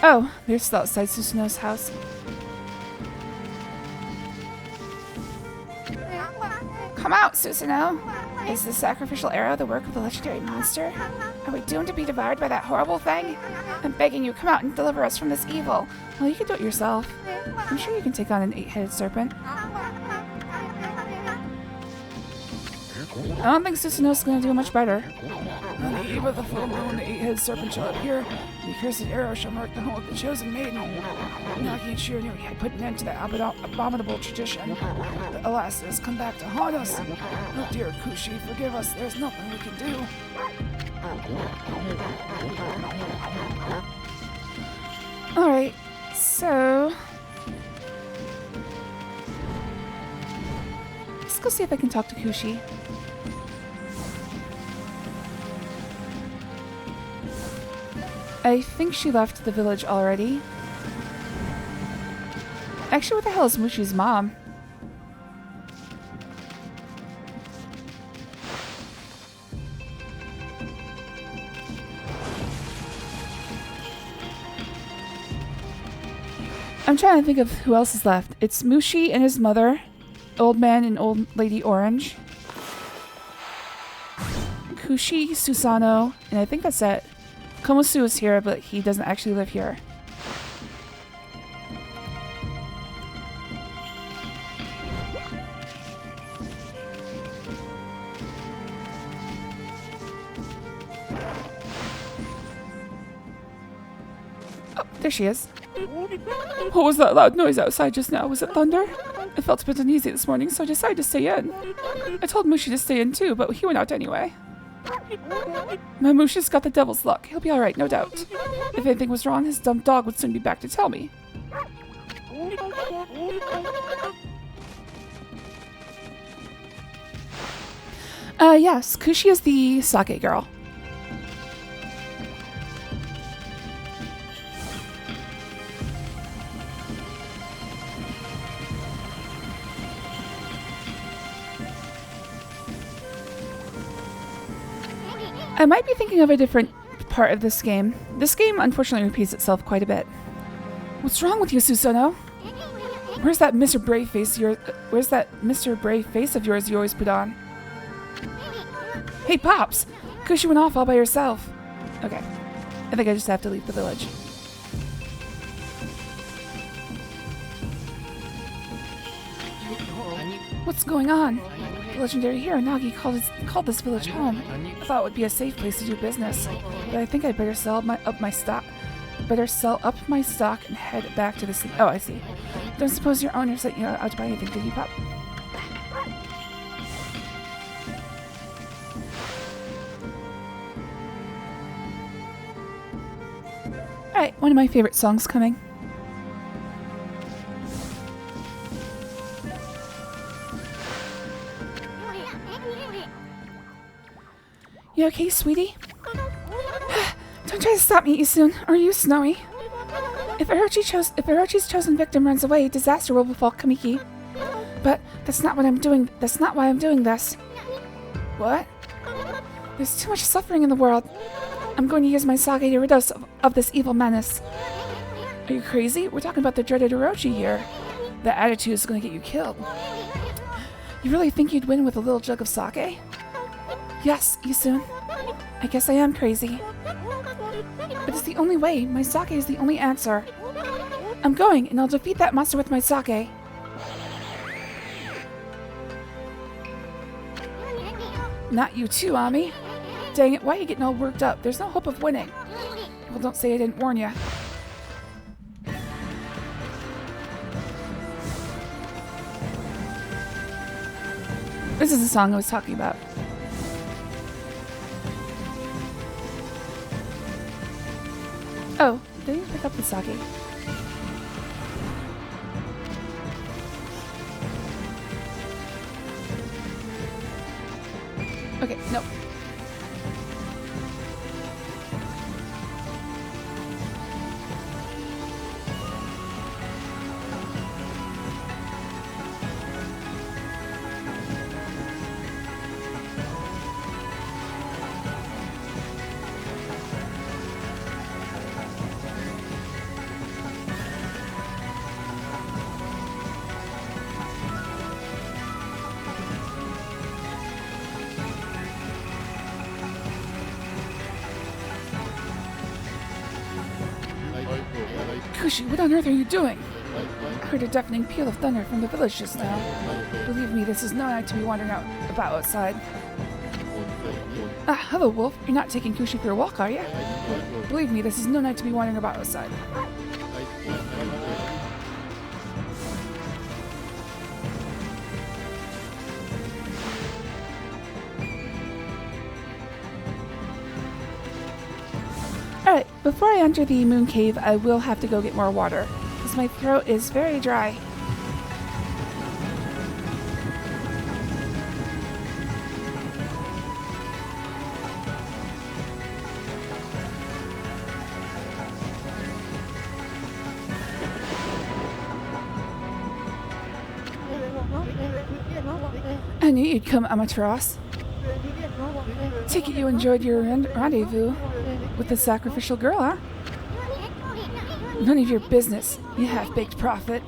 Oh, they're still outside Susanoo's house. Come out, Susanoo! Is the sacrificial arrow the work of the legendary monster? Are we doomed to be devoured by that horrible thing? I'm begging you, come out and deliver us from this evil. Well, you can do it yourself. I'm sure you can take on an 8-headed serpent. I don't think Susanoo's gonna do much better. On the eve of the full moon, the 8-headed serpent shall appear, and the cursed arrow shall mark the home of the chosen maiden. Nagi and Shiro had put an end to that abominable tradition. But alas, it has come back to haunt us. Oh dear Kushi, forgive us. There's nothing we can do. Alright, so... let's go see if I can talk to Kushi. I think she left the village already. Actually, what the hell is Mushi's mom? I'm trying to think of who else is left. It's Mushi and his mother, Old Man and Old Lady Orange, Kushi, Susanoo, and I think that's it. Komosu is here, but he doesn't actually live here. Oh, there she is. What was that loud noise outside just now? Was it thunder? I felt a bit uneasy this morning, so I decided to stay in. I told Mushi to stay in too, but he went out anyway. My Mushi's got the devil's luck. He'll be alright, no doubt. If anything was wrong, his dumb dog would soon be back to tell me. Yes, Kushi is the sake girl. I might be thinking of a different part of this game. This game unfortunately repeats itself quite a bit. What's wrong with you, Susanoo? Where's that Mr. Brave face of yours you always put on? Hey, Pops! Kushi went off all by herself. Okay. I think I just have to leave the village. What's going on? The legendary hero Nagi called this village home. I thought it would be a safe place to do business, but I think I'd better sell up my stock and head back to the city. Oh, I see. Don't suppose your owner sent you out to buy anything, did you, Pop? Alright, one of my favorite songs coming. You okay, sweetie? Don't try to stop me, Isun, or you, Snowy. If Orochi's chosen victim runs away, disaster will befall Kamiki. But that's not what I'm doing. That's not why I'm doing this. What? There's too much suffering in the world. I'm going to use my sake to rid us of this evil menace. Are you crazy? We're talking about the dreaded Orochi here. That attitude is going to get you killed. You really think you'd win with a little jug of sake? Yes, Isun. I guess I am crazy. But it's the only way. My sake is the only answer. I'm going, and I'll defeat that monster with my sake. Not you too, Ami. Dang it, why are you getting all worked up? There's no hope of winning. Well, don't say I didn't warn you. This is the song I was talking about. Oh, did you pick up the sake? Okay, nope. Kushi, what on earth are you doing? I heard a deafening peal of thunder from the village just now. Believe me, this is no night to be wandering about outside. Ah, hello, Wolf. You're not taking Kushi for a walk, are you? Believe me, this is no night to be wandering about outside. Alright, before I enter the moon cave, I will have to go get more water, because my throat is very dry. I knew you'd come, Amaterasu. Take it you enjoyed your rendezvous with the sacrificial girl, huh? None of your business, you half-baked prophet.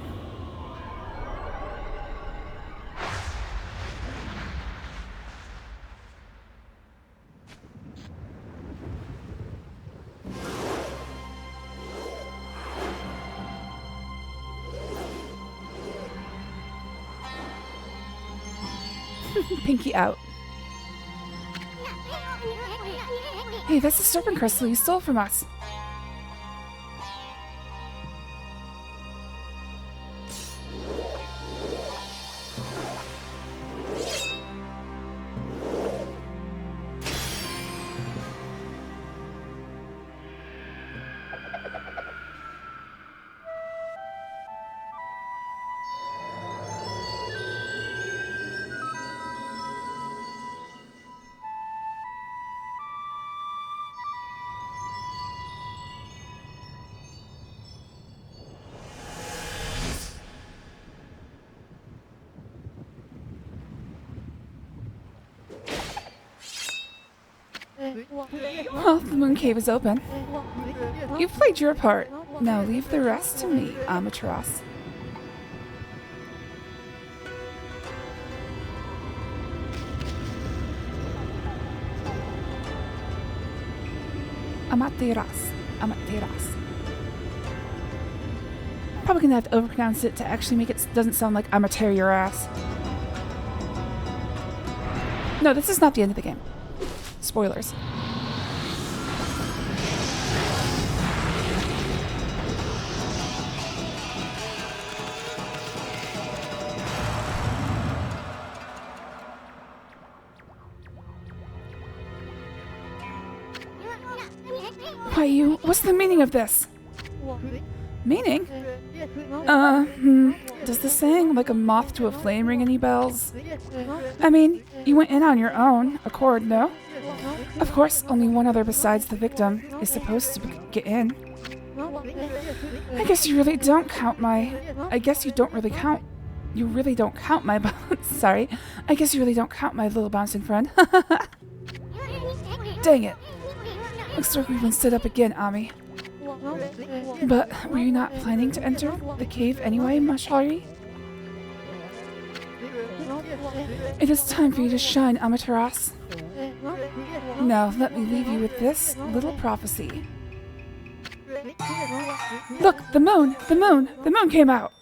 Pinky out. Hey, that's the serpent crystal you stole from us. Well, the moon cave is open. You've played your part. Now leave the rest to me, Amaterasu. Amaterasu. Probably gonna have to overpronounce it to actually make it doesn't sound like I'm a tear your ass. No, this is not the end of the game. Spoilers. Why you? What's the meaning of this? Meaning? Does the saying like a moth to a flame ring any bells? I mean, you went in on your own accord, no? Of course, only one other besides the victim is supposed to get in. I guess you really don't count my... You really don't count my... Sorry. I guess you really don't count my little bouncing friend. Dang it. Looks like we've been stood up again, Ami. But were you not planning to enter the cave anyway, Mashari? It is time for you to shine, Amaterasu. Now, let me leave you with this little prophecy. Look, the moon! The moon! The moon came out!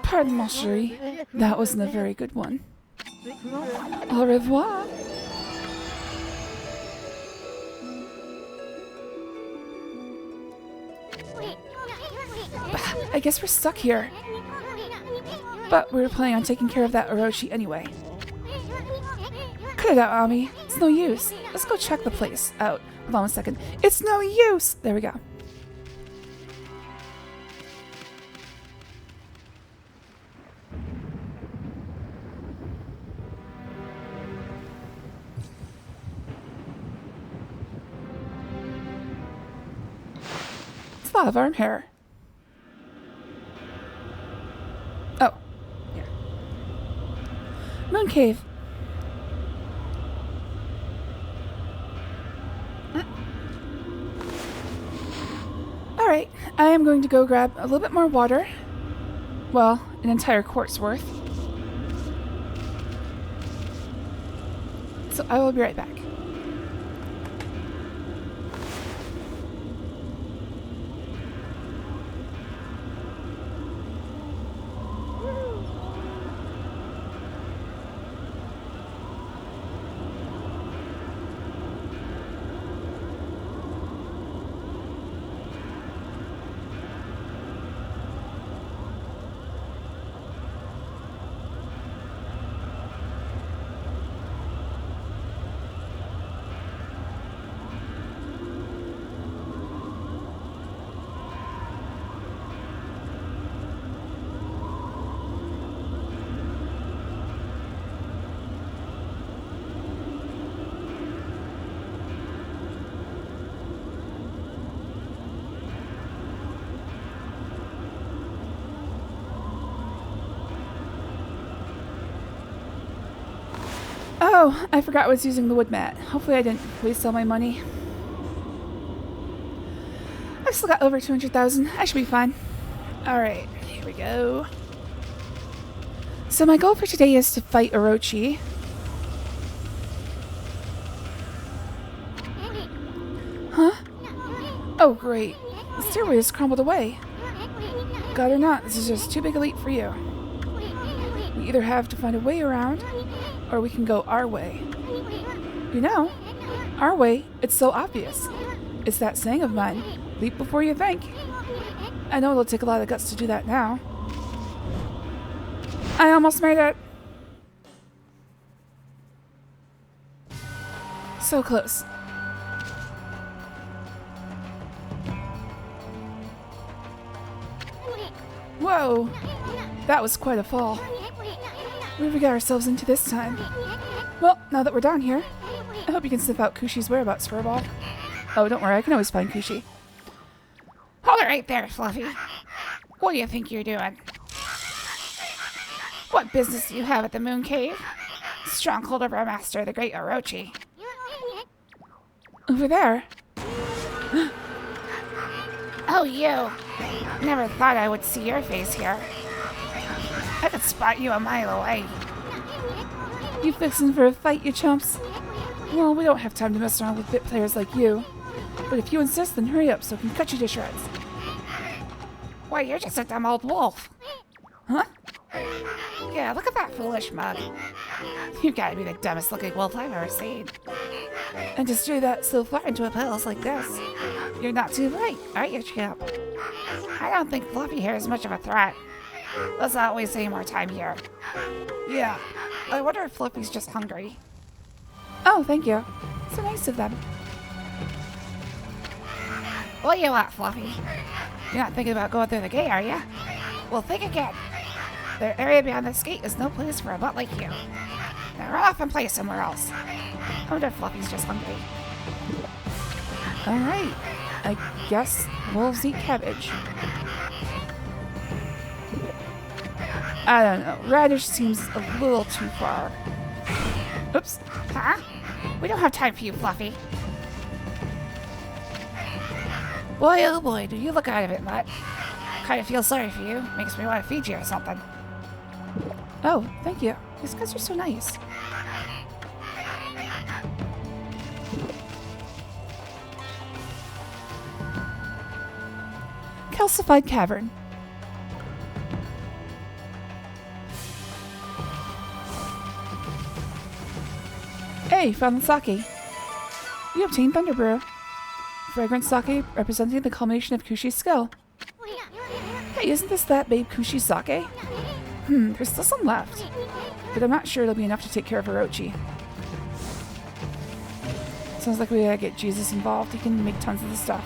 Pardon, mon chéri. That wasn't a very good one. Au revoir. I guess we're stuck here. But we were planning on taking care of that Orochi anyway. Cut it out, Ami. It's no use. Let's go check the place out. Hold on 1 second. It's no use! There we go. It's a lot of arm hair. Oh. Here. Moon Cave. Alright, I am going to go grab a little bit more water. Well, an entire quart's worth. So I will be right back. Oh, I forgot I was using the wood mat. Hopefully I didn't waste all my money. I've still got over 200,000. I should be fine. Alright, here we go. So my goal for today is to fight Orochi. Huh? Oh, great. The stairway has crumbled away. God or not, this is just too big a leap for you. We either have to find a way around, or we can go our way. You know, our way, it's so obvious. It's that saying of mine, leap before you think. I know it'll take a lot of guts to do that now. I almost made it. So close. Whoa! That was quite a fall. What have we got ourselves into this time? Well, now that we're down here, I hope you can sniff out Kushi's whereabouts for a ball. Oh, don't worry, I can always find Kushi. Hold it right there, Fluffy. What do you think you're doing? What business do you have at the Moon Cave? Stronghold of our master, the great Orochi. Over there. Oh, you. Never thought I would see your face here. I could spot you a mile away. You fixing for a fight, you chumps? Well, we don't have time to mess around with bit players like you. But if you insist, then hurry up so I can cut you to shreds. Why, you're just a dumb old wolf. Huh? Yeah, look at that foolish mug. You've got to be the dumbest looking wolf I've ever seen. And to stray that so far into a palace like this. You're not too bright, are you, champ? I don't think Fluffy here is much of a threat. Let's not waste any more time here. Yeah, I wonder if Fluffy's just hungry. Oh, thank you. So nice of them. What do you want, Fluffy? You're not thinking about going through the gate, are you? Well, think again. The area beyond this gate is no place for a butt like you. Now run off and play somewhere else. I wonder if Fluffy's just hungry. Alright. I guess wolves eat cabbage. I don't know. Radish seems a little too far. Oops. Huh? We don't have time for you, Fluffy. Boy, oh boy, do you look out of it, Mutt. Kind of feel sorry for you. Makes me want to feed you or something. Oh, thank you. These guys are so nice. Calcified cavern. Hey, found the sake. You obtained Thunder Brew. Fragrant sake representing the culmination of Kushi's skill. Hey, isn't this that babe Kushi's sake? There's still some left. But I'm not sure it'll be enough to take care of Orochi. Sounds like we gotta get Jesus involved. He can make tons of the stuff.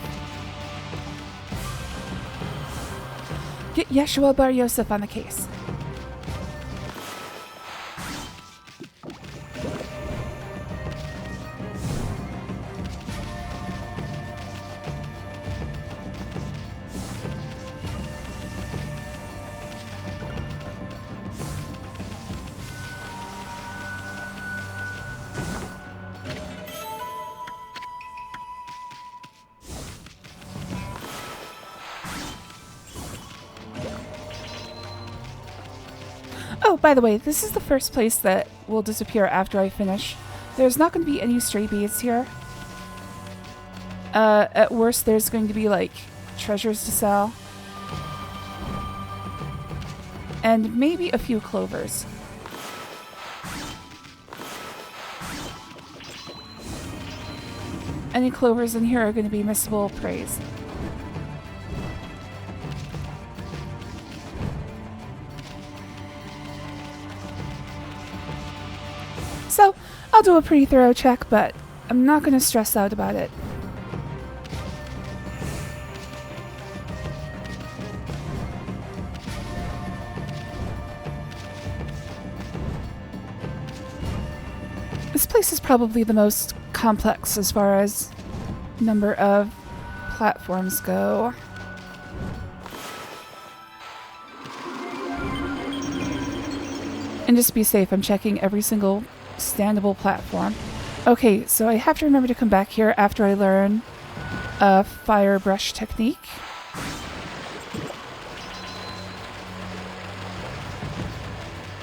Get Yeshua Bar Yosef on the case. Oh, by the way, this is the first place that will disappear after I finish. There's not going to be any stray beads here. At worst, there's going to be, like, treasures to sell. And maybe a few clovers. Any clovers in here are going to be missable praise. So, I'll do a pretty thorough check, but I'm not going to stress out about it. This place is probably the most complex as far as number of platforms go. And just to be safe, I'm checking every single standable platform. Okay, so I have to remember to come back here after I learn a fire brush technique.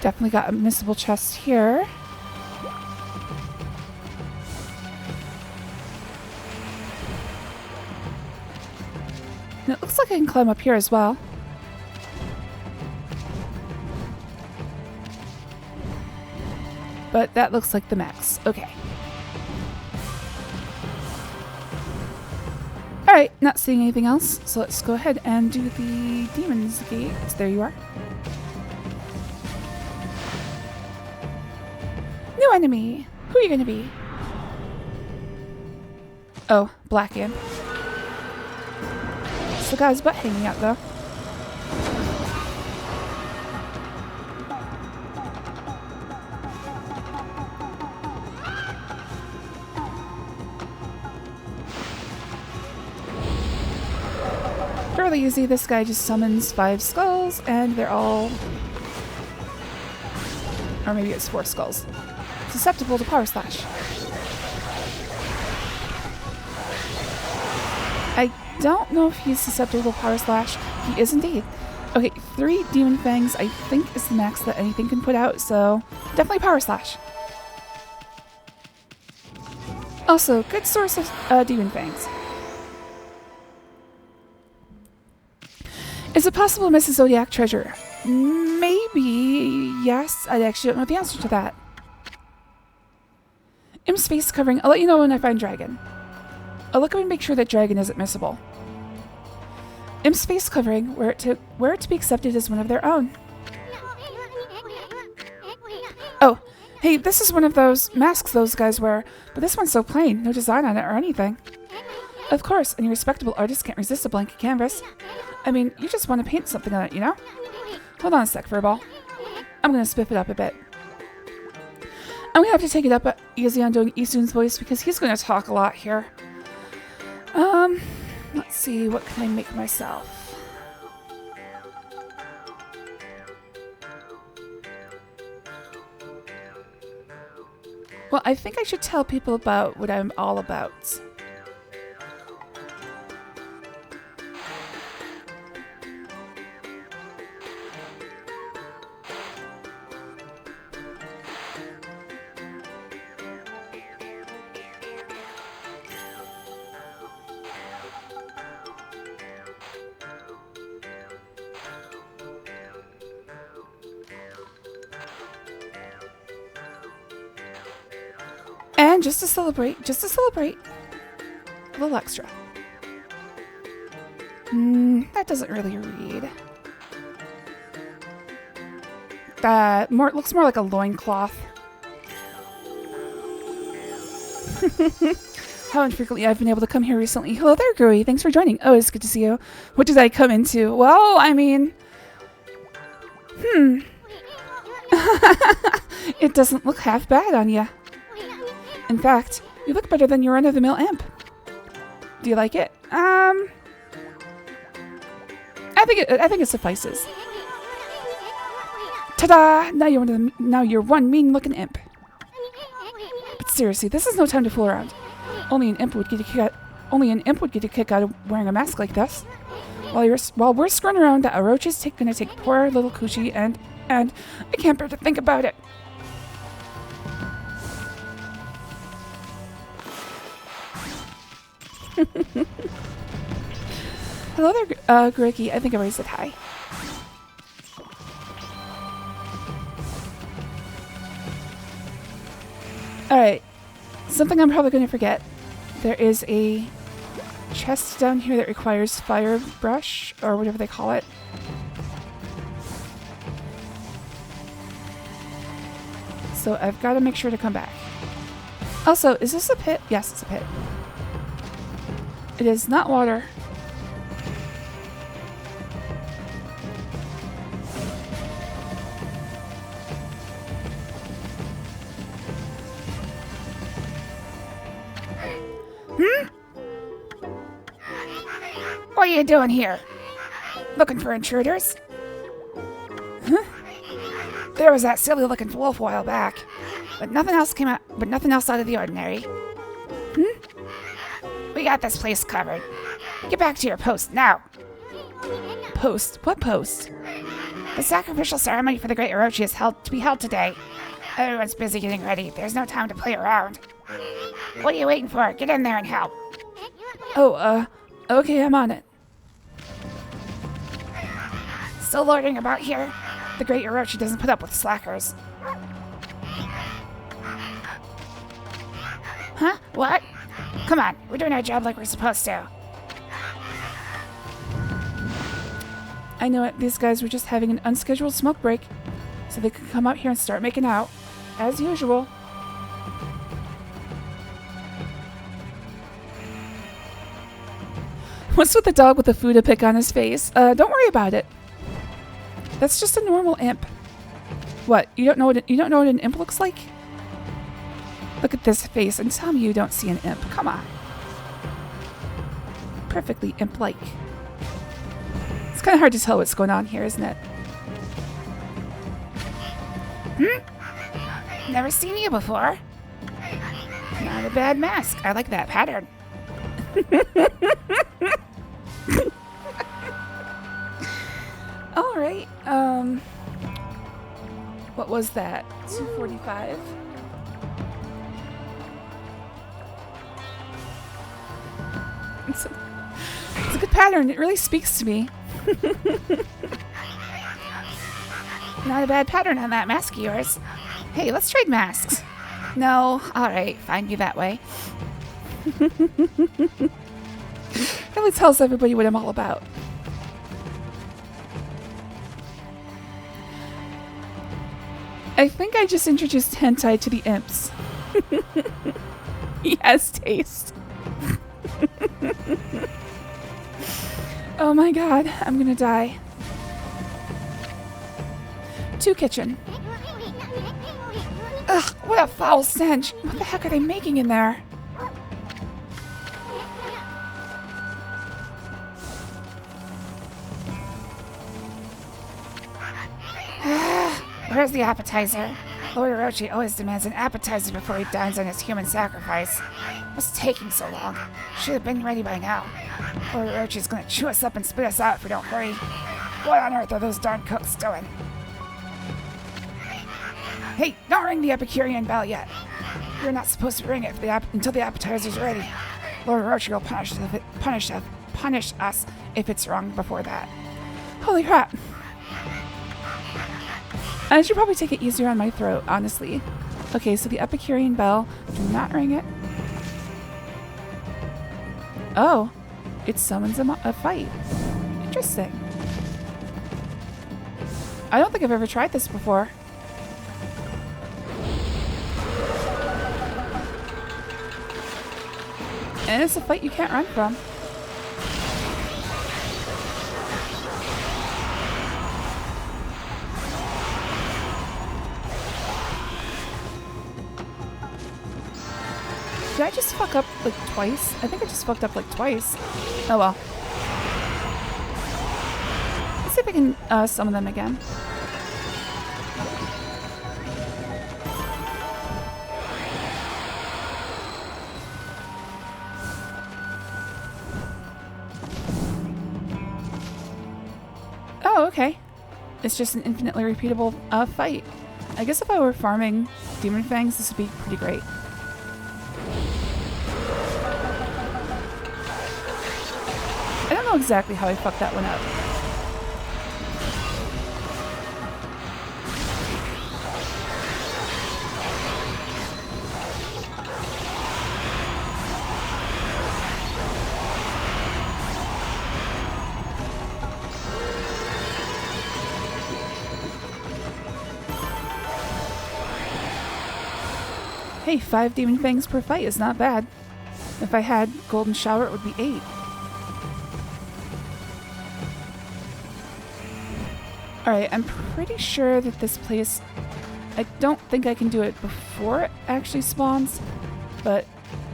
Definitely got a missable chest here. And it looks like I can climb up here as well. But that looks like the max. Okay. Alright, not seeing anything else, so let's go ahead and do the Demon's Gate. There you are. New enemy! Who are you gonna be? Oh, Black Imp. It's the guy's butt hanging out, though. Fairly easy. This guy just summons 5 skulls, and they're all... Or maybe it's 4 skulls. Susceptible to Power Slash. I don't know if he's susceptible to Power Slash. He is indeed. Okay, 3 Demon Fangs I think is the max that anything can put out, so definitely Power Slash. Also, good source of Demon Fangs. Is it possible to miss a Zodiac treasure? Maybe, yes. I actually don't know the answer to that. Im's face covering. I'll let you know when I find Dragon. I'll look up and make sure that Dragon isn't missable. Im's face covering, were it to be accepted as one of their own. Oh, hey, this is one of those masks those guys wear, but this one's so plain, no design on it or anything. Of course, any respectable artist can't resist a blank canvas. I mean, you just want to paint something on it, you know? Hold on a sec, Furball. I'm going to spiff it up a bit. I'm going to have to take it up easy on doing Easton's voice because he's going to talk a lot here. Let's see, what can I make myself? Well, I think I should tell people about what I'm all about. And just to celebrate, a little extra. That doesn't really read. That looks more like a loincloth. How infrequently I've been able to come here recently. Hello there, Gruey. Thanks for joining. Oh, it's good to see you. What did I come into? Well, I mean... It doesn't look half bad on you. In fact, you look better than your run-of-the-mill imp. Do you like it? I think it suffices. Ta-da! Now you're one mean-looking imp. But seriously, this is no time to fool around. Only an imp would get a kick out of wearing a mask like this. While we're screwing around, that Orochi is gonna take poor little Coochie and I can't bear to think about it. Hello there, Griggy. I think I already said hi. Alright. Something I'm probably going to forget. There is a chest down here that requires fire brush, or whatever they call it. So I've got to make sure to come back. Also, is this a pit? Yes, it's a pit. It is not water. What are you doing here? Looking for intruders? Huh? There was that silly looking wolf a while back. But nothing else came out. But nothing else out of the ordinary. We got this place covered. Get back to your post now. Post? What post? The sacrificial ceremony for the Great Orochi is to be held today. Everyone's busy getting ready. There's no time to play around. What are you waiting for? Get in there and help. Oh, okay, I'm on it. Still loitering about here? The Great Orochi doesn't put up with slackers. Huh? What? Come on, we're doing our job like we're supposed to. I know it. These guys were just having an unscheduled smoke break, so they could come out here and start making out, as usual. What's with the dog with the food to pick on his face? Don't worry about it. That's just a normal imp. What? You don't know what an imp looks like? Look at this face and tell me you don't see an imp. Come on. Perfectly imp-like. It's kind of hard to tell what's going on here, isn't it? Never seen you before. Not a bad mask. I like that pattern. All right. What was that? 245. It's a good pattern. It really speaks to me. Not a bad pattern on that mask of yours. Hey, let's trade masks. No, alright, fine, be that way. Really tells everybody what I'm all about. I think I just introduced hentai to the imps. He has taste. Oh my god, I'm gonna die. To kitchen. Ugh, what a foul stench. What the heck are they making in there? Where's the appetizer? Lord Orochi always demands an appetizer before he dines on his human sacrifice. What's taking so long? Should have been ready by now. Lord Orochi's gonna chew us up and spit us out if we don't hurry. What on earth are those darn cooks doing? Hey, don't ring the Epicurean bell yet. You're not supposed to ring it until the appetizer's ready. Lord Orochi will punish us if it's rung before that. Holy crap. I should probably take it easier on my throat, honestly. Okay, so the Epicurean bell. Do not ring it. Oh, it summons a fight. Interesting. I don't think I've ever tried this before. And it's a fight you can't run from. Did I just fuck up like twice? I think I just fucked up like twice. Oh well. Let's see if I can summon them again. Oh, okay. It's just an infinitely repeatable fight. I guess if I were farming Demon Fangs, this would be pretty great. I don't know exactly how I fucked that one up. Hey, 5 Demon Fangs per fight is not bad. If I had Golden Shower, it would be 8. Alright, I'm pretty sure that this place... I don't think I can do it before it actually spawns, but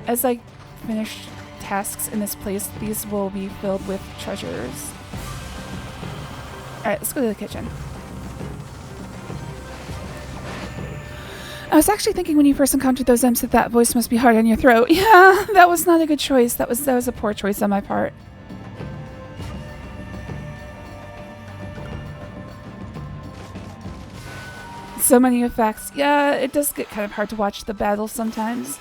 as I finish tasks in this place, these will be filled with treasures. Alright, let's go to the kitchen. I was actually thinking when you first encountered those imps that that voice must be hard on your throat. Yeah, that was not a good choice. That was a poor choice on my part. So many effects. Yeah, it does get kind of hard to watch the battles sometimes.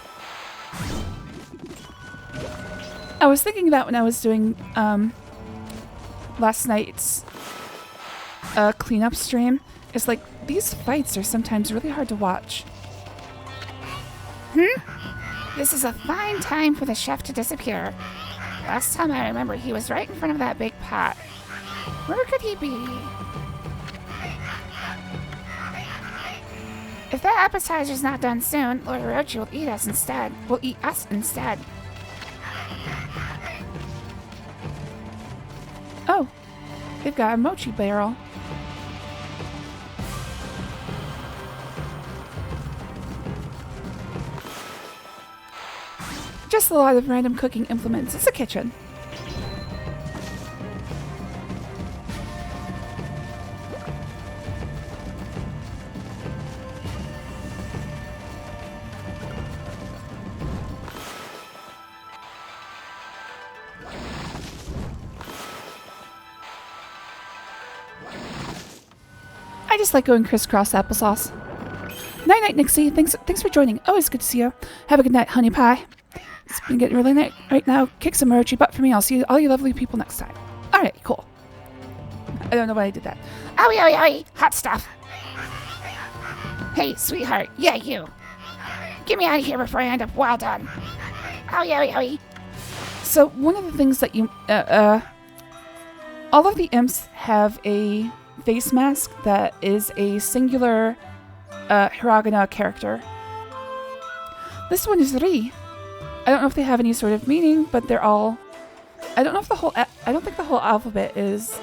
I was thinking that when I was doing last night's cleanup stream. It's like these fights are sometimes really hard to watch. This is a fine time for the chef to disappear. Last time I remember, he was right in front of that big pot. Where could he be? If that appetizer's not done soon, Lord Orochi will eat us instead. Oh, they've got a mochi barrel. Just a lot of random cooking implements. It's a kitchen. I just like going crisscross applesauce. Night night, Nixie. Thanks for joining. Always good to see you. Have a good night, honey pie. It's been getting really late right now. Kick some Orochi butt for me. I'll see all you lovely people next time. Alright, cool. I don't know why I did that. Owie, hot stuff. Hey, sweetheart, yeah, you. Get me out of here before I end up well done. Owie. So one of the things that you, all of the imps have a face mask that is a singular hiragana character. This one is Ri. I don't know if they have any sort of meaning, but they're all. I don't know if the whole. I don't think the whole alphabet is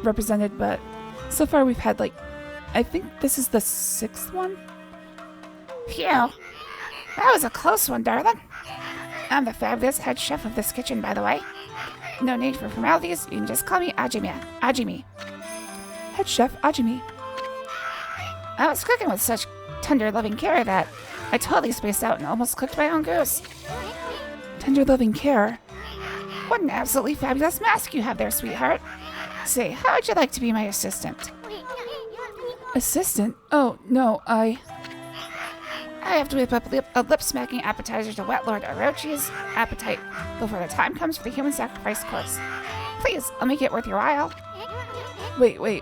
represented, but so far we've had like. I think this is the 6th one. Phew. That was a close one, darling. I'm the fabulous head chef of this kitchen, by the way. No need for formalities. You can just call me Ajimi. Head chef Ajimi. I was cooking with such tender, loving care that I totally spaced out and almost cooked my own goose. Tender loving care. What an absolutely fabulous mask you have there, sweetheart. Say, how would you like to be my assistant? Assistant? Oh, no, I have to whip up a lip-smacking appetizer to whet Lord Orochi's appetite before the time comes for the human sacrifice course. Please, I'll make it worth your while. Wait, we,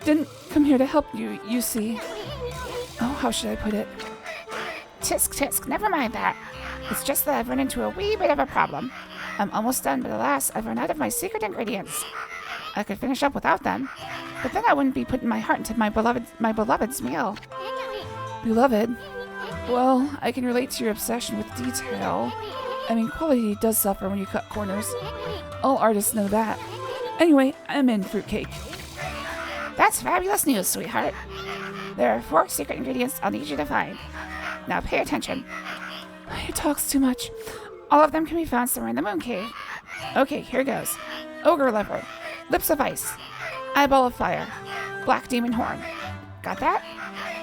didn't come here to help you, you see. Oh, how should I put it? Tisk, never mind that. It's just that I've run into a wee bit of a problem. I'm almost done, but alas, I've run out of my secret ingredients. I could finish up without them, but then I wouldn't be putting my heart into my beloved's meal. Beloved? Well, I can relate to your obsession with detail. I mean, quality does suffer when you cut corners. All artists know that. Anyway, I'm in fruitcake. That's fabulous news, sweetheart. There are 4 secret ingredients I'll need you to find. Now pay attention. He talks too much. All of them can be found somewhere in the moon cave. Okay, here goes. Ogre liver, lips of ice, eyeball of fire, black demon horn. Got that?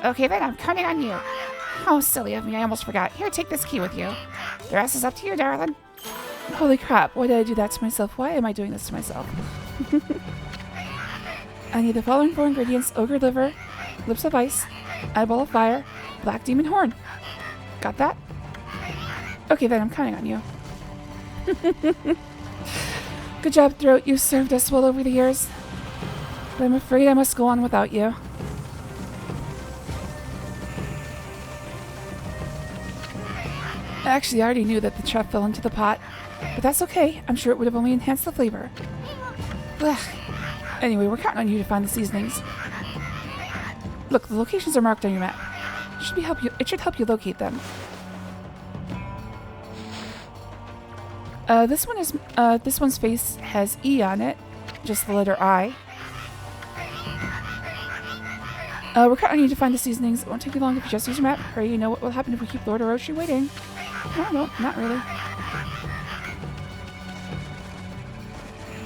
Okay then, I'm counting on you. How silly of me, I almost forgot. Here, take this key with you. The rest is up to you, darling. Holy crap, why did I do that to myself? Why am I doing this to myself? I need the following 4 ingredients: ogre liver, lips of ice, eyeball of fire, black demon horn. Got that? Okay then, I'm counting on you. Good job, Throat. You served us well over the years. But I'm afraid I must go on without you. Actually, I already knew that the chef fell into the pot. But that's okay. I'm sure it would have only enhanced the flavor. Ugh. Anyway, we're counting on you to find the seasonings. Look, the locations are marked on your map. It should help you locate them. This one's face has E on it, just the letter I. We're counting on you to find the seasonings. It won't take you long if you just use your map. Hurry, you know what will happen if we keep Lord Orochi waiting. No, not really.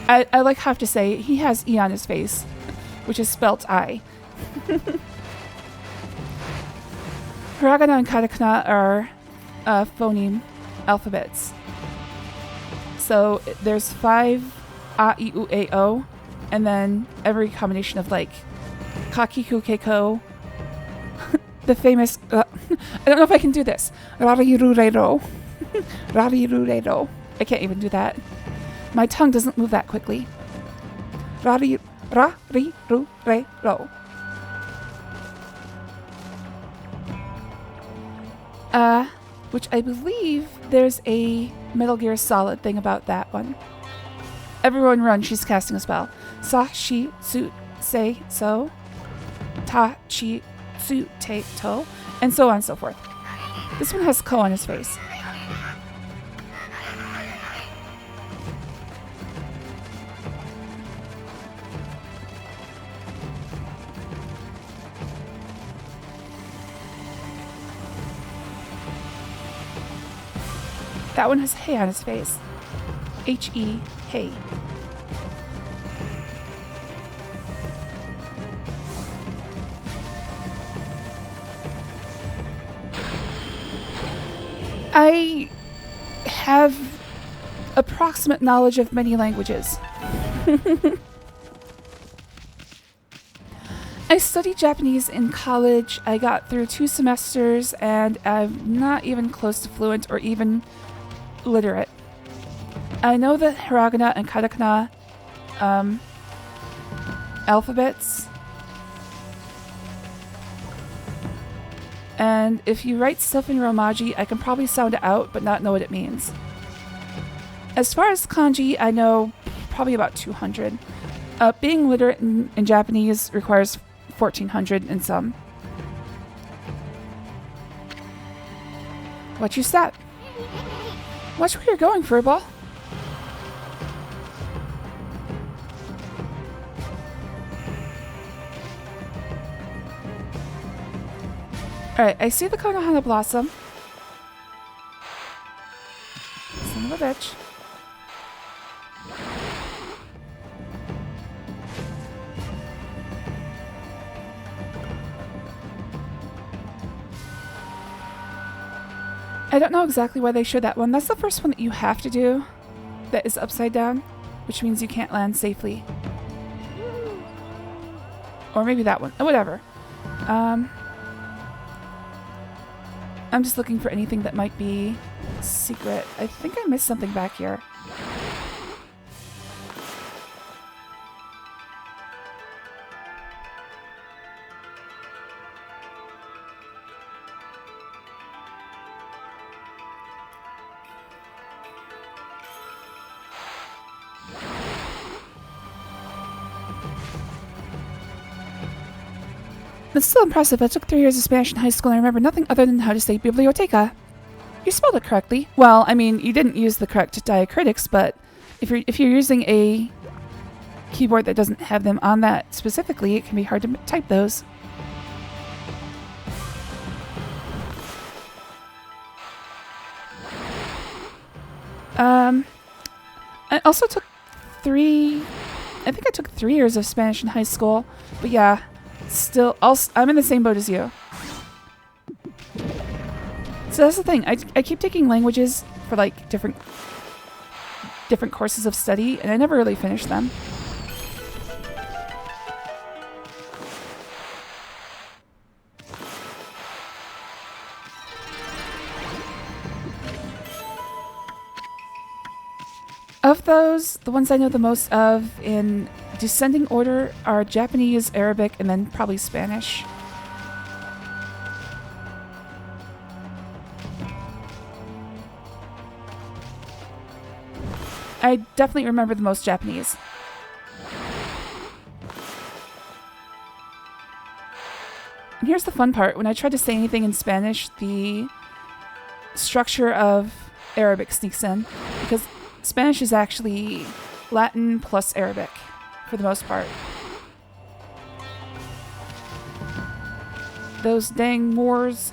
I like have to say, he has E on his face, which is spelt I. Hiragana and katakana are phoneme alphabets. So there's 5 a, I, U, A, O, and then every combination of like kakiku, keiko, the famous, I don't know if I can do this, rariru-re-ro, rariru-re-ro. I can't even do that. My tongue doesn't move that quickly. Ra-ri-ru-re-ro. Which I believe there's a Metal Gear Solid thing about that one. Everyone run, she's casting a spell. Sa, shi, su, se, so. Ta, chi, su, te, to. And so on and so forth. This one has Ko on his face. That one has Hey on his face. H-E, Hey. I have approximate knowledge of many languages. I studied Japanese in college. I got through 2 semesters and I'm not even close to fluent or even literate. I know the hiragana and katakana alphabets. And if you write stuff in Romaji, I can probably sound it out but not know what it means. As far as kanji, I know probably about 200. Being literate in Japanese requires 1400 and some. Watch your step. Watch where you're going, furball. Alright, I see the Konohana Blossom. Son of a bitch. I don't know exactly why they showed that one. That's the first one that you have to do that is upside down, which means you can't land safely. Or maybe that one. Whatever. I'm just looking for anything that might be secret. I think I missed something back here. That's still impressive. I took 3 years of Spanish in high school and I remember nothing other than how to say biblioteca. You spelled it correctly. Well, I mean, you didn't use the correct diacritics, but if you're using a keyboard that doesn't have them on that specifically, it can be hard to type those. I also took I think I took 3 years of Spanish in high school, but yeah. Still, I'm in the same boat as you. So that's the thing. I keep taking languages for like different courses of study, and I never really finish them. Of those, the ones I know the most of in descending order are Japanese, Arabic, and then probably Spanish. I definitely remember the most Japanese. And here's the fun part. When I try to say anything in Spanish, the structure of Arabic sneaks in, because Spanish is actually Latin plus Arabic, for the most part. Those dang Moors.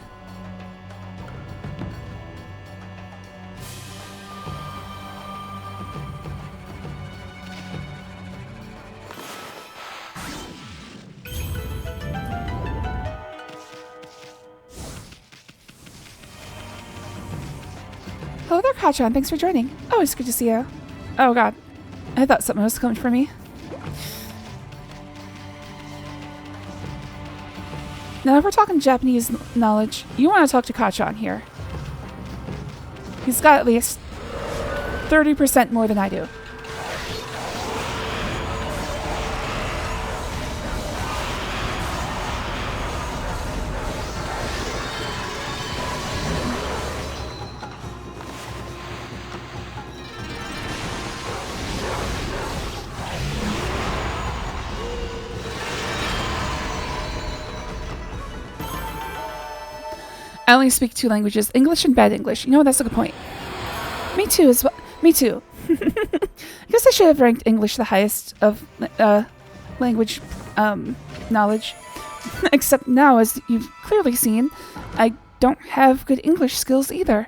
Hello there, Kachan. Thanks for joining. Oh, it's good to see you. Oh god. I thought something was coming for me. Now, if we're talking Japanese knowledge, you want to talk to Kachan here. He's got at least 30% more than I do. I only speak 2 languages, English and bad English. You know, that's a good point. Me too, as well. Me too. I guess I should have ranked English the highest of language knowledge. Except now, as you've clearly seen, I don't have good English skills either.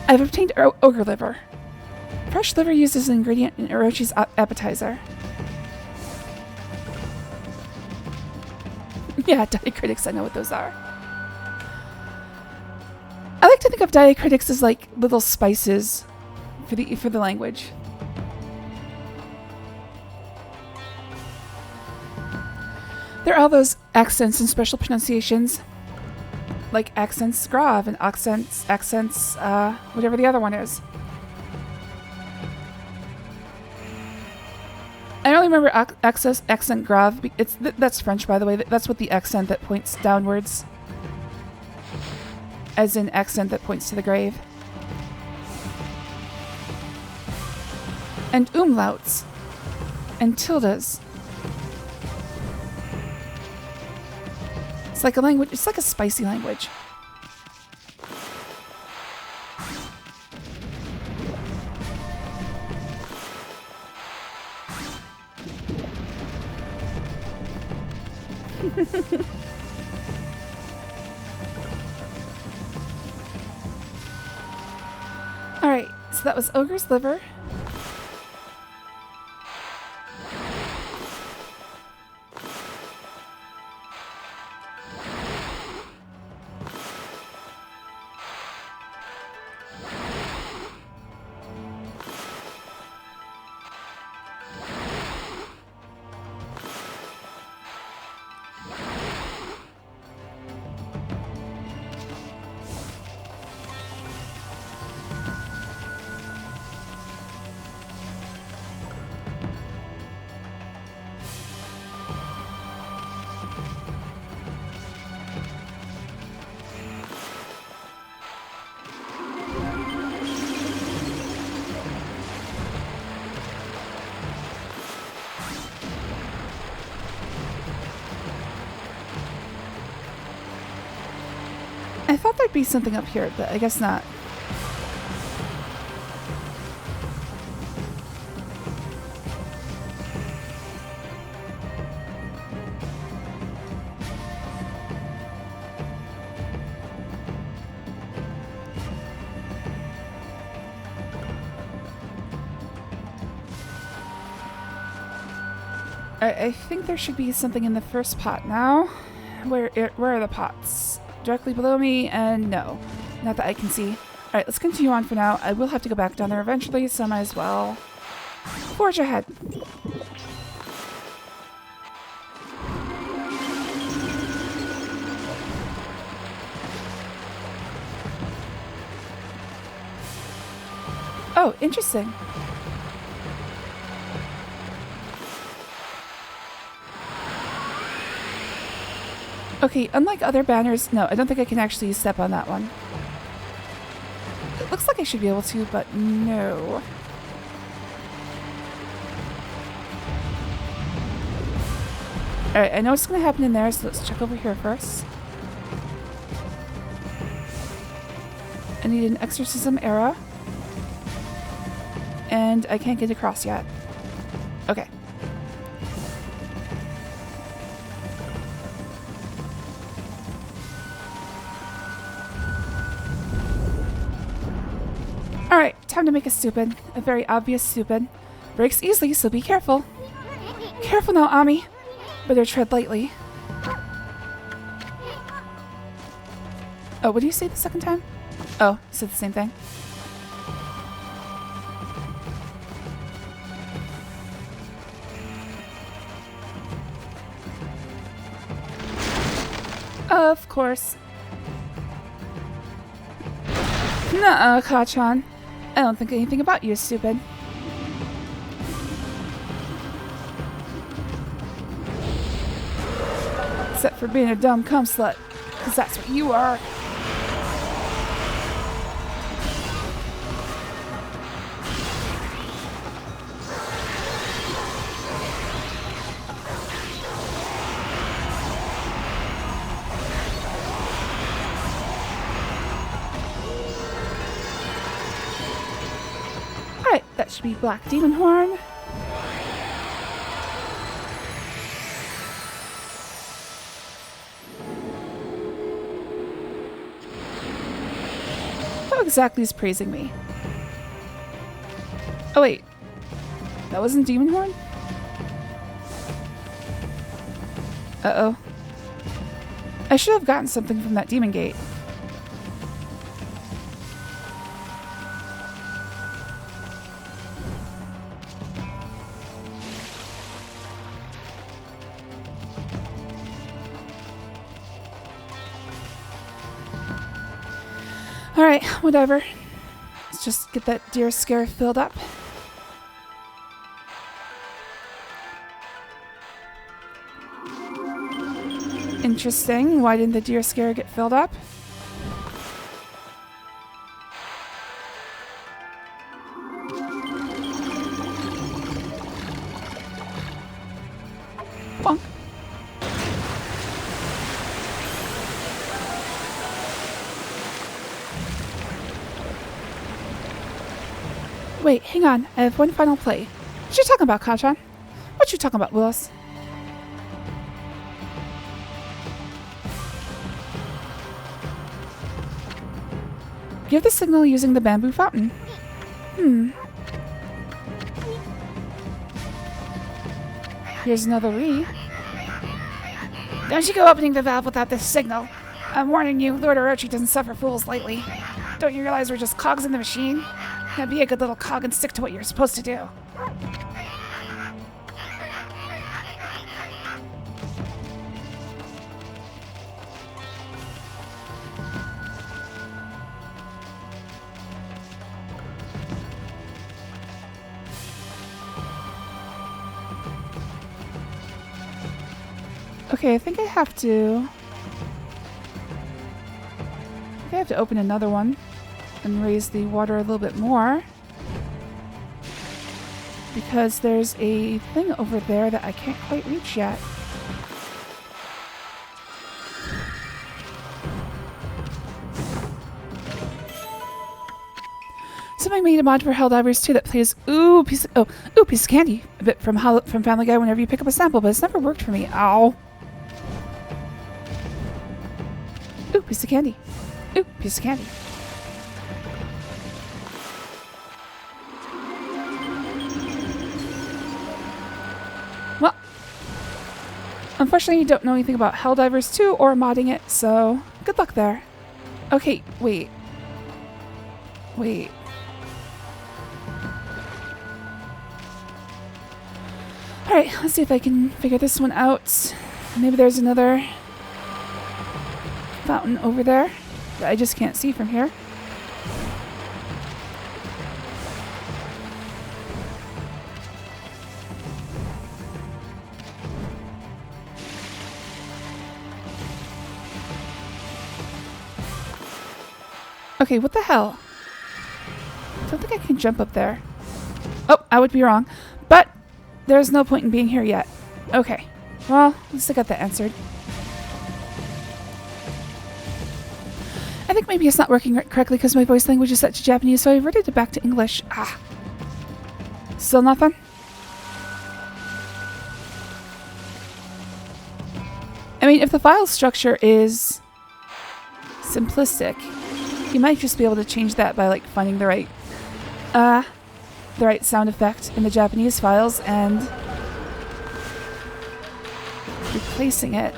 I've obtained ogre liver. Fresh liver used as an ingredient in Orochi's appetizer. Yeah, diacritics, I know what those are. I like to think of diacritics as like little spices for the language. There are all those accents and special pronunciations, like accents grave and accents whatever the other one is. I only remember accent grave. That's French, by the way. That's what the accent that points downwards. As in accent that points to the grave. And umlauts. And tildes. It's like a language, it's like a spicy language. Alright, so that was Ogre's Liver. I thought there'd be something up here, but I guess not. I think there should be something in the first pot now. Where are the pots? Directly below me, and no. Not that I can see. Alright, let's continue on for now. I will have to go back down there eventually, so I might as well forge ahead. Oh, interesting. Okay, unlike other banners, no, I don't think I can actually step on that one. It looks like I should be able to, but no. Alright, I know what's going to happen in there, so let's check over here first. I need an exorcism arrow. And I can't get across yet. Okay. Alright, time to make a stupid. A very obvious stupid. Breaks easily, so be careful. Careful now, Ami. Better tread lightly. Oh, what did you say the second time? Oh, you said the same thing. course. Nuh-uh, Kachan. I don't think anything about you is stupid. Except for being a dumb cum slut. Because that's what you are. Alright, that should be Black Demon Horn. Who exactly is praising me? Oh wait, that wasn't Demon Horn? Uh-oh. I should have gotten something from that Demon Gate. Alright, whatever. Let's just get that deer scare filled up. Interesting. Why didn't the deer scare get filled up? Bonk. Wait, hang on. I have one final play. What you talking about, Kachan? What you talking about, Willis? Give the signal using the bamboo fountain. Here's another Re. Don't you go opening the valve without this signal. I'm warning you, Lord Orochi doesn't suffer fools lightly. Don't you realize we're just cogs in the machine? Now be a good little cog and stick to what you're supposed to do. Okay, I think I have to open another one and raise the water a little bit more. Because there's a thing over there that I can't quite reach yet. Somebody made a mod for Helldivers too that plays piece of candy. A bit from Family Guy whenever you pick up a sample, but it's never worked for me. Ow. Ooh, piece of candy. Ooh, piece of candy. Well, unfortunately, you don't know anything about Helldivers 2 or modding it, so good luck there. Okay, wait. Wait. Alright, let's see if I can figure this one out. Maybe there's another fountain over there that I just can't see from here. Okay, what the hell? I don't think I can jump up there. Oh, I would be wrong. But there's no point in being here yet. Okay. Well, at least I got that answered. I think maybe it's not working correctly because my voice language is set to Japanese, so I reverted it back to English. Ah. Still nothing? I mean, if the file structure is simplistic, you might just be able to change that by like finding the right sound effect in the Japanese files and replacing it.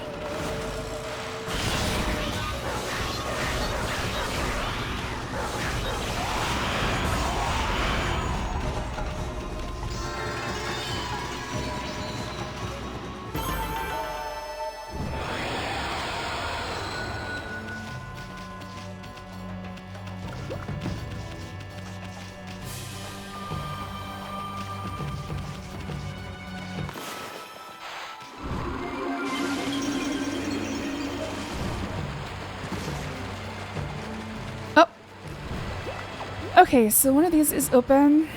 Okay, so one of these is open.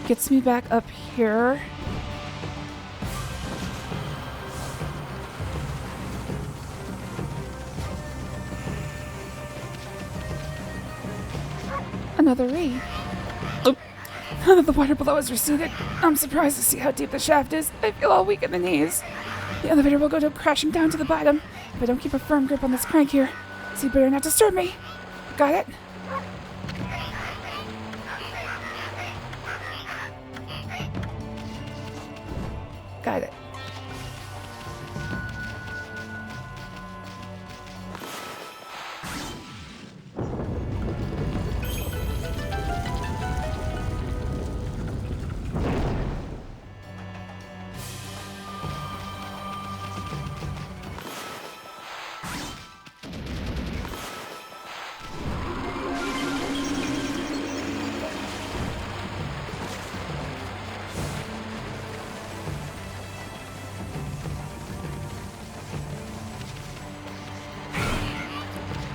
Gets me back up here. Another reed. Oh. Now that the water below has receded, I'm surprised to see how deep the shaft is. I feel all weak in the knees. The elevator will go crashing down to the bottom if I don't keep a firm grip on this crank here. So you better not disturb me. Got it? Got it.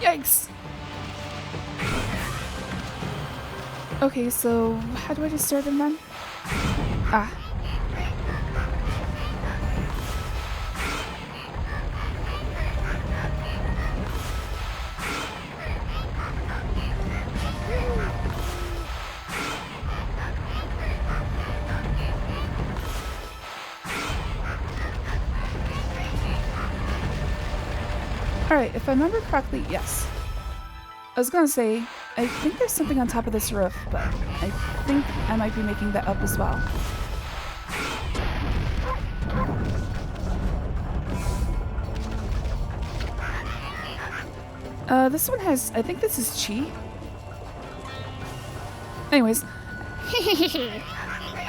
Yikes! Okay, so how do I disturb him then? Ah. Alright, if I remember correctly, yes. I was gonna say, I think there's something on top of this roof, but I think I might be making that up as well. This one has, I think this is chi. Anyways,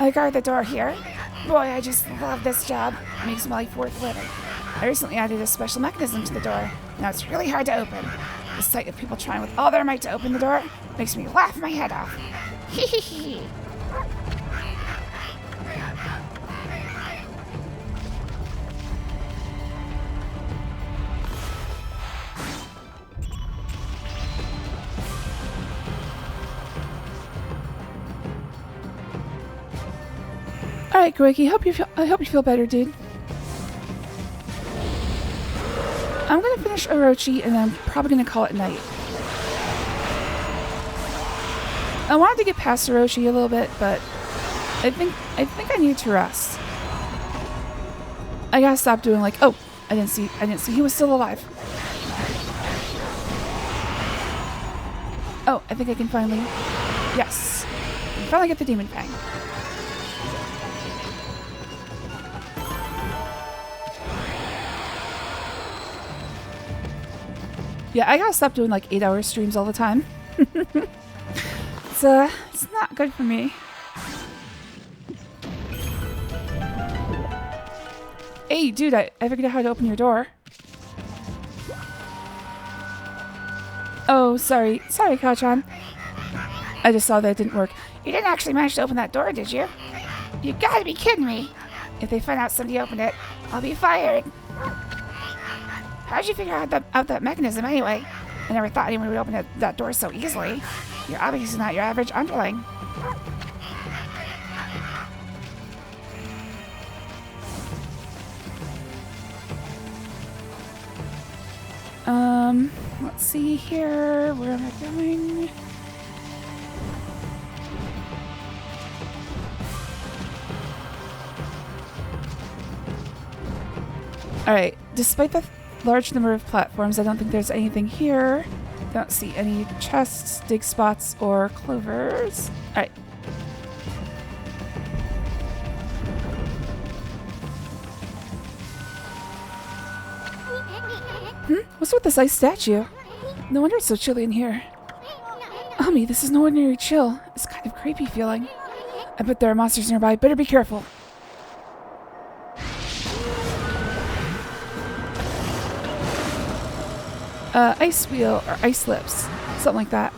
I guard the door here. Boy, I just love this job. It makes my life worth living. I recently added a special mechanism to the door. Now it's really hard to open. The sight of people trying with all their might to open the door makes me laugh my head off. Alright, Greg, I hope you feel better, dude. I'm gonna finish Orochi and I'm probably gonna call it night. I wanted to get past Orochi a little bit, but I think I need to rest. I gotta stop doing like, oh, I didn't see he was still alive. Oh, I think I can finally, yes, I can finally get the Demon Fang. Yeah, I gotta stop doing like 8-hour streams all the time. It's not good for me. Hey, dude, I figured out how to open your door. Oh, sorry, Kachan. I just saw that it didn't work. You didn't actually manage to open that door, did you? You gotta be kidding me. If they find out somebody opened it, I'll be fired. How'd you figure out that mechanism anyway? I never thought anyone would open that door so easily. You're obviously not your average underling. Let's see here. Where am I going? Alright, despite the large number of platforms, I don't think there's anything here. Don't see any chests, dig spots, or clovers. Alright. What's with this ice statue? No wonder it's so chilly in here. Ami, this is no ordinary chill. It's kind of creepy feeling. I bet there are monsters nearby. Better be careful. Ice wheel or ice lips. Something like that.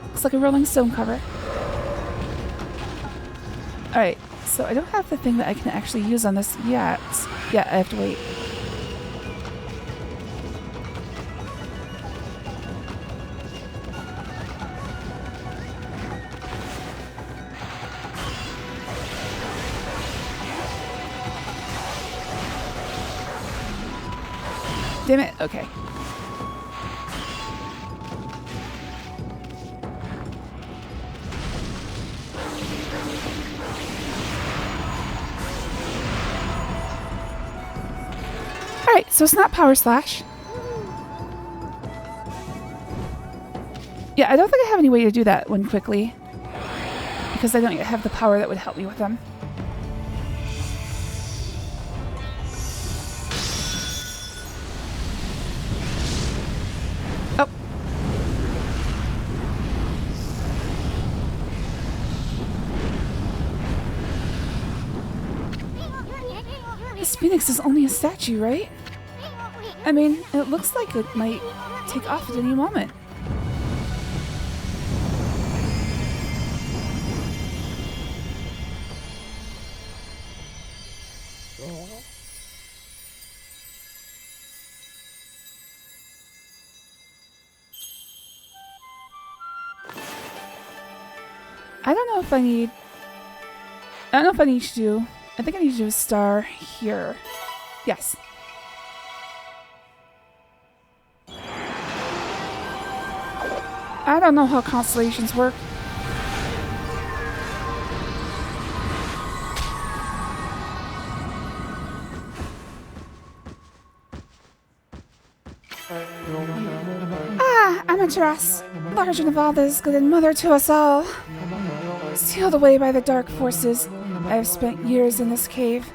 Looks like a Rolling Stone cover. Alright, so I don't have the thing that I can actually use on this yet. Yeah, I have to wait. Damn it. Okay. Alright, so it's not Power Slash. Yeah, I don't think I have any way to do that one quickly. Because I don't yet have the power that would help me with them. Oh. This Phoenix is only a statue, right? I mean, it looks like it might take off at any moment. I don't know if I need... I don't know if I need to do... I think I need to do a star here. Yes. I don't know how constellations work. Ah, Amaterasu, Large and evolved as good and mother to us all. Sealed away by the dark forces, I have spent years in this cave.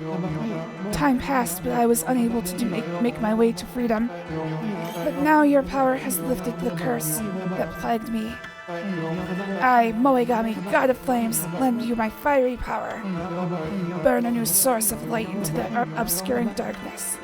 Time passed, but I was unable to make my way to freedom. But now your power has lifted the curse that plagued me. I, Moegami, God of Flames, lend you my fiery power. Burn a new source of light into the obscuring darkness.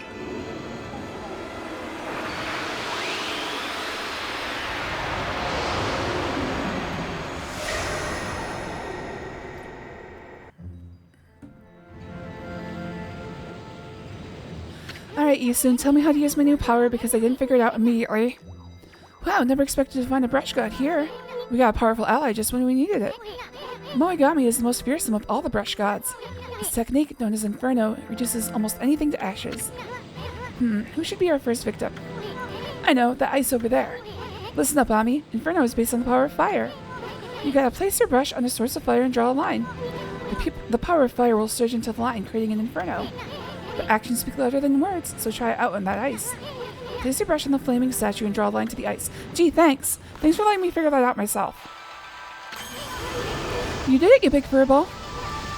Alright, Yisun, tell me how to use my new power because I didn't figure it out immediately. Wow, never expected to find a brush god here. We got a powerful ally just when we needed it. Moegami is the most fearsome of all the brush gods. His technique, known as Inferno, reduces almost anything to ashes. Who should be our first victim? I know, that ice over there. Listen up, Ami. Inferno is based on the power of fire. You gotta place your brush on a source of fire and draw a line. The power of fire will surge into the line, creating an inferno. But actions speak louder than words, so try it out on that ice. Place your brush on the flaming statue and draw a line to the ice. Gee, thanks! Thanks for letting me figure that out myself. You did it, you big furball.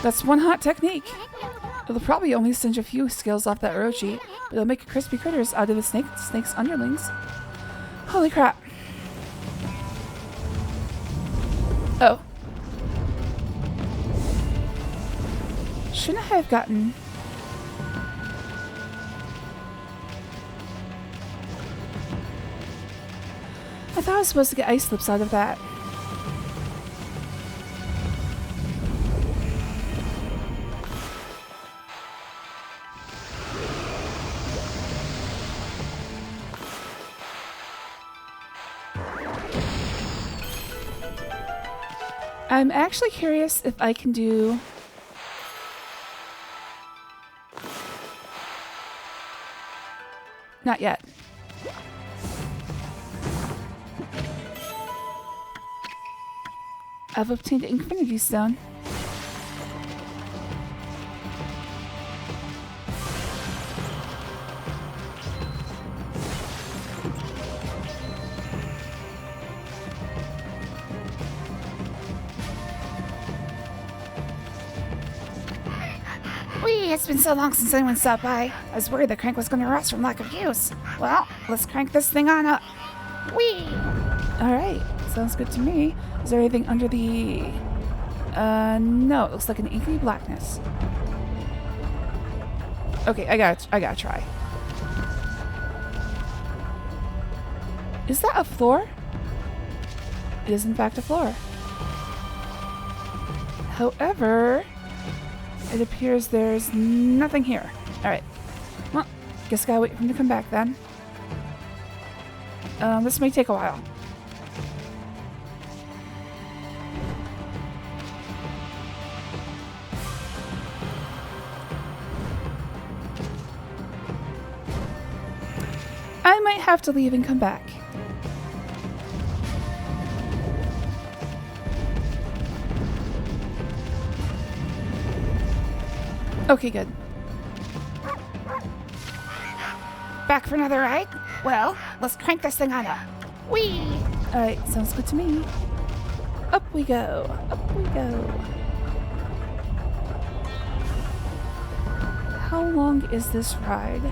That's one hot technique. It'll probably only singe a few scales off that Orochi, but it'll make crispy critters out of the snake's underlings. Holy crap. Oh. Shouldn't I have gotten... I thought I was supposed to get ice slips out of that. I'm actually curious if I can do... Not yet. I've obtained the Infinity Stone. Whee! It's been so long since anyone stopped by. I was worried the crank was going to rust from lack of use. Well, let's crank this thing on up. Whee! Alright, sounds good to me. Is there anything under the... no, it looks like an inky blackness. Okay, I gotta try. Is that a floor? It is in fact a floor. However, it appears there's nothing here. Alright. Well, guess I gotta wait for him to come back then. This may take a while. might have to leave and come back. Okay, good. Back for another ride? Well, let's crank this thing on up. Whee! Alright, sounds good to me. Up we go. Up we go. How long is this ride?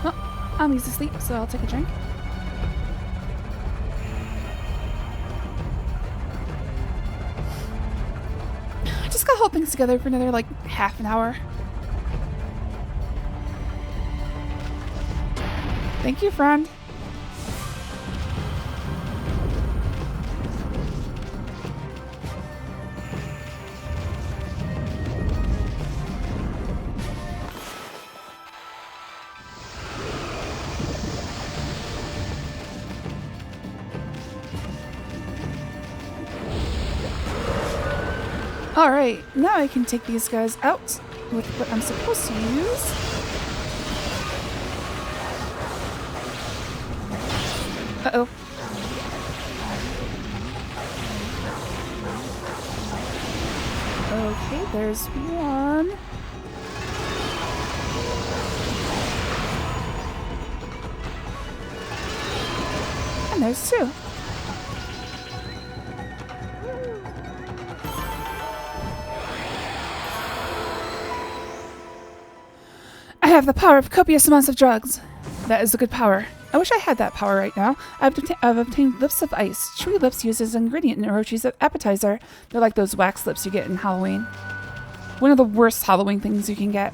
Well, I'm easy asleep, so I'll take a drink. I just gotta hold things together for another, like, half an hour. Thank you, friend. Alright, now I can take these guys out with what I'm supposed to use. Uh-oh. Okay, there's one. And there's two. I have the power of copious amounts of drugs. That is a good power. I wish I had that power right now. I've obtained lips of ice. Chewy lips used as an ingredient in Orochi's appetizer. They're like those wax lips you get in Halloween. One of the worst Halloween things you can get.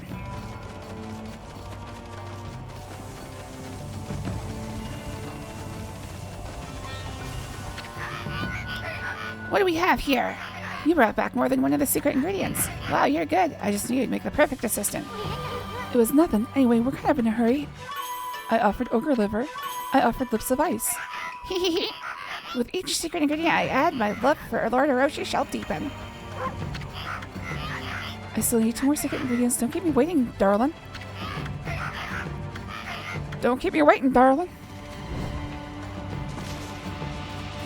What do we have here? You brought back more than one of the secret ingredients. Wow, you're good. I just knew you'd make the perfect assistant. It was nothing. Anyway, we're kind of in a hurry. I offered ogre liver. I offered lips of ice. With each secret ingredient I add, my love for Lord Orochi shall deepen. I still need 2 more secret ingredients. Don't keep me waiting, darling. Don't keep me waiting, darling.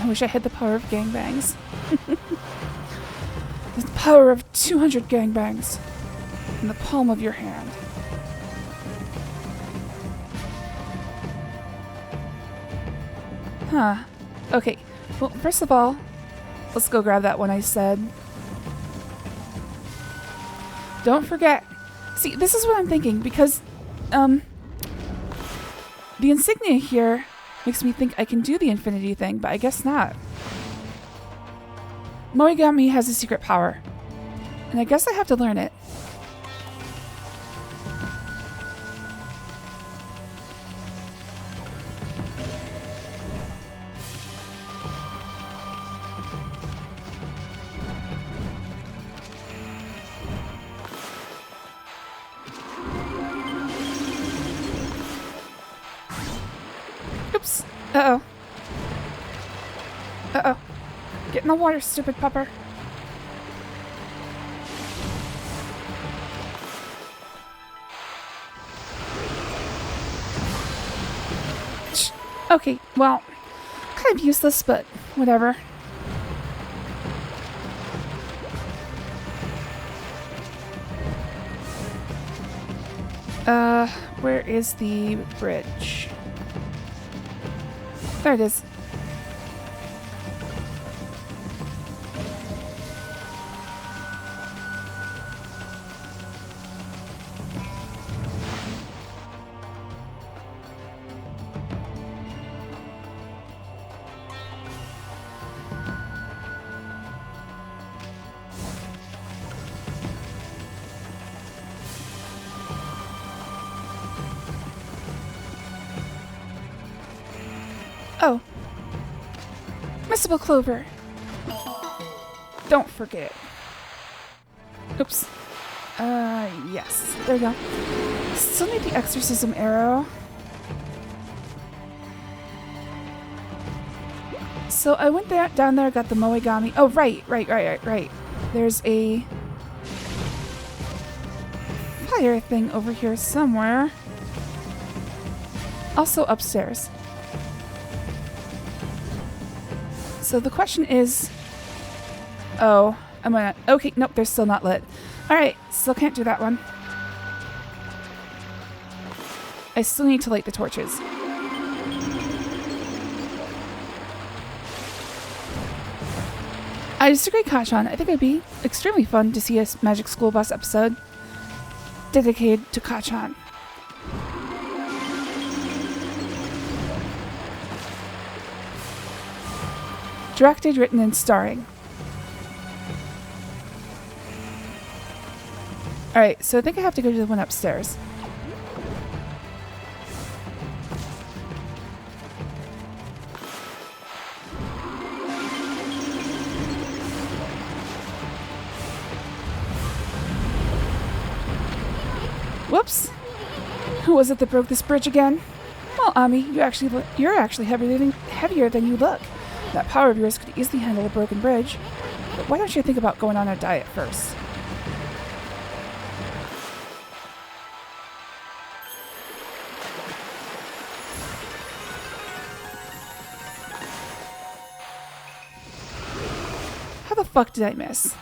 I wish I had the power of gangbangs. The power of 200 gangbangs in the palm of your hand. Huh. Okay. Well, first of all, let's go grab that one I said. Don't forget. See, this is what I'm thinking, because, the insignia here makes me think I can do the infinity thing, but I guess not. Moegami has a secret power, and I guess I have to learn it. Oops. Uh-oh. Uh-oh. Get in the water, stupid pupper. Okay, well, kind of useless, but whatever. Where is the bridge? There it is. Oh. Missable clover. Don't forget. Oops. Yes. There we go. Still need the exorcism arrow. So I went down there, got the Moegami. Oh, right. There's a fire thing over here somewhere. Also upstairs. So the question is... Oh, am I... Okay, nope, they're still not lit. Alright, still can't do that one. I still need to light the torches. I disagree, Kachan. I think it'd be extremely fun to see a Magic School Bus episode dedicated to Kachan. Directed, written, and starring. Alright, so I think I have to go to the one upstairs. Whoops! Who was it that broke this bridge again? Well, Ami, you're actually heavier than you look. That power of yours could easily handle a broken bridge. But why don't you think about going on a diet first? How the fuck did I miss?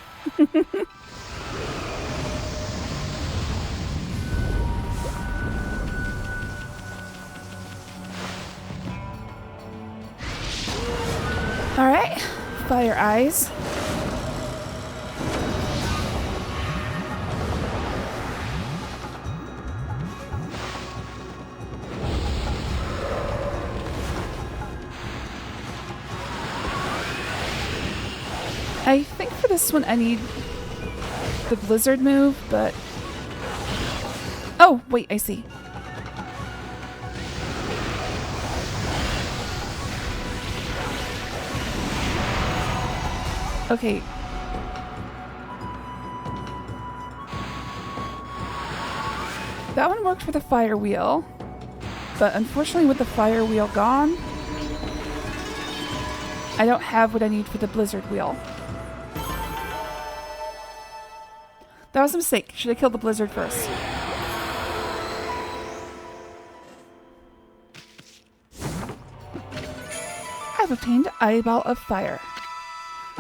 Alright, fire eyes. I think for this one I need the blizzard move, but... Oh, wait, I see. Okay. That one worked for the fire wheel, but unfortunately with the fire wheel gone, I don't have what I need for the blizzard wheel. That was a mistake. Should have killed the blizzard first. I've obtained Eyeball of Fire.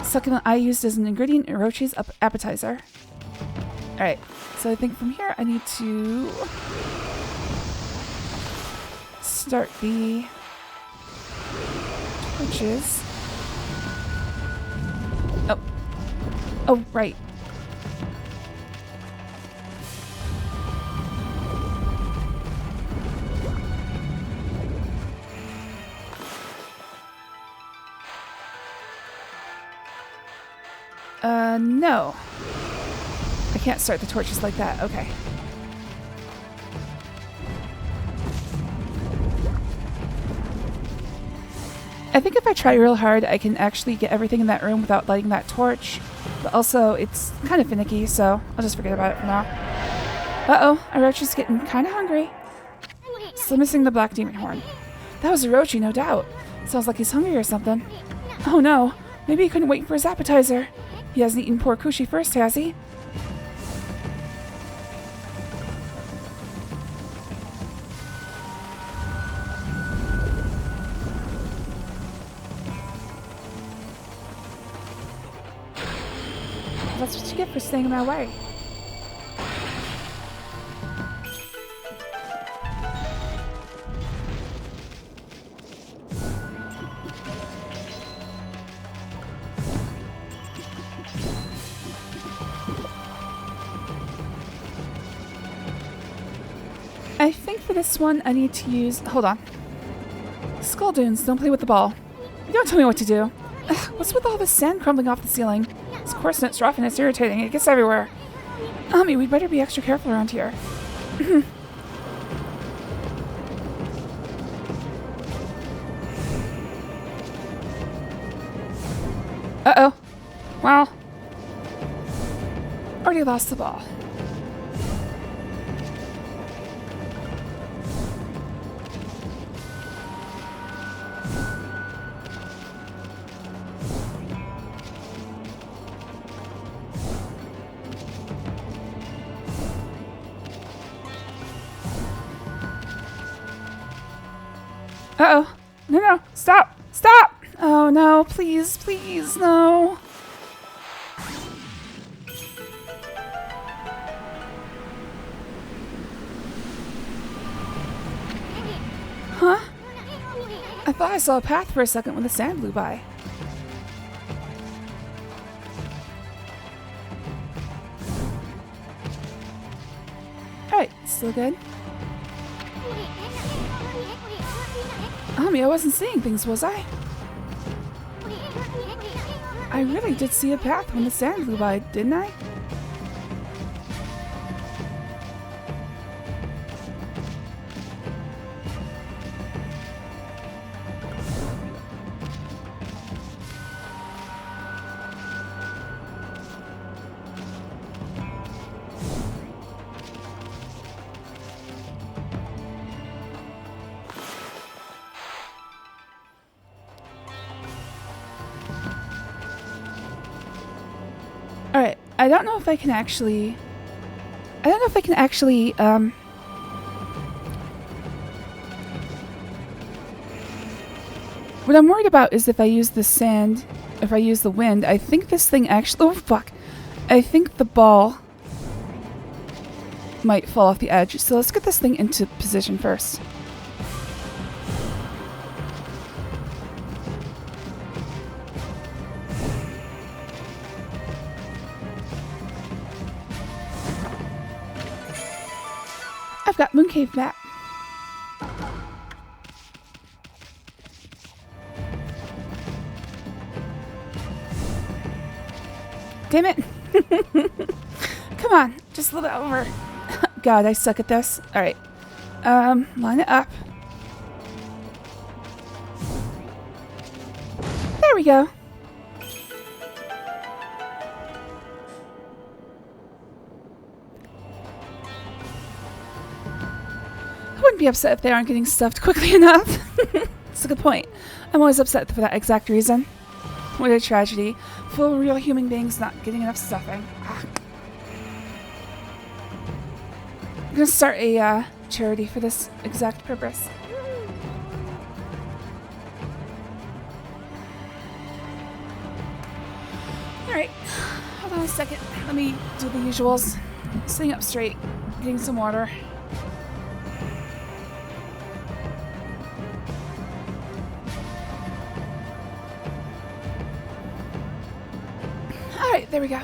Succulent eye used as an ingredient in Orochi's appetizer. Alright, so I think from here I need to start the torches. Oh. Oh, right. No. I can't start the torches like that. Okay. I think if I try real hard, I can actually get everything in that room without lighting that torch. But also, it's kind of finicky, so I'll just forget about it for now. Uh-oh, Orochi's getting kind of hungry. Still missing the black demon horn. That was Orochi, no doubt. Sounds like he's hungry or something. Oh no, maybe he couldn't wait for his appetizer. He hasn't eaten poor Kushi first, has he? That's what you get for staying in my way. I think for this one I need to use... Hold on. Skull Dunes, don't play with the ball. You don't tell me what to do. Ugh, what's with all this sand crumbling off the ceiling? It's coarse and it's rough and it's irritating. It gets everywhere. Ami, we'd better be extra careful around here. Uh-oh. Well. Already lost the ball. Uh-oh. No, no. Stop. Stop. Oh, no. Please, please, no. Huh? I thought I saw a path for a second when the sand blew by. Alright, still good. I wasn't seeing things, was I? I really did see a path when the sand blew by, didn't I? Alright, I don't know if I can actually... What I'm worried about is if I use the sand, if I use the wind, I think this thing actually... Oh, fuck. I think the ball might fall off the edge. So let's get this thing into position first. I've got Mooncave map. Damn it. Come on, just a little bit over. God, I suck at this. Alright. Line it up. There we go. I wouldn't be upset if they aren't getting stuffed quickly enough. That's a good point. I'm always upset for that exact reason. What a tragedy. Full real human beings not getting enough stuffing. Ah. I'm gonna start a charity for this exact purpose. Alright, hold on a second. Let me do the usuals. Sitting up straight, getting some water. Alright, there we go.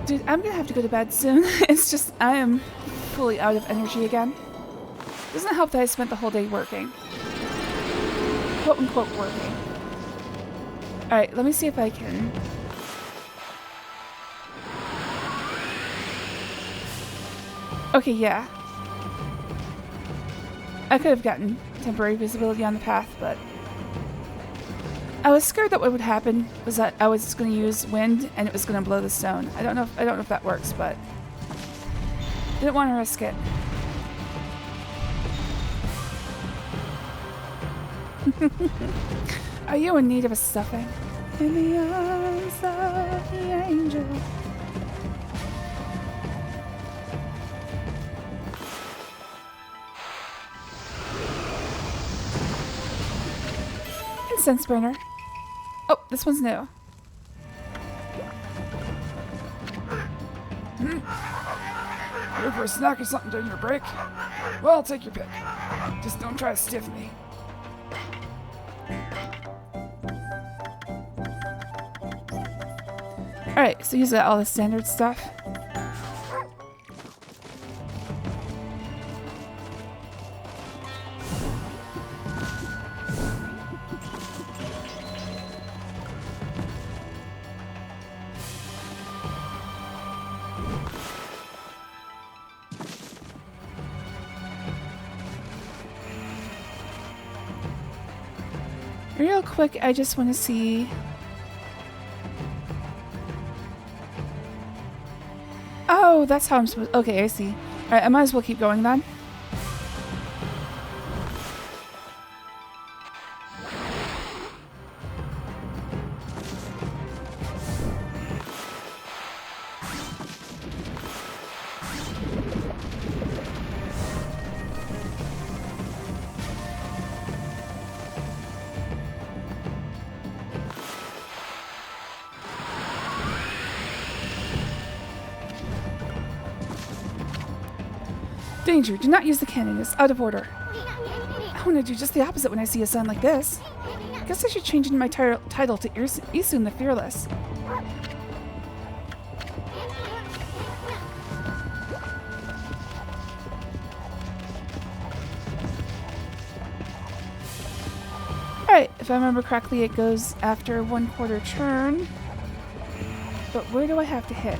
Dude, I'm gonna have to go to bed soon. It's just, I am fully out of energy again. Doesn't help that I spent the whole day working. Quote unquote working. Alright, let me see if I can... Okay, yeah. I could have gotten temporary visibility on the path, but... I was scared that what would happen was that I was going to use wind and it was going to blow the stone. I don't know if that works, but didn't want to risk it. Are you in need of a stuffing? In the arms of the angel. Incense burner. Oh, this one's new. Here for a snack or something during your break? Well, I'll take your pick. Just don't try to stiff me. Alright, so he's got all the standard stuff. Real quick, I just want to see... Oh, that's how I'm supposed... Okay, I see. Alright, I might as well keep going then. Danger! Do not use the cannon. It's out of order. I want to do just the opposite when I see a sign like this. Guess I should change my title to Isun the Fearless. Alright, if I remember correctly, it goes after 1/4 turn. But where do I have to hit?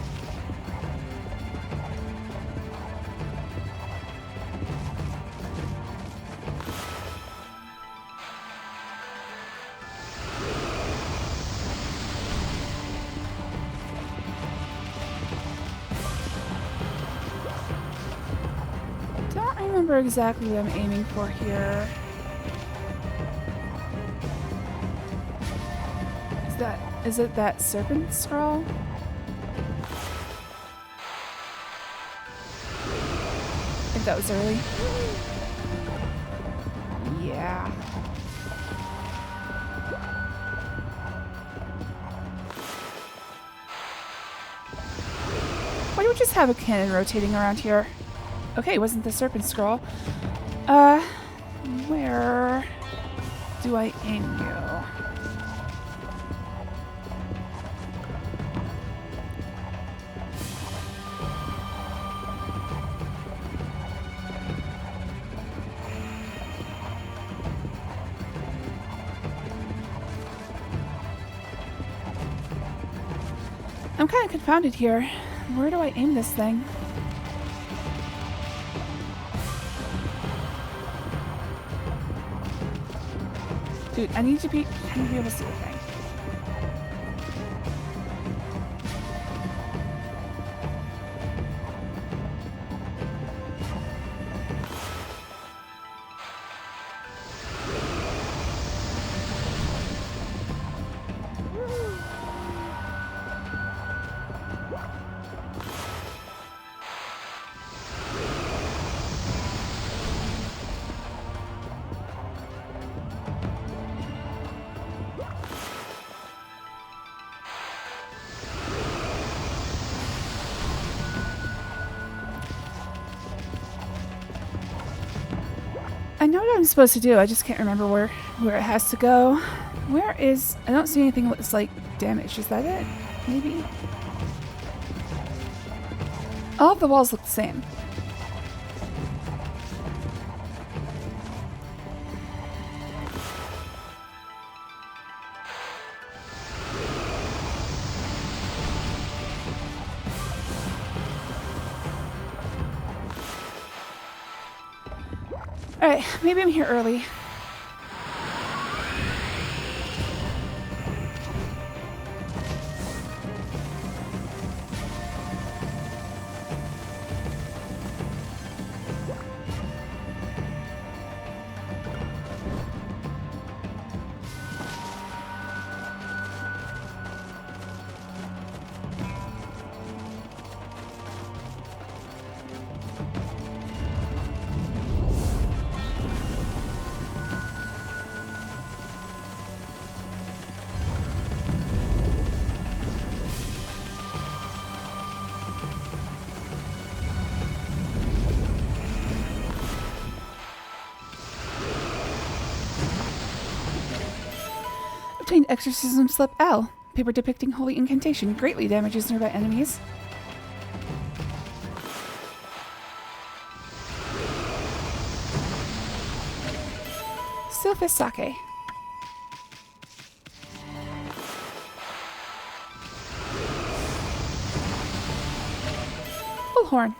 Don't remember exactly what I'm aiming for here. Is it that serpent scroll? I think that was early. Yeah. Why do we just have a cannon rotating around here? Okay, it wasn't the serpent scroll. Where do I aim you? I'm kind of confounded here. Where do I aim this thing? Dude, I need to be able to see the thing. I know what I'm supposed to do, I just can't remember where it has to go. Where is... I don't see anything that's like damage. Is that it? Maybe? All of the walls look the same. Alright, maybe I'm here early. Obtained Exorcism Slip L. Paper depicting holy incantation. Greatly damages nearby enemies. Silphus Sake. Bullhorn.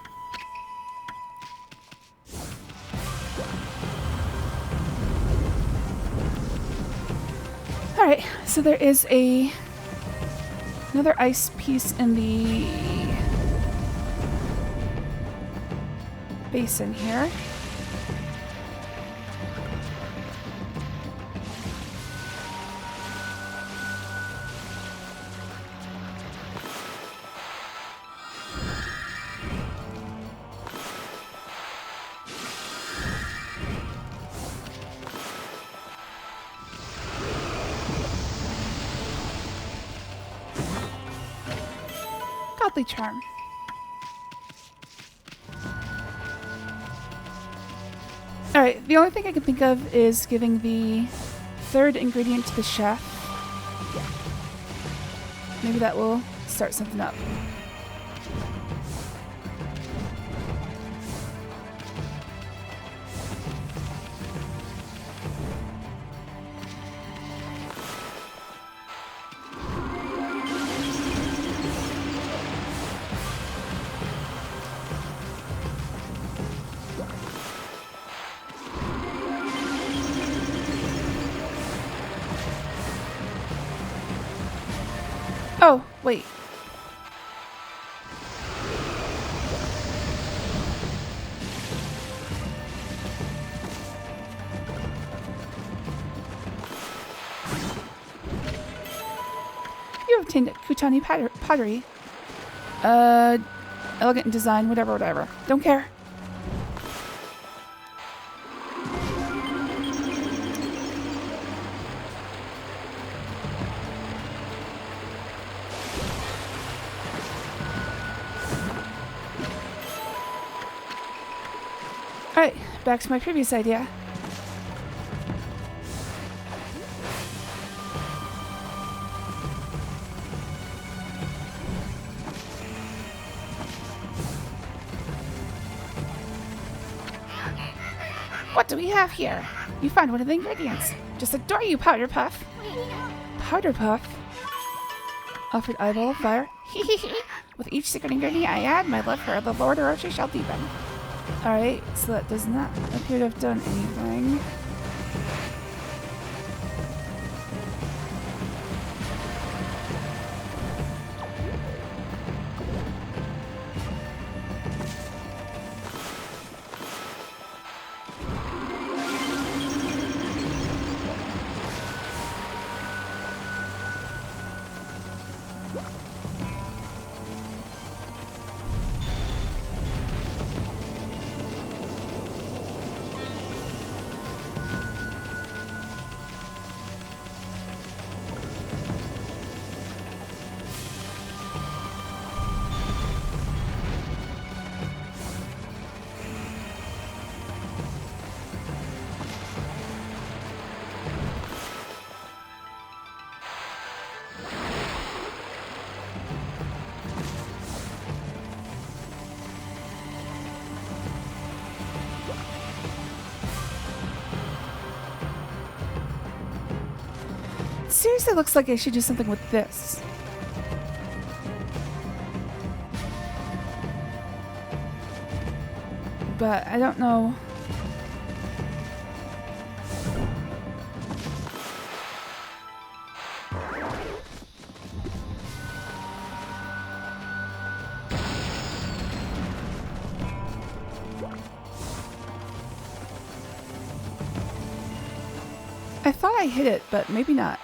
Alright, so there is another ice piece in the basin here. Godly charm. Alright, the only thing I can think of is giving the third ingredient to the chef. Maybe that will start something up. Oh, wait. You obtained Kutani pottery. Elegant in design, whatever. Don't care. Alright, back to my previous idea. What do we have here? You found one of the ingredients. Just adore you, Powder Puff. Powder puff. Offered eyeball of fire. With each secret ingredient I add, my love for the Lord Orochi shall deepen. Alright, so that does not appear to have done anything. Seriously looks like I should do something with this. But I don't know. I thought I hit it, but maybe not.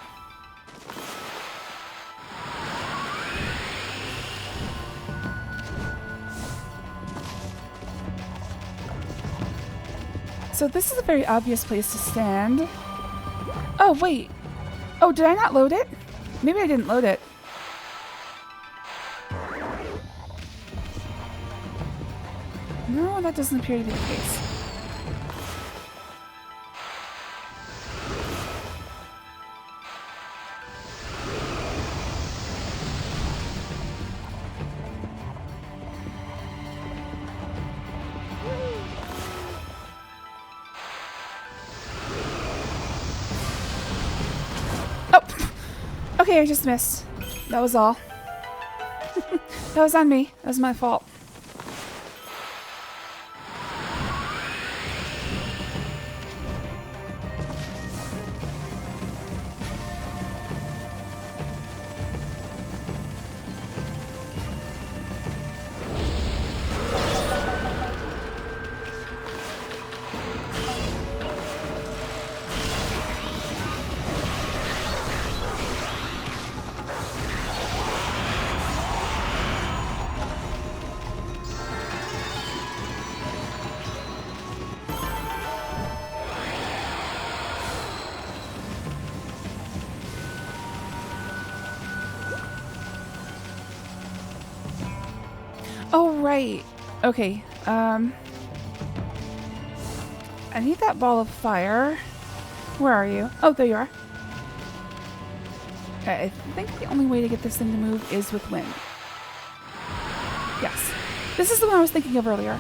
So this is a very obvious place to stand. Oh, wait. Oh, did I not load it? Maybe I didn't load it. No, that doesn't appear to be the case. Okay, I just missed. That was all. That was on me. That was my fault. Oh, right. Okay. I I need that ball of fire. Where are you? Oh, there you are. Okay, I think the only way to get this thing to move is with wind. Yes. This is the one I was thinking of earlier.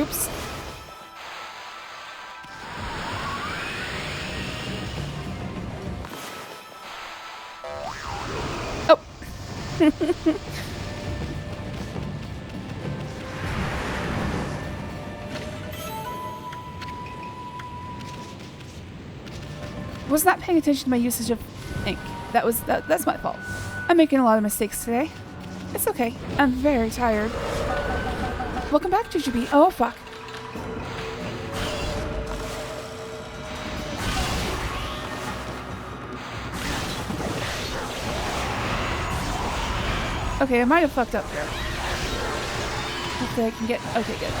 Oops. Oh. Was not paying attention to my usage of ink. That's my fault. I'm making a lot of mistakes today. It's okay. I'm very tired. Welcome back, Jujubee. Oh, fuck. Okay, I might have fucked up here. Hopefully I can get... Okay, good.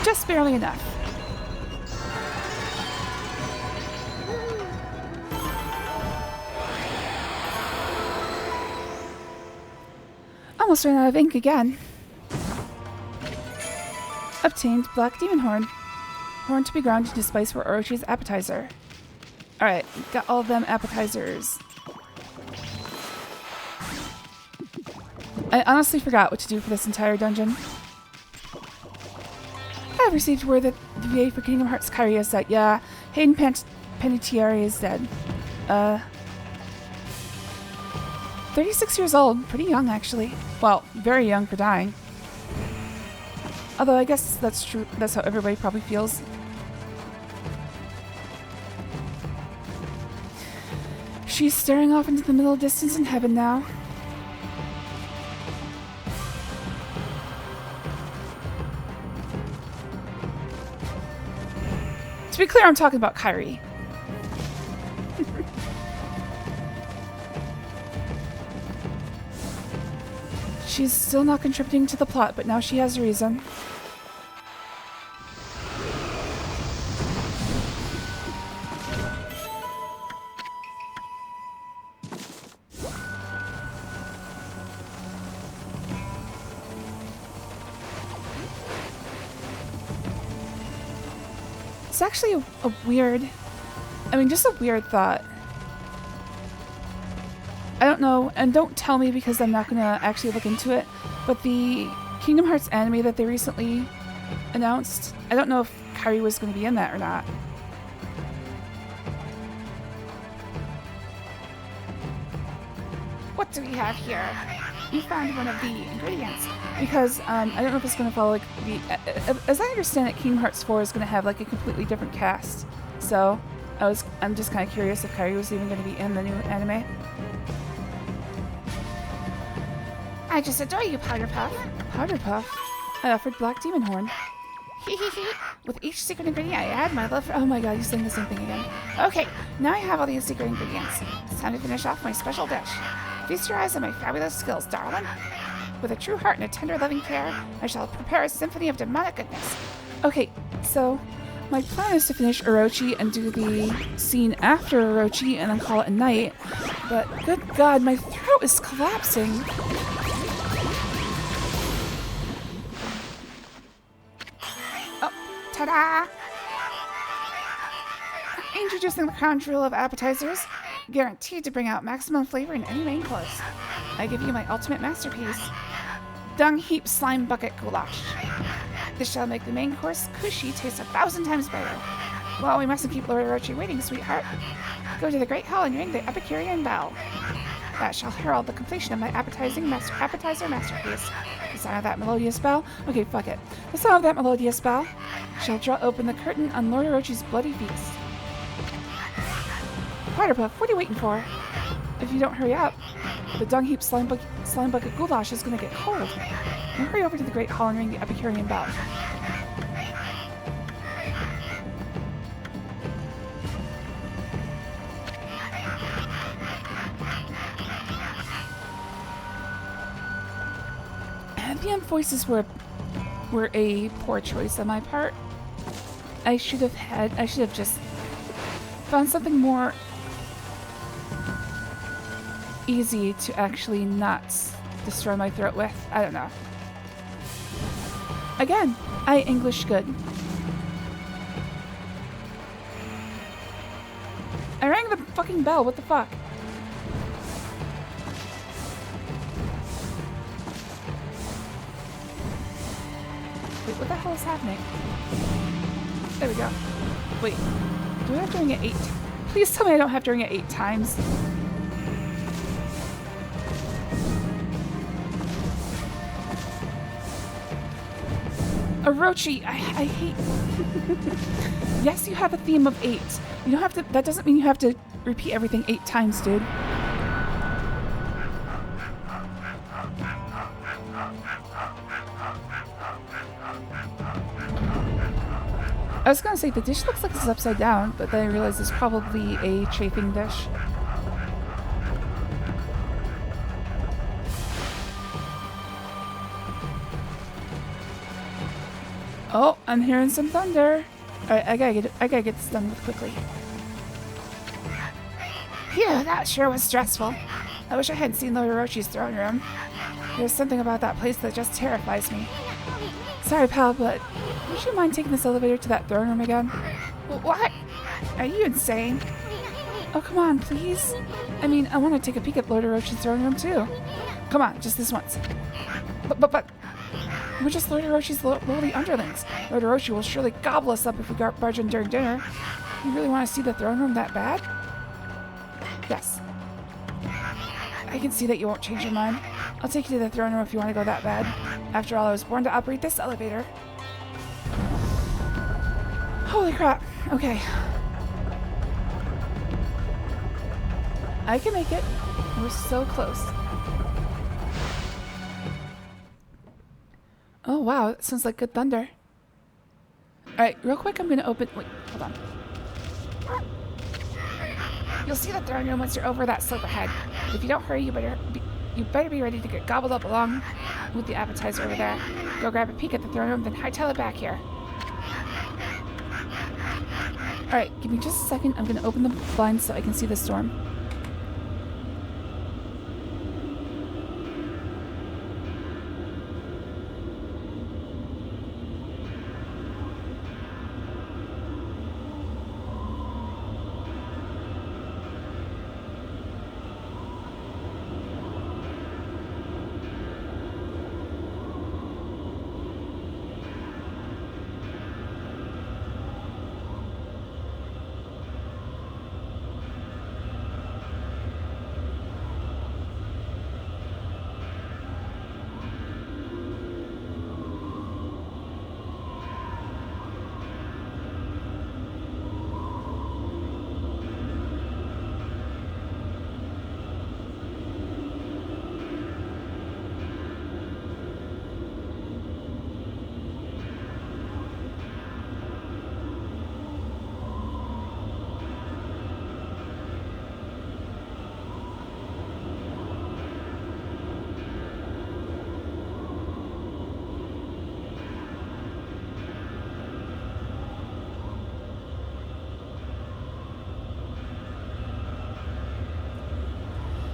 Just barely enough. Almost ran out of ink again. Obtained Black Demon Horn. Horn to be ground into spice for Orochi's appetizer. Alright, got all of them appetizers. I honestly forgot what to do for this entire dungeon. I have received word that the VA for Kingdom Hearts Kairi is dead. Yeah, Hayden Panettiere is dead. 36 years old. Pretty young, actually. Well, very young for dying. Although I guess that's true. That's how everybody probably feels. She's staring off into the middle distance in heaven now. To be clear, I'm talking about Kairi. She's still not contributing to the plot, but now she has a reason. It's actually a weird... I mean, just a weird thought. I don't know, and don't tell me because I'm not going to actually look into it, but the Kingdom Hearts anime that they recently announced, I don't know if Kairi was going to be in that or not. What do we have here? You found one of the ingredients. Because I don't know if it's going to follow like the... as I understand it, Kingdom Hearts 4 is going to have like a completely different cast. So I'm just kind of curious if Kairi was even going to be in the new anime. I just adore you, Powder Puff. Powder Puff? I offered Black Demon Horn. With each secret ingredient I add, my love for... Oh my god, you're saying the same thing again. Okay, now I have all these secret ingredients. It's time to finish off my special dish. Feast your eyes on my fabulous skills, darling. With a true heart and a tender, loving care, I shall prepare a symphony of demonic goodness. Okay, so my plan is to finish Orochi and do the scene after Orochi and then call it a night. But good god, my throat is collapsing. Ta-da! Introducing the crown jewel of appetizers, guaranteed to bring out maximum flavor in any main course. I give you my ultimate masterpiece, Dung Heap Slime Bucket Goulash. This shall make the main course Kushi taste 1,000 times better. Well, we mustn't keep Lord Orochi waiting, sweetheart. Go to the Great Hall and ring the Epicurean bell. That shall herald the completion of my appetizer masterpiece. The sound of that melodious bell. Okay, fuck it. The sound of that melodious bell shall draw open the curtain on Lord Orochi's bloody feast. Waterpuff, what are you waiting for? If you don't hurry up, the dung heap slime bucket goulash is gonna get cold. Now hurry over to the great hall and ring the Epicurean bell. The voices were a poor choice on my part. I should have just found something more easy to actually not destroy my throat with. I don't know. Again, I English good. I rang the fucking bell, what the fuck? Wait, what the hell is happening? There we go. Wait, do I have to ring it 8? Please tell me I don't have to ring it 8 times. Orochi, I hate... Yes, you have a theme of 8. You don't have to... That doesn't mean you have to repeat everything 8 times, dude. I was gonna say, the dish looks like it's upside down, but then I realized it's probably a chafing dish. Oh, I'm hearing some thunder. Alright, I gotta get this done with quickly. Phew, that sure was stressful. I wish I hadn't seen Lord Orochi's throne room. There's something about that place that just terrifies me. Sorry, pal, but would you mind taking this elevator to that throne room again? What? Are you insane? Oh, come on, please. I mean, I want to take a peek at Lord Orochi's throne room, too. Come on, just this once. But... We're just Lord Orochi's lowly underlings. Lord Orochi will surely gobble us up if we barge in during dinner. You really want to see the throne room that bad? Yes. I can see that you won't change your mind. I'll take you to the throne room if you want to go that bad. After all, I was born to operate this elevator. Holy crap. Okay. I can make it. We're so close. Oh wow, that sounds like good thunder. Alright, real quick I'm gonna open... Wait, hold on. You'll see the throne room once you're over that slope ahead. But if you don't hurry, you better be ready to get gobbled up along with the appetizer over there. Go grab a peek at the throne room, then hightail it back here. Alright, give me just a second. I'm gonna open the blinds so I can see the storm.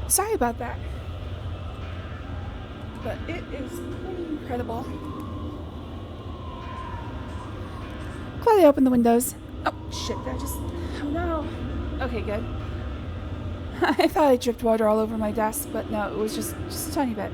Sorry about that. But it is pretty incredible. Glad I opened the windows. Oh, shit, did I just... Oh, no. Okay, good. I thought I dripped water all over my desk, but no, it was just a tiny bit.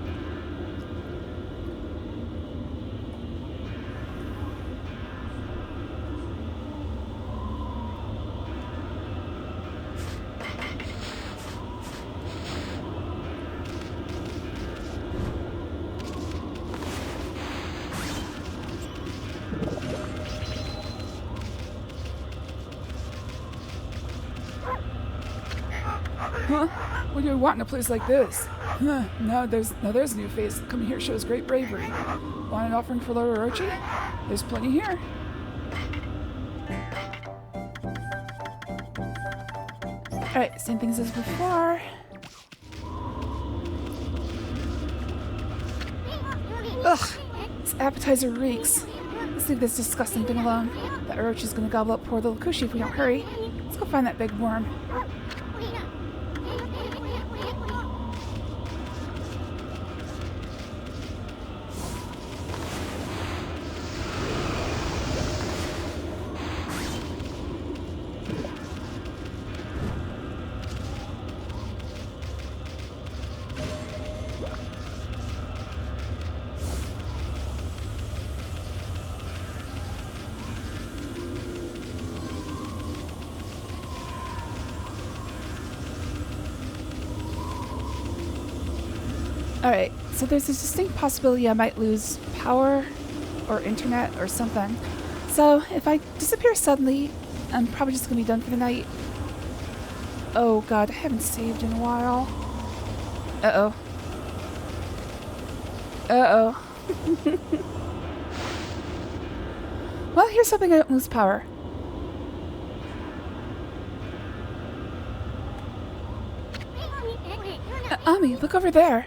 do I want in a place like this? Huh, now there's a new face. Coming here shows great bravery. Want an offering for Lord Orochi? There's plenty here. Alright, same things as before. Ugh, this appetizer reeks. Let's leave this disgusting thing alone. That Orochi's gonna gobble up poor little Kushi if we don't hurry. Let's go find that big worm. Alright, so there's a distinct possibility I might lose power or internet or something. So if I disappear suddenly, I'm probably just gonna be done for the night. Oh god, I haven't saved in a while. Uh-oh. Uh-oh. Well, here's hoping I don't lose power. Ami, look over there.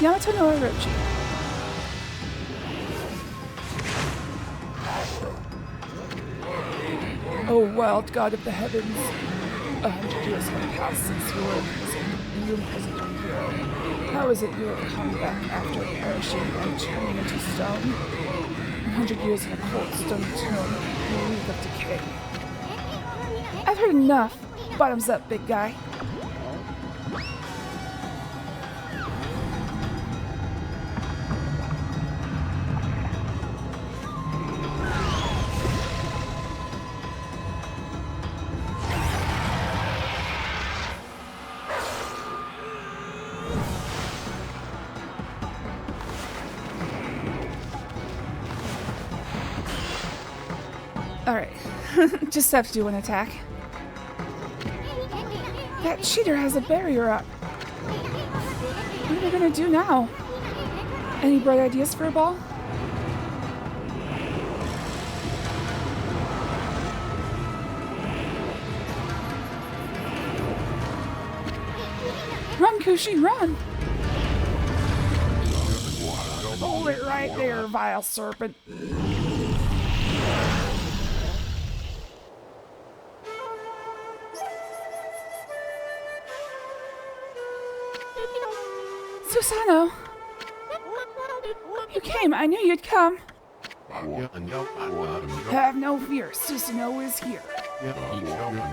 Yamato no Orochi. Oh, wild god of the heavens. 100 years have passed since you were in prison, and you imprisoned your hero. How is it you have come back after perishing and turning into stone? 100 years in a cold stone tomb, you reek of decay. I've heard enough. Bottoms up, big guy. Alright, just have to do an attack. That cheater has a barrier up. What are we gonna do now? Any bright ideas for a ball? Run, Kushi, run! Hold it right there, vile serpent. Susano! You came, I knew you'd come. Have no fear, Susanoo is here.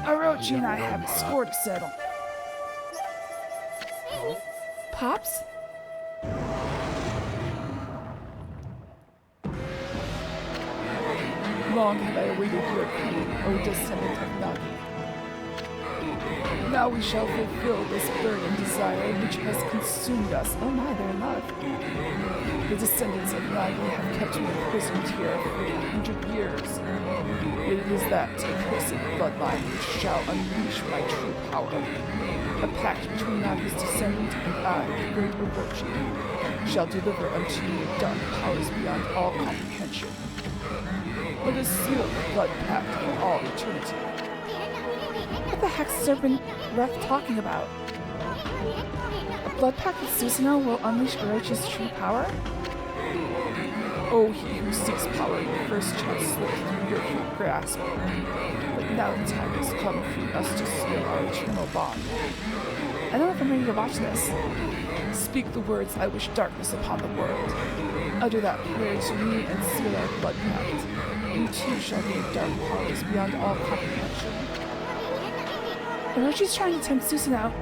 Orochi and I have a score to settle. Pops? Long have I awaited your coming, O descendant of Nagi. Now we shall fulfill this burning desire which has consumed us. Oh my, they're in love. The descendants of Nagi have kept me imprisoned here for 800 years. It is that accursed bloodline which shall unleash my true power. A pact between Nagi's descendant and I, the great Orochi, shall deliver unto you dark powers beyond all comprehension. Let us seal the blood pact for all eternity. What the heck's Serpent Breath talking about? A blood pact with Susanoo will unleash Orochi's true power? Oh, he who seeks power in the first chance slipped through your grasp. But now the time has come for us to seal our eternal bond. I don't know if I'm ready to watch this. Speak the words, I wish darkness upon the world. Utter that prayer to me and seal our blood pact. You too shall gain dark powers beyond all comprehension. Orochi's trying to tempt Susan out.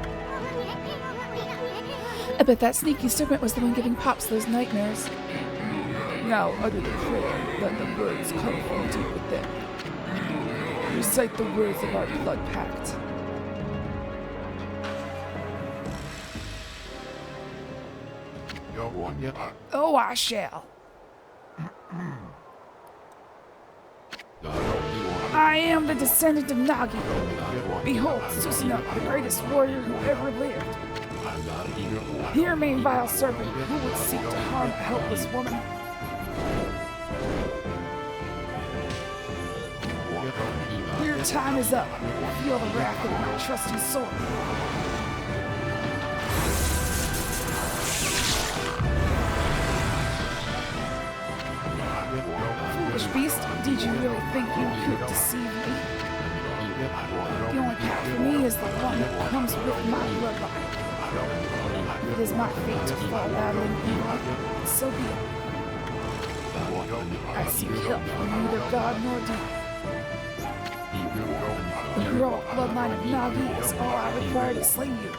I bet that sneaky serpent was the one giving Pops those nightmares. Now utter the prayer, let the words come from deep within. Recite the words of our blood pact. Oh, I shall. I am the descendant of Nagi. Behold, Susanoo, the greatest warrior who ever lived. Hear me, vile serpent, who would seek to harm a helpless woman? Your time is up. Feel the wrath of my trusty sword. Foolish beast, did you really think you could deceive me? The only path for me is the one that comes with my bloodline. It is my fate to fall battling evil, so be it. I seek help from neither God nor demon. The heroic bloodline of Nagi is all I require to slay you.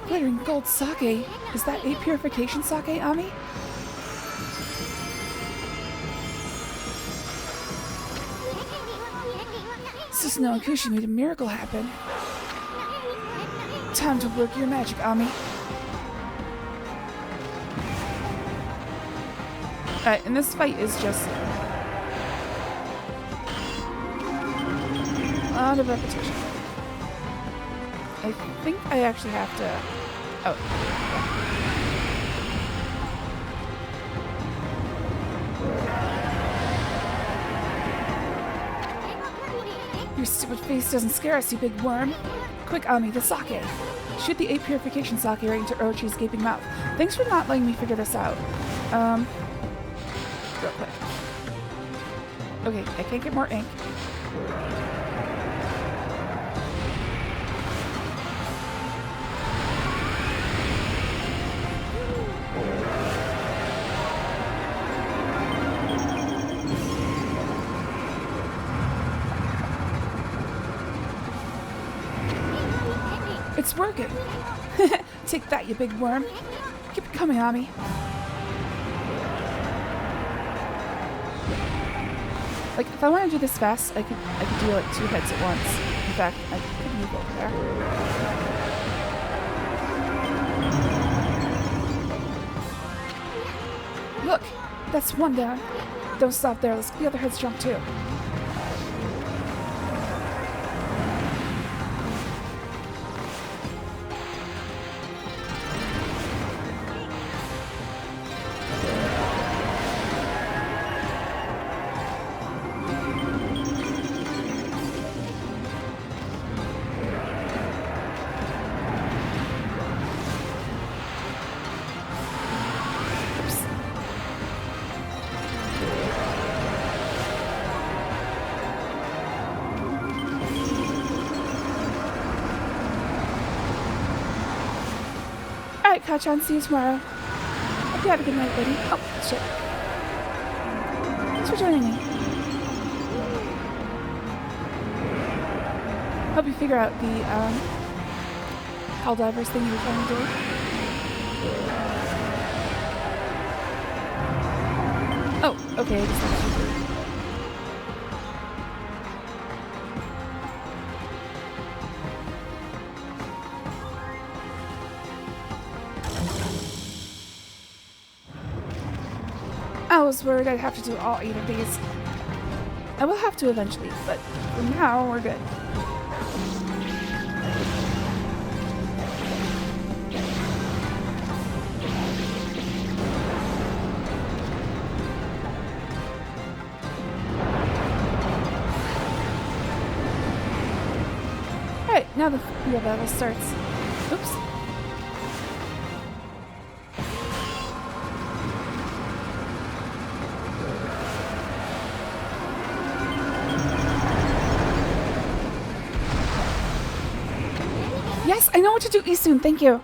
Glittering gold sake. Is that a purification sake, Ami? Susanoo and Kushi made a miracle happen. Time to work your magic, Ami. Alright, and this fight is just a lot of repetition. I think I actually have to... Oh. Your stupid face doesn't scare us, you big worm. Quick, Ami, the sake. Shoot the 8 purification sake right into Orochi's gaping mouth. Thanks for not letting me figure this out. Real quick. Okay, I can't get more ink. It's working! Take that, you big worm. Keep it coming, Ami. Like, if I want to do this fast, I could do like 2 heads at once. In fact, I could move over there. Look! That's one down. Don't stop there, let's get the other heads jump too. Alright, Kachan, see you tomorrow. Hope you have a good night, buddy. Oh, shit. Thanks for joining me. Hope you figure out the, Helldivers thing you were trying to do. Oh, okay, I just have to do. I was worried I'd have to do all 8 of these. I will have to eventually, but for now, we're good. Alright, now the real battle starts. Oops. know what to do, Isun, thank you.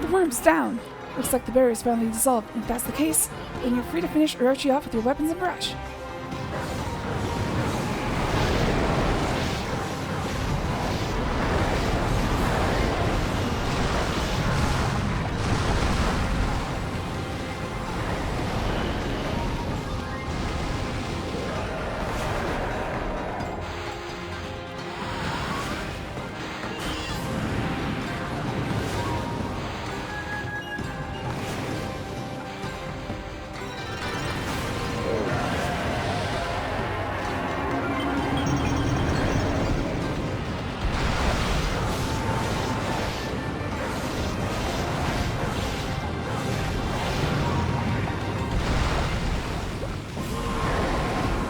The worm's down. Looks like the barrier's finally dissolved. If that's the case, then you're free to finish Orochi off with your weapons and brush.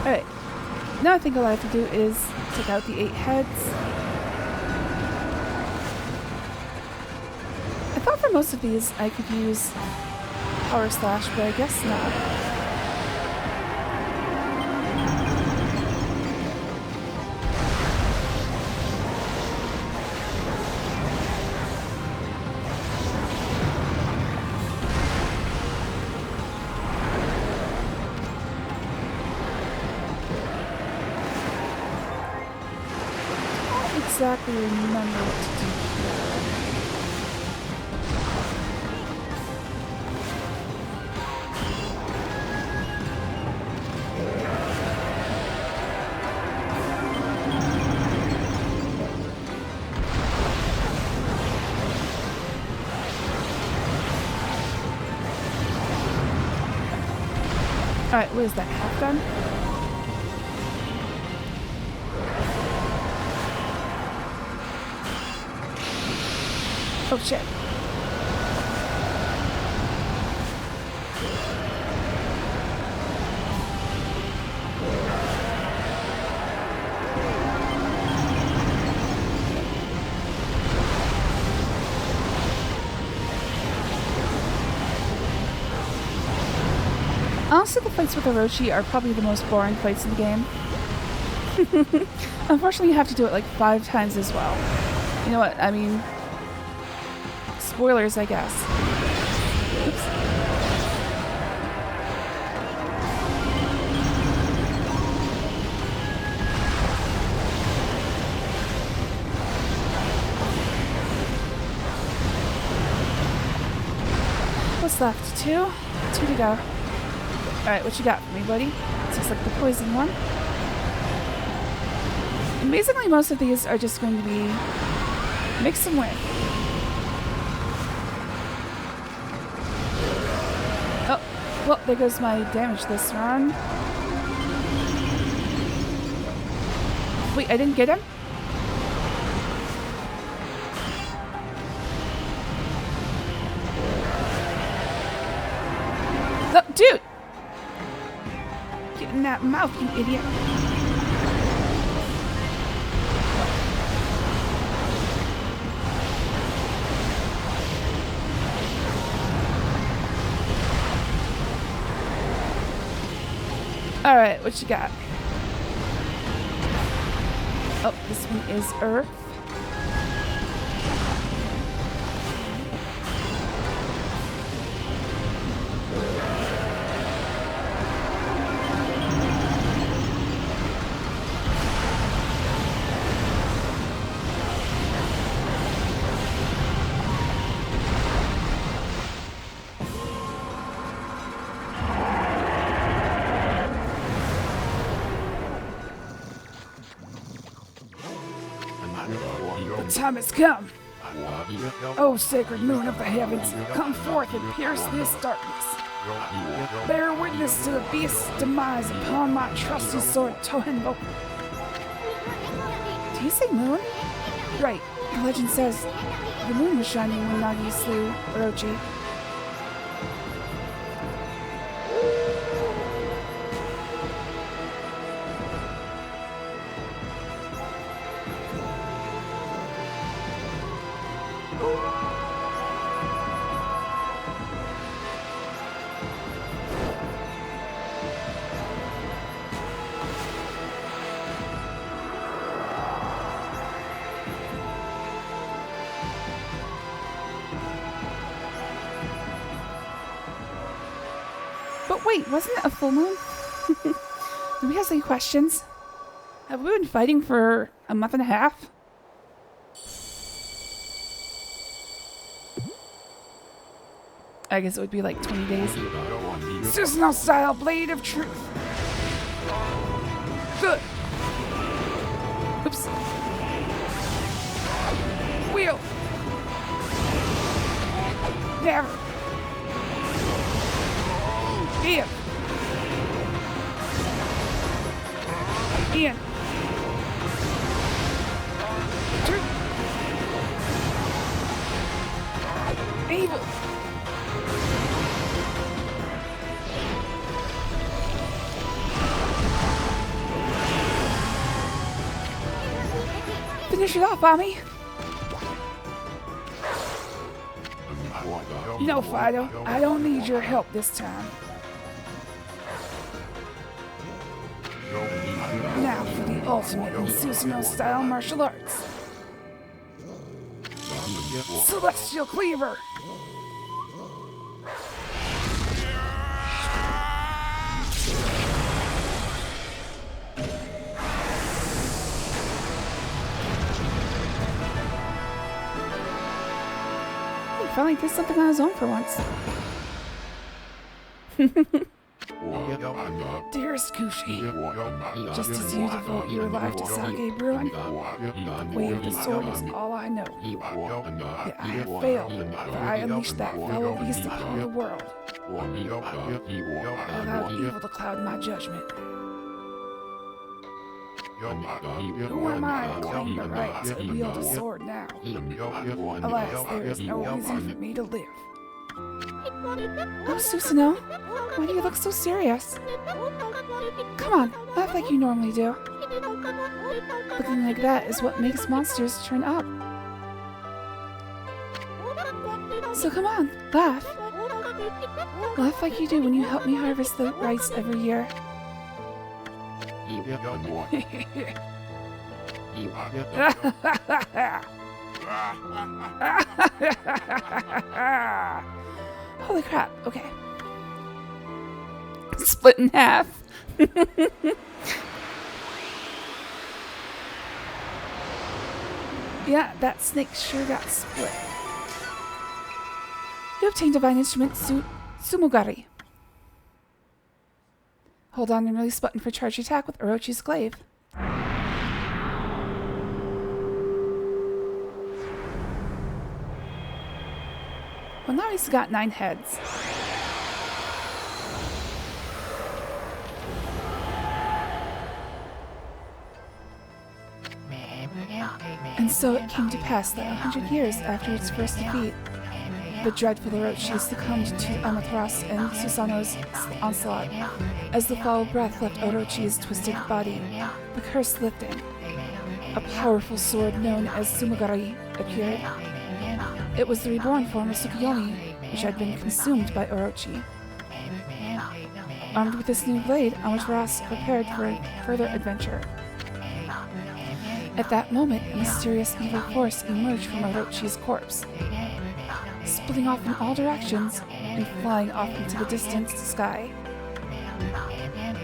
Alright, now I think all I have to do is take out the 8 heads. I thought for most of these I could use Power Slash, but I guess not. Exactly remember what to do Alright, what is that? Half done? Oh shit. Honestly, the fights with Orochi are probably the most boring fights in the game. Unfortunately, you have to do it like 5 times as well. You know what? I mean, spoilers, I guess. Oops. What's left? 2? 2 to go. Alright, what you got for me, buddy? This looks like the poison one. And basically, most of these are just going to be mix and win. Oh, well, there goes my damage this run. Wait, I didn't get him? Oh, dude! Get in that mouth, you idiot. Alright, what you got? Oh, this one is Earth. The time has come. O sacred moon of the heavens, come forth and pierce this darkness. Bear witness to the beast's demise upon my trusty sword, Tohenbo. Do you say moon? Right. The legend says the moon was shining when Nagi slew Orochi. But wait, wasn't it a full moon? Do we have any questions? Have we been fighting for a month and a half? I guess it would be like 20 days. Susanoo style blade of truth. Good. Oops. Wheel. Never. Ian. Ian. Two. Evil. Finish it off, Ami. No, Fido. I don't need your help this time. Now for the ultimate in Susanoo-style martial arts. Celestial Cleaver! He finally did something on his own for once. Dearest Kushi, just as you devote your life to sake brewing, the way of the sword is all I know. Yet I have failed, for I unleashed that fellow beast upon the world. I allowed evil to cloud my judgment. Who am I to claim the right to wield a sword now? Alas, there is no reason for me to live. Oh, Susanoo, why do you look so serious? Come on, laugh like you normally do. Looking like that is what makes monsters turn up. So come on, laugh. Laugh like you do when you help me harvest the rice every year. Holy crap, okay. Split in half. Yeah, that snake sure got split. You obtained divine instrument Sumugari. Hold on and release button for charge attack with Orochi's glaive. Well, now he's got 9 heads. And so it came to pass that 100 years after its first defeat, the dreadful Orochi succumbed to Amaterasu and Susanoo's onslaught. As the foul breath left Orochi's twisted body, the curse lifted. A powerful sword known as Sumugari appeared. It was the reborn form of Tsukuyomi, which had been consumed by Orochi. Armed with this new blade, Amaterasu prepared for a further adventure. At that moment, a mysterious evil force emerged from Orochi's corpse, splitting off in all directions and flying off into the distant sky.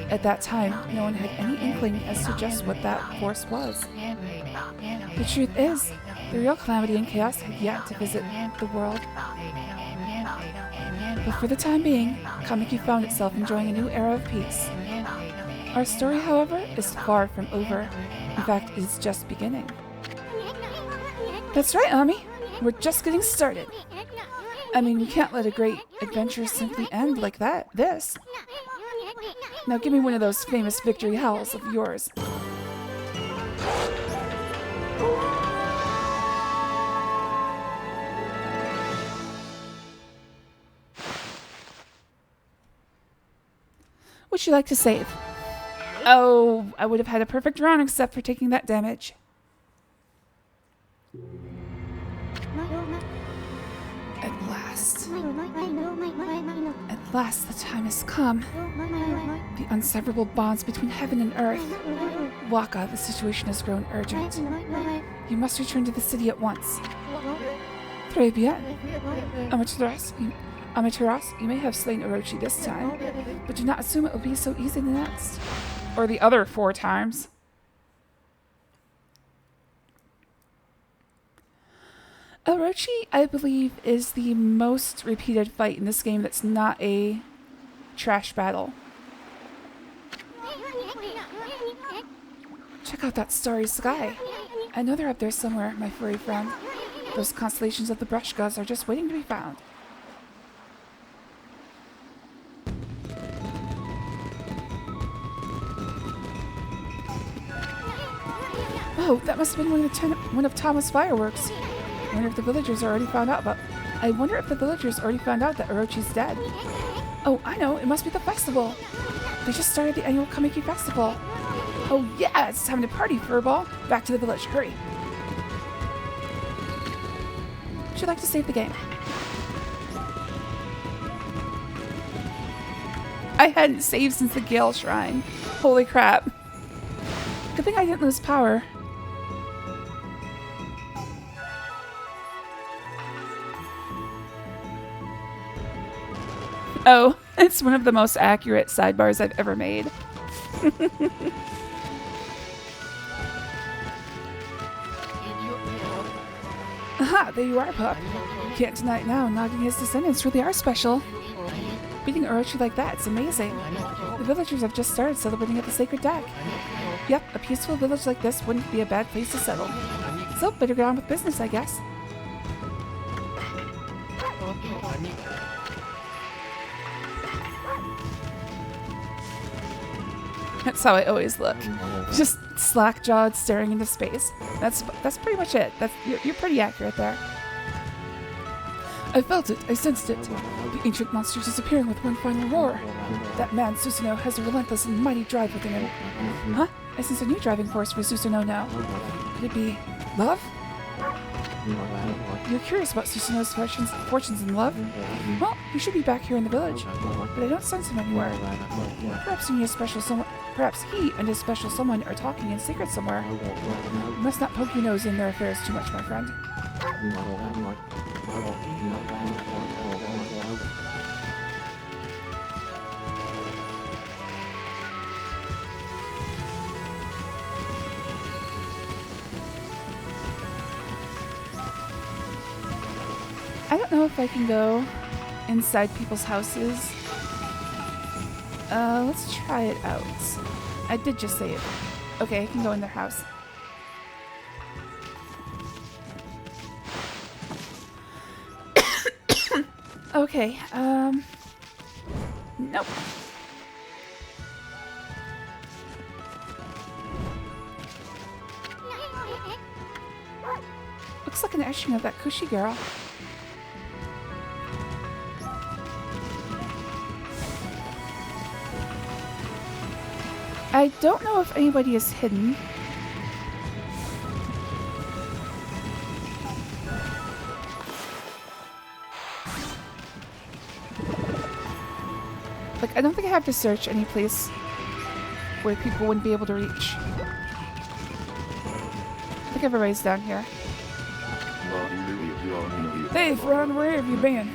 At that time, no one had any inkling as to just what that force was. The truth is, the real calamity and chaos had yet to visit the world. But for the time being, Kamiki found itself enjoying a new era of peace. Our story, however, is far from over. In fact, it is just beginning. That's right, Ami. We're just getting started. I mean, we can't let a great adventure simply end like that. This. Now give me one of those famous victory howls of yours. Would you like to save? Oh, I would have had a perfect run except for taking that damage. At last. At last the time has come. The inseparable bonds between heaven and earth. Waka, the situation has grown urgent. You must return to the city at once. Très bien. Amaterasu, Amaterasu, you may have slain Orochi this time, but do not assume it will be so easy the next. Or the other 4 times. Orochi, I believe, is the most repeated fight in this game that's not a trash battle. Check out that starry sky. I know they're up there somewhere, my furry friend. Those constellations of the brush gods are just waiting to be found. Oh, that must have been one of Tama's fireworks. I wonder if the villagers already found out that Orochi's dead. Oh, I know. It must be the festival. They just started the annual Kamiki festival. Oh yeah, it's time to party, Furball. Back to the village. Hurry. Would you like to save the game? I hadn't saved since the Gale Shrine. Holy crap. Good thing I didn't lose power. Oh, it's one of the most accurate sidebars I've ever made. Aha, there you are, pup. Can't deny it now, Nagi and his descendants really are special. Beating Orochi like that, it's amazing. The villagers have just started celebrating at the sacred deck. Yep, a peaceful village like this wouldn't be a bad place to settle. So, better get on with business, I guess. That's how I always look. Just slack-jawed, staring into space. That's pretty much it. You're pretty accurate there. I felt it. I sensed it. The ancient monster disappearing with one final roar. That man, Susanoo, has a relentless and mighty drive within him. Huh? I sense a new driving force for Susanoo now. Could it be love? You're curious about Susanoo's fortunes in love? Well, he should be back here in the village, but I don't sense him anywhere. Perhaps he and his special someone are talking in secret somewhere. You must not poke your nose in their affairs too much, my friend. I don't know if I can go inside people's houses. Let's try it out. I did just say it. Okay, I can go in their house. Okay, nope. Looks like an etching of that Kushi girl. I don't know if anybody is hidden. Like, I don't think I have to search any place where people wouldn't be able to reach. I think everybody's down here. Hey, friend, where have you been?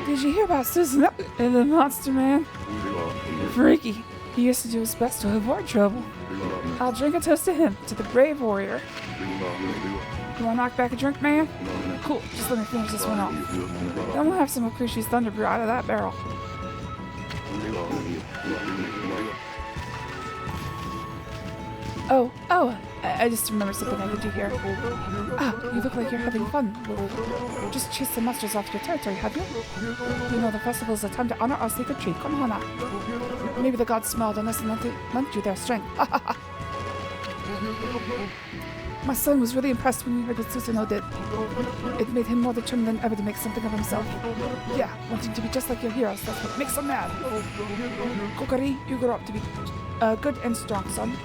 Did you hear about Susan and the monster man? Freaky. He used to do his best to avoid trouble. I'll drink a toast to him, to the brave warrior. You want to knock back a drink, man? Cool, just let me finish this one off. Then we'll have some of Kushi's Thunder Brew out of that barrel. Oh, I just remembered something I could do here. Ah, you look like you're having fun. Just chase the monsters off your territory, have you? You know the festival is a time to honor our sacred tree. Come on now. Maybe the gods smiled on us and lent you their strength. My son was really impressed when he heard what Susanoo did. It made him more determined than ever to make something of himself. Yeah, wanting to be just like your heroes, that's what makes him mad. Kokari, you grow up to be good and strong, son.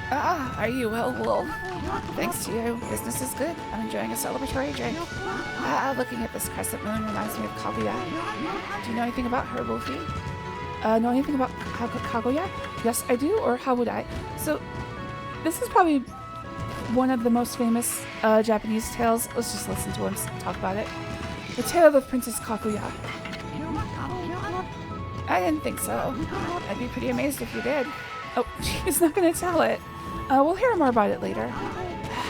Ah, are you well, Wolf? Thanks to you, business is good. I'm enjoying a celebratory drink. Looking at this crescent moon reminds me of Kaguya. Do you know anything about her, Wolfie? Know anything about Kaguya? Yes, I do, or how would I? So, this is probably one of the most famous Japanese tales. Let's just listen to him talk about it. The Tale of Princess Kaguya. I didn't think so. I'd be pretty amazed if you did. Oh, she's not going to tell it. We'll hear more about it later.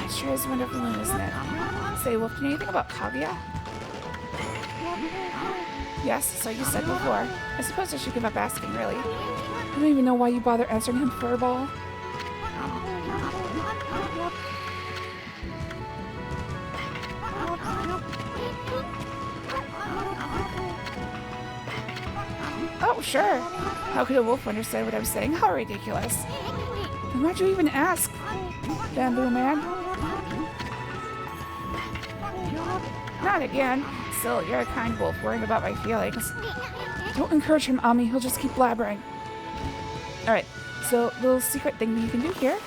It sure is a wonderful moon, isn't it? Say, Wolf, do you know anything about Kaguya? Yes, so you said before. I suppose I should give up asking, really. I don't even know why you bother answering him, furball. Oh, sure. How could a wolf understand what I'm saying? How ridiculous. Then why'd you even ask, Bamboo Man? Not again. Still, you're a kind wolf worrying about my feelings. Don't encourage him, Ami. He'll just keep blabbering. Alright, so little secret thing that you can do here.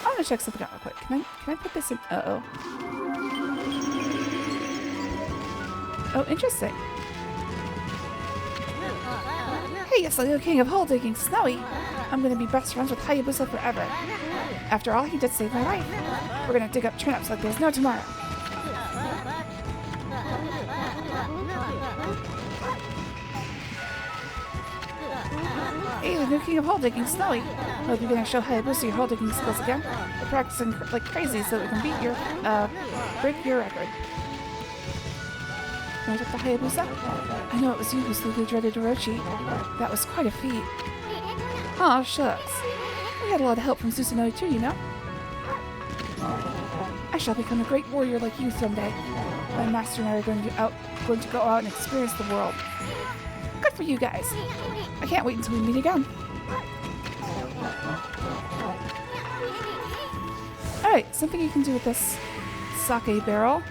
I'm gonna check something out real quick. Can I put this in? Uh-oh. Oh, interesting. Hey, yes, the little king of hole digging, Snowy. I'm gonna be best friends with Hayabusa forever. After all, he did save my life. We're gonna dig up turnips like there's no tomorrow. Hey, the new king of hole digging, Snowy. Hope you're gonna show Hayabusa your hole digging skills again. We're practicing like crazy so that we can beat your, break your record. Can I talk to Hayabusa? I know it was you who slew the dreaded Orochi. That was quite a feat. Aw, shucks. We had a lot of help from Susanoo too, you know? I shall become a great warrior like you someday. My master and I are going to go out and experience the world. Good for you guys. I can't wait until we meet again. Alright, something you can do with this sake barrel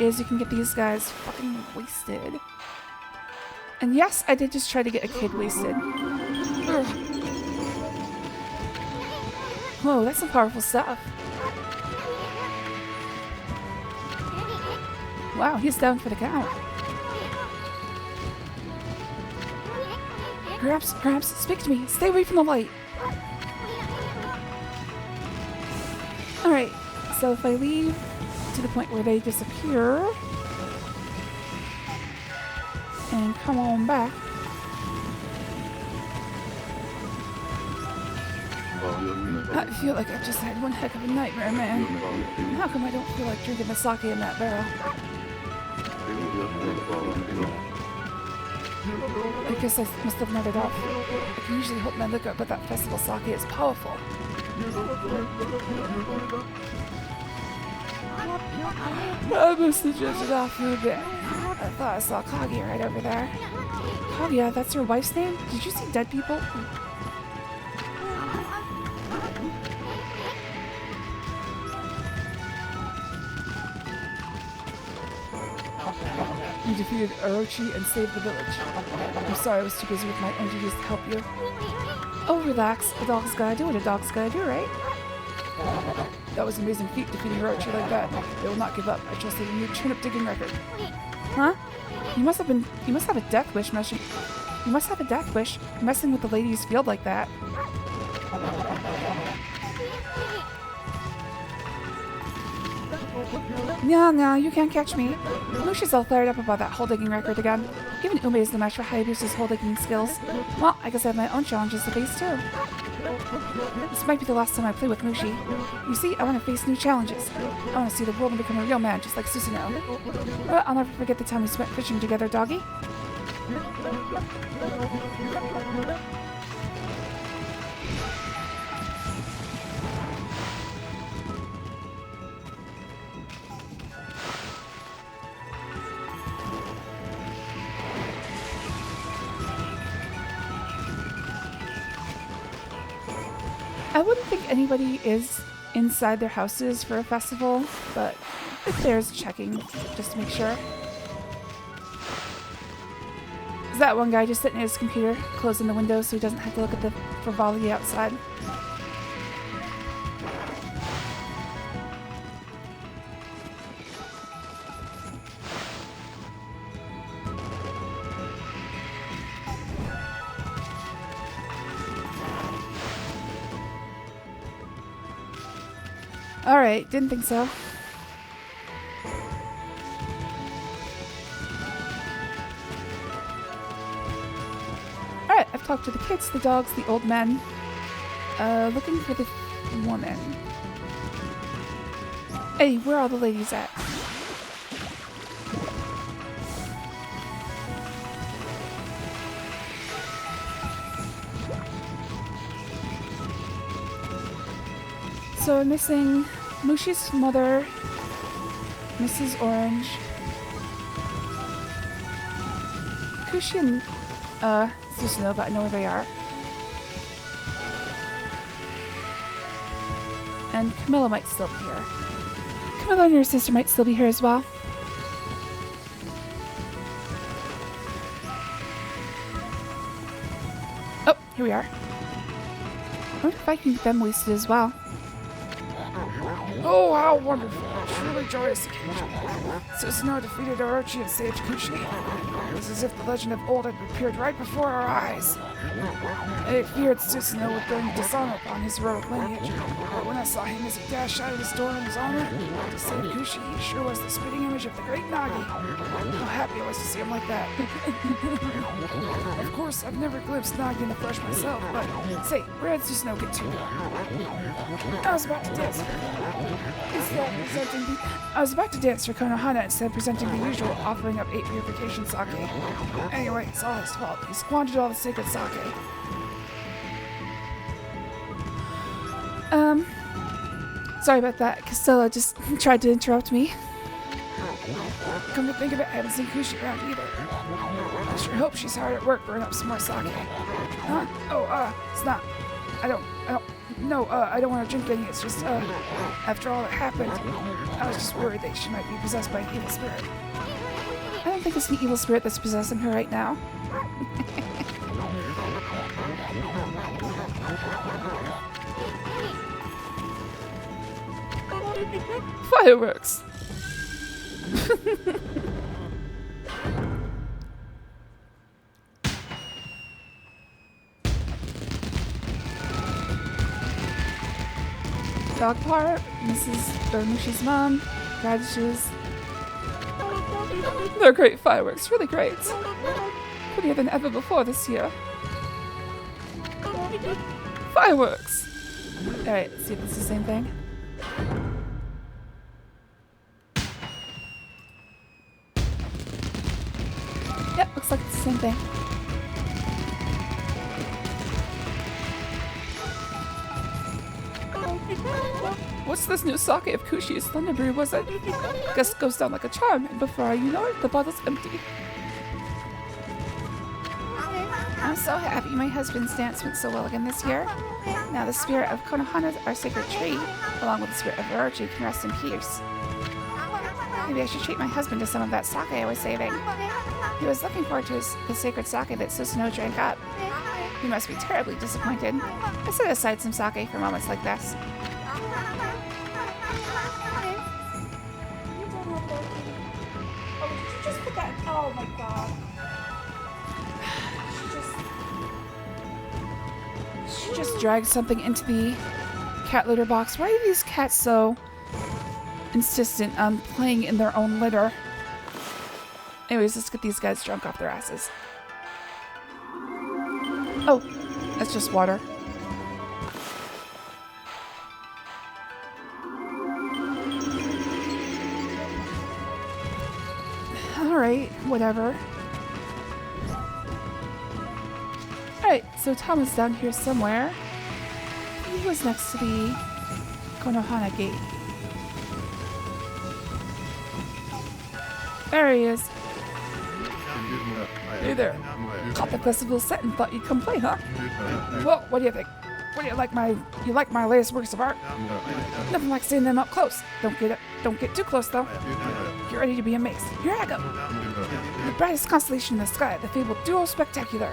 is you can get these guys fucking wasted. And yes, I did just try to get a kid wasted. Ugh. Whoa, that's some powerful stuff. Wow, he's down for the count. Gramps, speak to me. Stay away from the light. Alright, so if I leave to the point where they disappear and come on back. I feel like I've just had one heck of a nightmare, man. How come I don't feel like drinking the sake in that barrel? I guess I must have nodded off. I can usually hold my liquor, but that festival sake is powerful. I must have drifted off for a bit. I thought I saw Kaguya right over there. Kaguya, that's your wife's name? Did you see dead people? You defeated Orochi and saved the village. I'm sorry I was too busy with my own duties to help you. Oh, relax. A dog's gotta do what a dog's gotta do, right? That was an amazing feat, defeating Orochi like that. They will not give up. I trusted a new turnip digging record. Huh? You must have a death wish messing. You must have a death wish messing with the ladies' field like that. No, you can't catch me. Mushi's all fired up about that hole digging record again. Even Ume is the match for Hayabusa's hole digging skills. Well, I guess I have my own challenges to face too. This might be the last time I play with Mushi. You see, I want to face new challenges. I want to see the world and become a real man, just like Susanoo. But I'll never forget the time we spent fishing together, doggy. I wouldn't think anybody is inside their houses for a festival, but it bears checking just to make sure. Is that one guy just sitting at his computer, closing the window so he doesn't have to look at the frivolity outside? Alright, didn't think so. Alright, I've talked to the kids, the dogs, the old men. Looking for the woman. Hey, where are all the ladies at? So I'm missing Mushi's mother, Mrs. Orange, Kushi and Susanoo, but I know where they are. And Camilla might still be here. Camilla and her sister might still be here as well. Oh, here we are. I wonder if I can get them wasted as well. Oh, how wonderful. Truly joyous occasion. Susanoo defeated Orochi and saved Kushi. It was as if the legend of old had appeared right before our eyes. I feared Susanoo would bring dishonor upon his heroic lineage, but when I saw him as he dashed out of his door in his honor to save Kushi, he sure was the spitting image of the great Nagi. How happy I was to see him like that. Of course, I've never glimpsed Nagi in the flesh myself, but say, where did Susanoo get to? I was about to dance. I was about to dance for Konohana instead of presenting the usual offering of 8 purification sake. Anyway, it's all his fault. He squandered all the sacred sake. Sorry about that. Castella just tried to interrupt me. Come to think of it, I haven't seen Kushi around either. I sure hope she's hard at work brewing up some more sake. Huh? Oh, it's not. I don't want to drink any. It's just, after all that happened, I was just worried that she might be possessed by an evil spirit. I don't think it's an evil spirit that's possessing her right now. Fireworks! Dog part, Mushi's mom, radishes. They're great fireworks, really great. Prettier than ever before this year. Fireworks! Alright, let's see if it's the same thing. Yep, looks like it's the same thing. What's this new sake of Kushi's Thunderbrew, was it? Guess it goes down like a charm, and before you know it, the bottle's empty. I'm so happy my husband's dance went so well again this year. Now the spirit of Konohana, our sacred tree, along with the spirit of Orochi, can rest in peace. Maybe I should treat my husband to some of that sake I was saving. He was looking forward to the sacred sake that Susanoo drank up. He must be terribly disappointed. I set aside some sake for moments like this. Oh, did you just put that? Oh my god. She just dragged something into the cat litter box. Why are these cats so insistent on playing in their own litter? Anyways, let's get these guys drunk off their asses. Oh, that's just water. Alright, whatever. Alright, so Tom is down here somewhere. He was next to the Konohana gate. There he is. Hey there. Caught the festival set and thought you'd come play, huh? Well, what do you think? What do you like my latest works of art? Nothing like seeing them up close. Don't get too close though. Get ready to be amazed. Here I go. The brightest constellation in the sky, the fabled Duo Spectacular.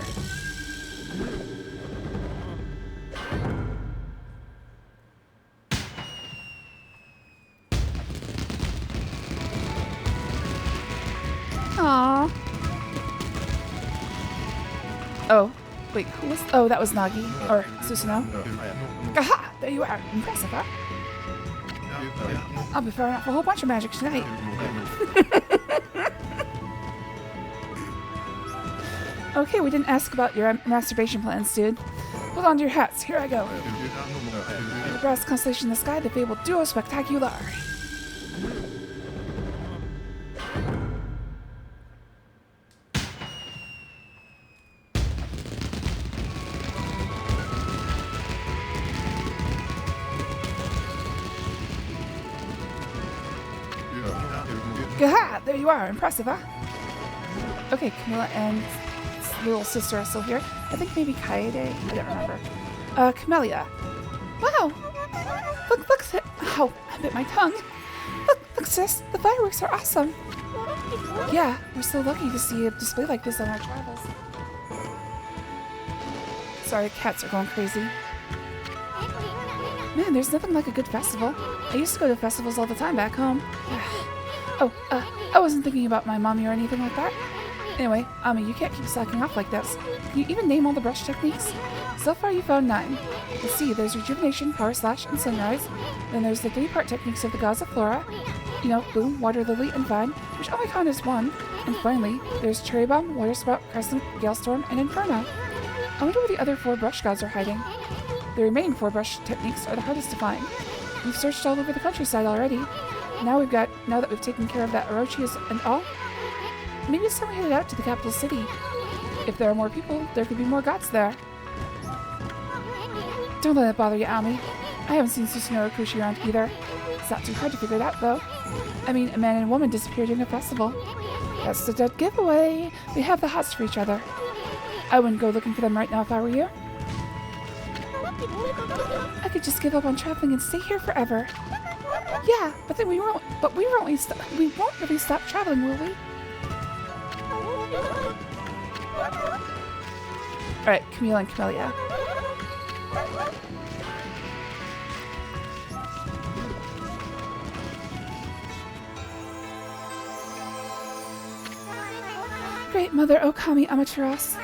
Aww. Oh, wait, who was? Oh, that was Nagi or Susanoo. Aha! There you are. Impressive, huh? I'll be firing off a whole bunch of magic tonight. Okay, we didn't ask about your masturbation plans, dude. Hold on to your hats. Here I go. The brass constellation in the sky, the fabled duo spectacular. Gaha! There you are. Impressive, huh? Okay, Camilla and little sister are still here. I think maybe Kaede. I don't remember. Camellia. Wow! Look, ow, I bit my tongue. Look, sis, the fireworks are awesome. Yeah, we're so lucky to see a display like this on our travels. Sorry, cats are going crazy. Man, there's nothing like a good festival. I used to go to festivals all the time back home. Oh, I wasn't thinking about my mommy or anything like that. Anyway, Ami, you can't keep slacking off like this. Can you even name all the brush techniques? So far you found 9. Let's see, there's Rejuvenation, Power Slash, and Sunrise. Then there's the 3-part techniques of the gods of Flora. You know, Boom, Water Lily, and Vine, which only count as 1. And finally, there's Cherry Bomb, Water Spout, Crescent, Galestorm, and Inferno. I wonder where the other 4 brush gods are hiding. The remaining 4 brush techniques are the hardest to find. We've searched all over the countryside already. Now that we've taken care of that Orochi and all, maybe it's time we headed out to the capital city. If there are more people, there could be more gods there. Don't let it bother you, Ami. I haven't seen Susanoo or Kushi around either. It's not too hard to figure it out, though. I mean, a man and a woman disappeared during a festival. That's the dead giveaway. We have the hots for each other. I wouldn't go looking for them right now if I were you. I could just give up on traveling and stay here forever. Yeah, but then we won't really stop traveling, will we? Alright, Camille and Camellia. Great Mother Okami Amaterasu,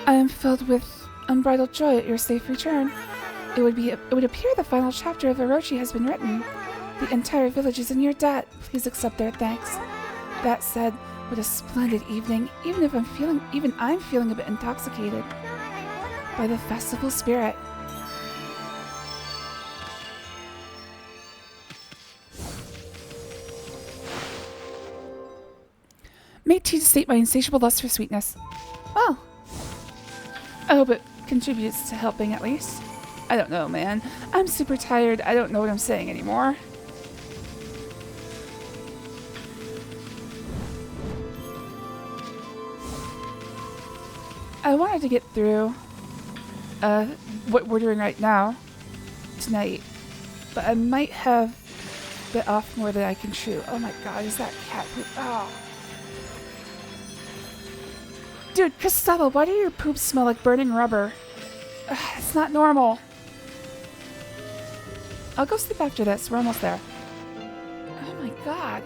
I am filled with unbridled joy at your safe return. It would appear the final chapter of Orochi has been written. The entire village is in your debt. Please accept their thanks. That said, what a splendid evening, even I'm feeling a bit intoxicated by the festival spirit. Made tea to sate my insatiable lust for sweetness. Well, I hope it contributes to helping at least. I don't know, man. I'm super tired. I don't know what I'm saying anymore. I wanted to get through what we're doing right now tonight, but I might have bit off more than I can chew. Oh my god, is that cat poop? Oh. Dude, Christella, why do your poops smell like burning rubber? Ugh, it's not normal. I'll go sleep after this. We're almost there. Oh my god.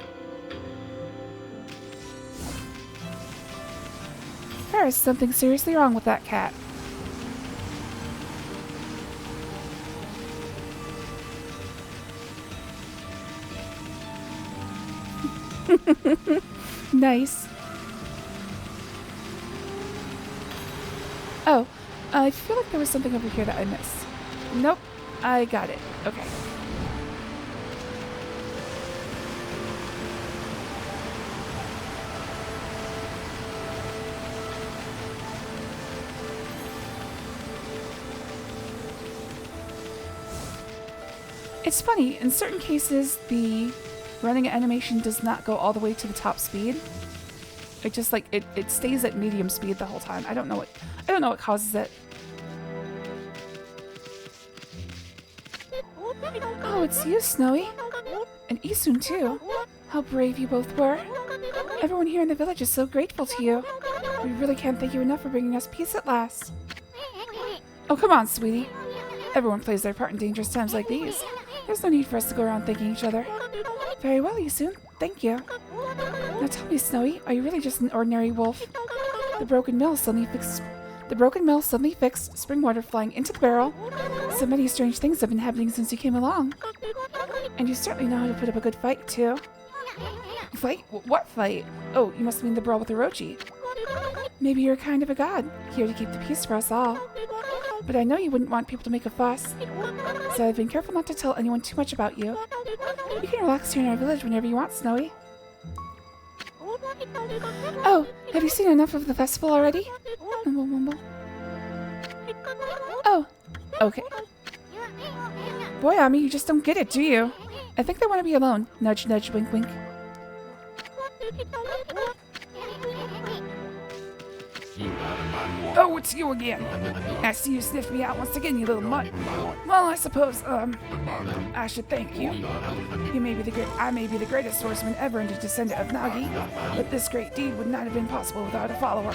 There is something seriously wrong with that cat. Nice. Oh, I feel like there was something over here that I missed. Nope, I got it. Okay. It's funny, in certain cases, the running animation does not go all the way to the top speed. It just like it stays at medium speed the whole time. I don't know what causes it. Oh, it's you, Snowy. And Isun too. How brave you both were. Everyone here in the village is so grateful to you. We really can't thank you enough for bringing us peace at last. Oh, come on, sweetie. Everyone plays their part in dangerous times like these. There's no need for us to go around thanking each other. Very well, Isun. Thank you. Now tell me, Snowy, are you really just an ordinary wolf? The broken mill suddenly fixed, spring water flying into the barrel. So many strange things have been happening since you came along. And you certainly know how to put up a good fight, too. Fight? What fight? Oh, you must mean the brawl with Orochi. Maybe you're kind of a god, here to keep the peace for us all. But I know you wouldn't want people to make a fuss, so I've been careful not to tell anyone too much about you. You can relax here in our village whenever you want, Snowy. Oh, have you seen enough of the festival already? Mumble, mumble. Oh, okay. Boy, Ami, you just don't get it, do you? I think they want to be alone. Nudge, nudge, wink, wink. Oh, it's you again. I see you sniffed me out once again, you little mutt. Well, I suppose, I should thank you. I may be the greatest swordsman ever and a descendant of Nagi, but this great deed would not have been possible without a follower.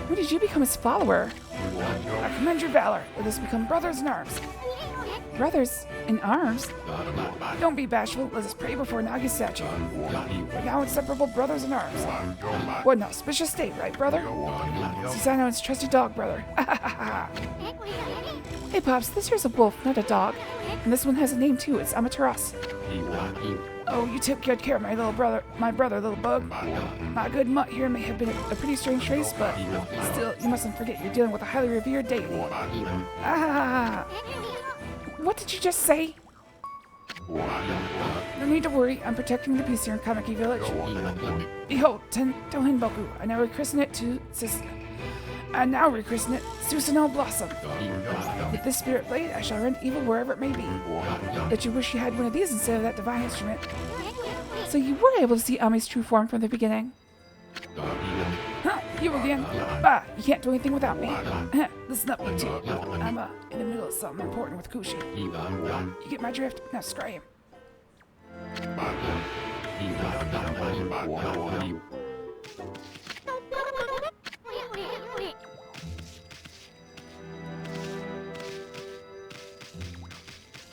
When did you become his follower? I commend your valor. Let us become brothers in arms. Brothers in arms? Don't be bashful. Let us pray before Nagi's statue. We're now inseparable brothers in arms. What an auspicious state, right, brother? Susanoo trusty dog, brother. Hey, Pops, this here's a wolf, not a dog. And this one has a name, too. It's Amaterasu. Oh, you took good care of my brother, little bug. My good mutt here may have been a pretty strange race, but still, you mustn't forget you're dealing with a highly revered deity. What did you just say? No need to worry, I'm protecting the peace here in Kamiki village. Behold, Tohin Boku, I now rechristen it Susanoo Blossom. With this spirit blade, I shall rend evil wherever it may be. That you wish you had one of these instead of that divine instrument. So you were able to see Ami's true form from the beginning. Huh, you again? Bah, you can't do anything without me. Listen up, you two. I'm, in the middle of something important with Kushi. You get my drift? Now scram.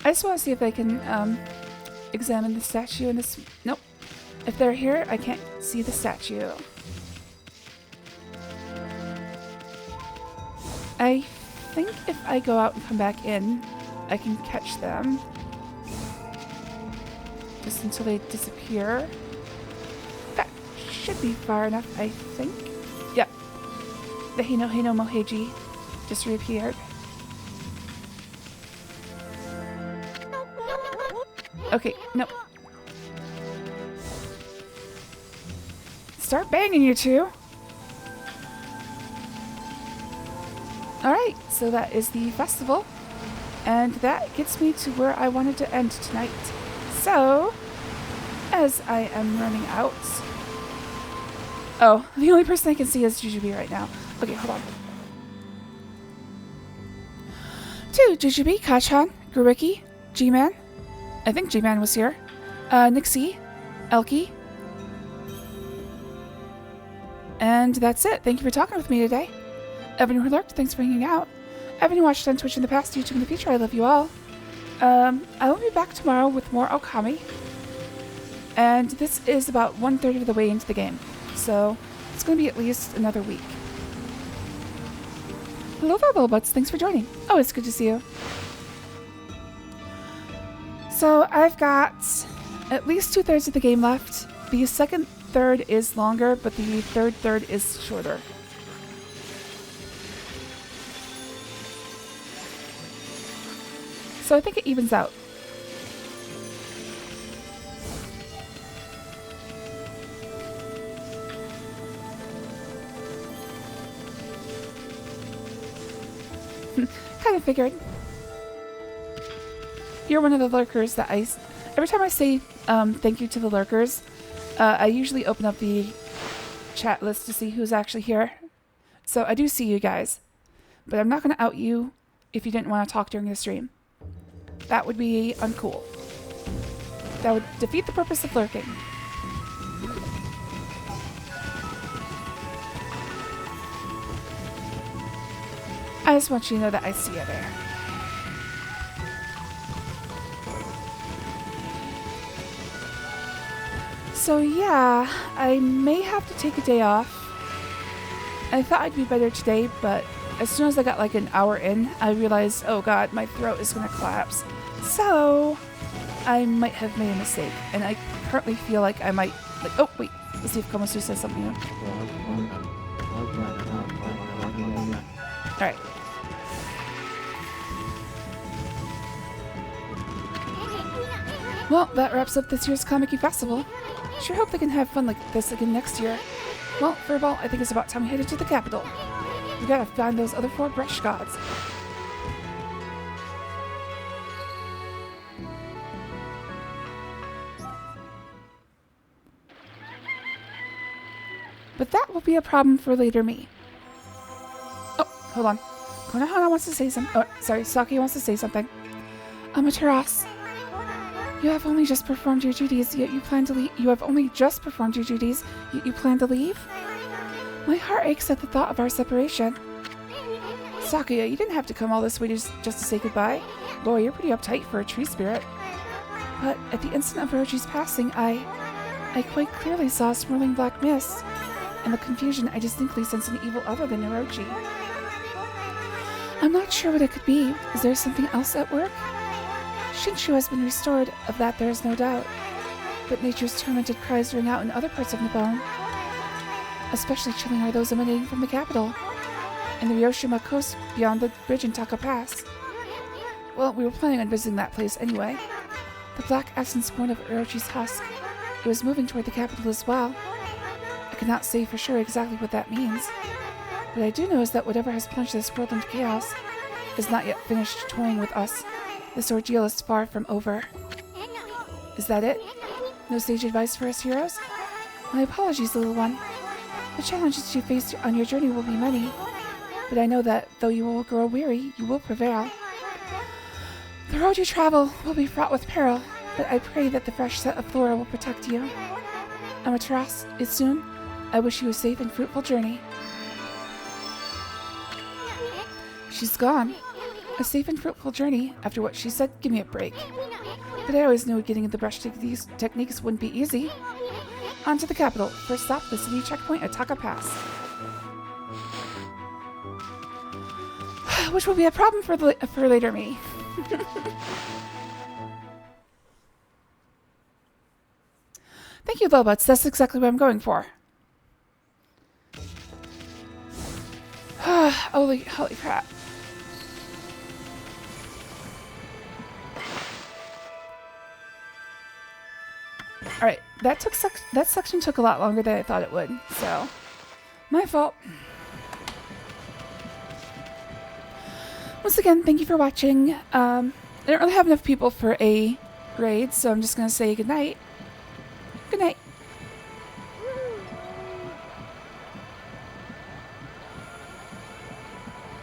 I just want to see if I can, examine the statue in this... Nope. If they're here, I can't see the statue. I think if I go out and come back in, I can catch them. Just until they disappear. That should be far enough, I think. Yep. The Hino Moheiji just reappeared. Okay, no. Start banging, you two. Alright, so that is the festival. And that gets me to where I wanted to end tonight. So, as I am running out... Oh, the only person I can see is Jujubee right now. Okay, hold on. To Jujubee, Kachan, Guriki, G-Man. I think G-Man was here. Nixie, Elkie. And that's it. Thank you for talking with me today. Everyone who lurked, thanks for hanging out. Everyone who watched on Twitch in the past, YouTube in the future, I love you all. I will be back tomorrow with more Okami. And this is about 1/3 of the way into the game. So, it's going to be at least another week. Hello there, little butts. Thanks for joining. Oh, it's good to see you. So, I've got at least 2/3 of the game left. The second third is longer, but the third is shorter. So I think it evens out. Kind of figured. You're one of the lurkers that every time I say thank you to the lurkers, I usually open up the chat list to see who's actually here. So I do see you guys, but I'm not going to out you if you didn't want to talk during the stream. That would be uncool. That would defeat the purpose of lurking. I just want you to know that I see you there. So yeah, I may have to take a day off. I thought I'd be better today, but as soon as I got like an hour in, I realized, oh god, my throat is gonna collapse. So, I might have made a mistake, and I currently feel like I might, oh, wait, let's see if Komasu says something new. Alright. Well, that wraps up this year's Kamiki Festival. Sure hope they can have fun like this again next year. Well, Furball, I think it's about time we headed to the capital. We gotta find those other 4 brush gods. But that will be a problem for later me. Oh, hold on. Konohana wants to say something. Oh, sorry, Saki wants to say something. Amaterasu. You have only just performed your duties, yet you plan to leave. You have only just performed your duties, yet you plan to leave? My heart aches at the thought of our separation. Sakuya, you didn't have to come all this way just to say goodbye. Boy, you're pretty uptight for a tree spirit. But at the instant of Orochi's passing, I quite clearly saw a swirling black mist. In the confusion, I distinctly sensed an evil other than Orochi. I'm not sure what it could be. Is there something else at work? Shinshu has been restored, of that there is no doubt. But nature's tormented cries ring out in other parts of Nippon. Especially chilling are those emanating from the capital, and the Ryoshima coast beyond the bridge in Taka Pass. Well, we were planning on visiting that place anyway. The black essence born of Orochi's husk. It was moving toward the capital as well. I cannot say for sure exactly what that means. What I do know is that whatever has plunged this world into chaos is not yet finished toying with us. This ordeal is far from over. Is that it? No sage advice for us heroes? My apologies, little one. The challenges you face on your journey will be many, but I know that though you will grow weary, you will prevail. The road you travel will be fraught with peril, but I pray that the fresh set of flora will protect you. Amaterasu, it's soon. I wish you a safe and fruitful journey. She's gone. A safe and fruitful journey. After what she said, give me a break. But I always knew getting the brush techniques wouldn't be easy. On to the capital. First stop, the city checkpoint at Taka Pass. Which will be a problem for later me. Thank you, Lobots. That's exactly what I'm going for. Holy crap. Alright, that section took a lot longer than I thought it would, so my fault. Once again, thank you for watching. I don't really have enough people for a raid, so I'm just going to say goodnight. Good night.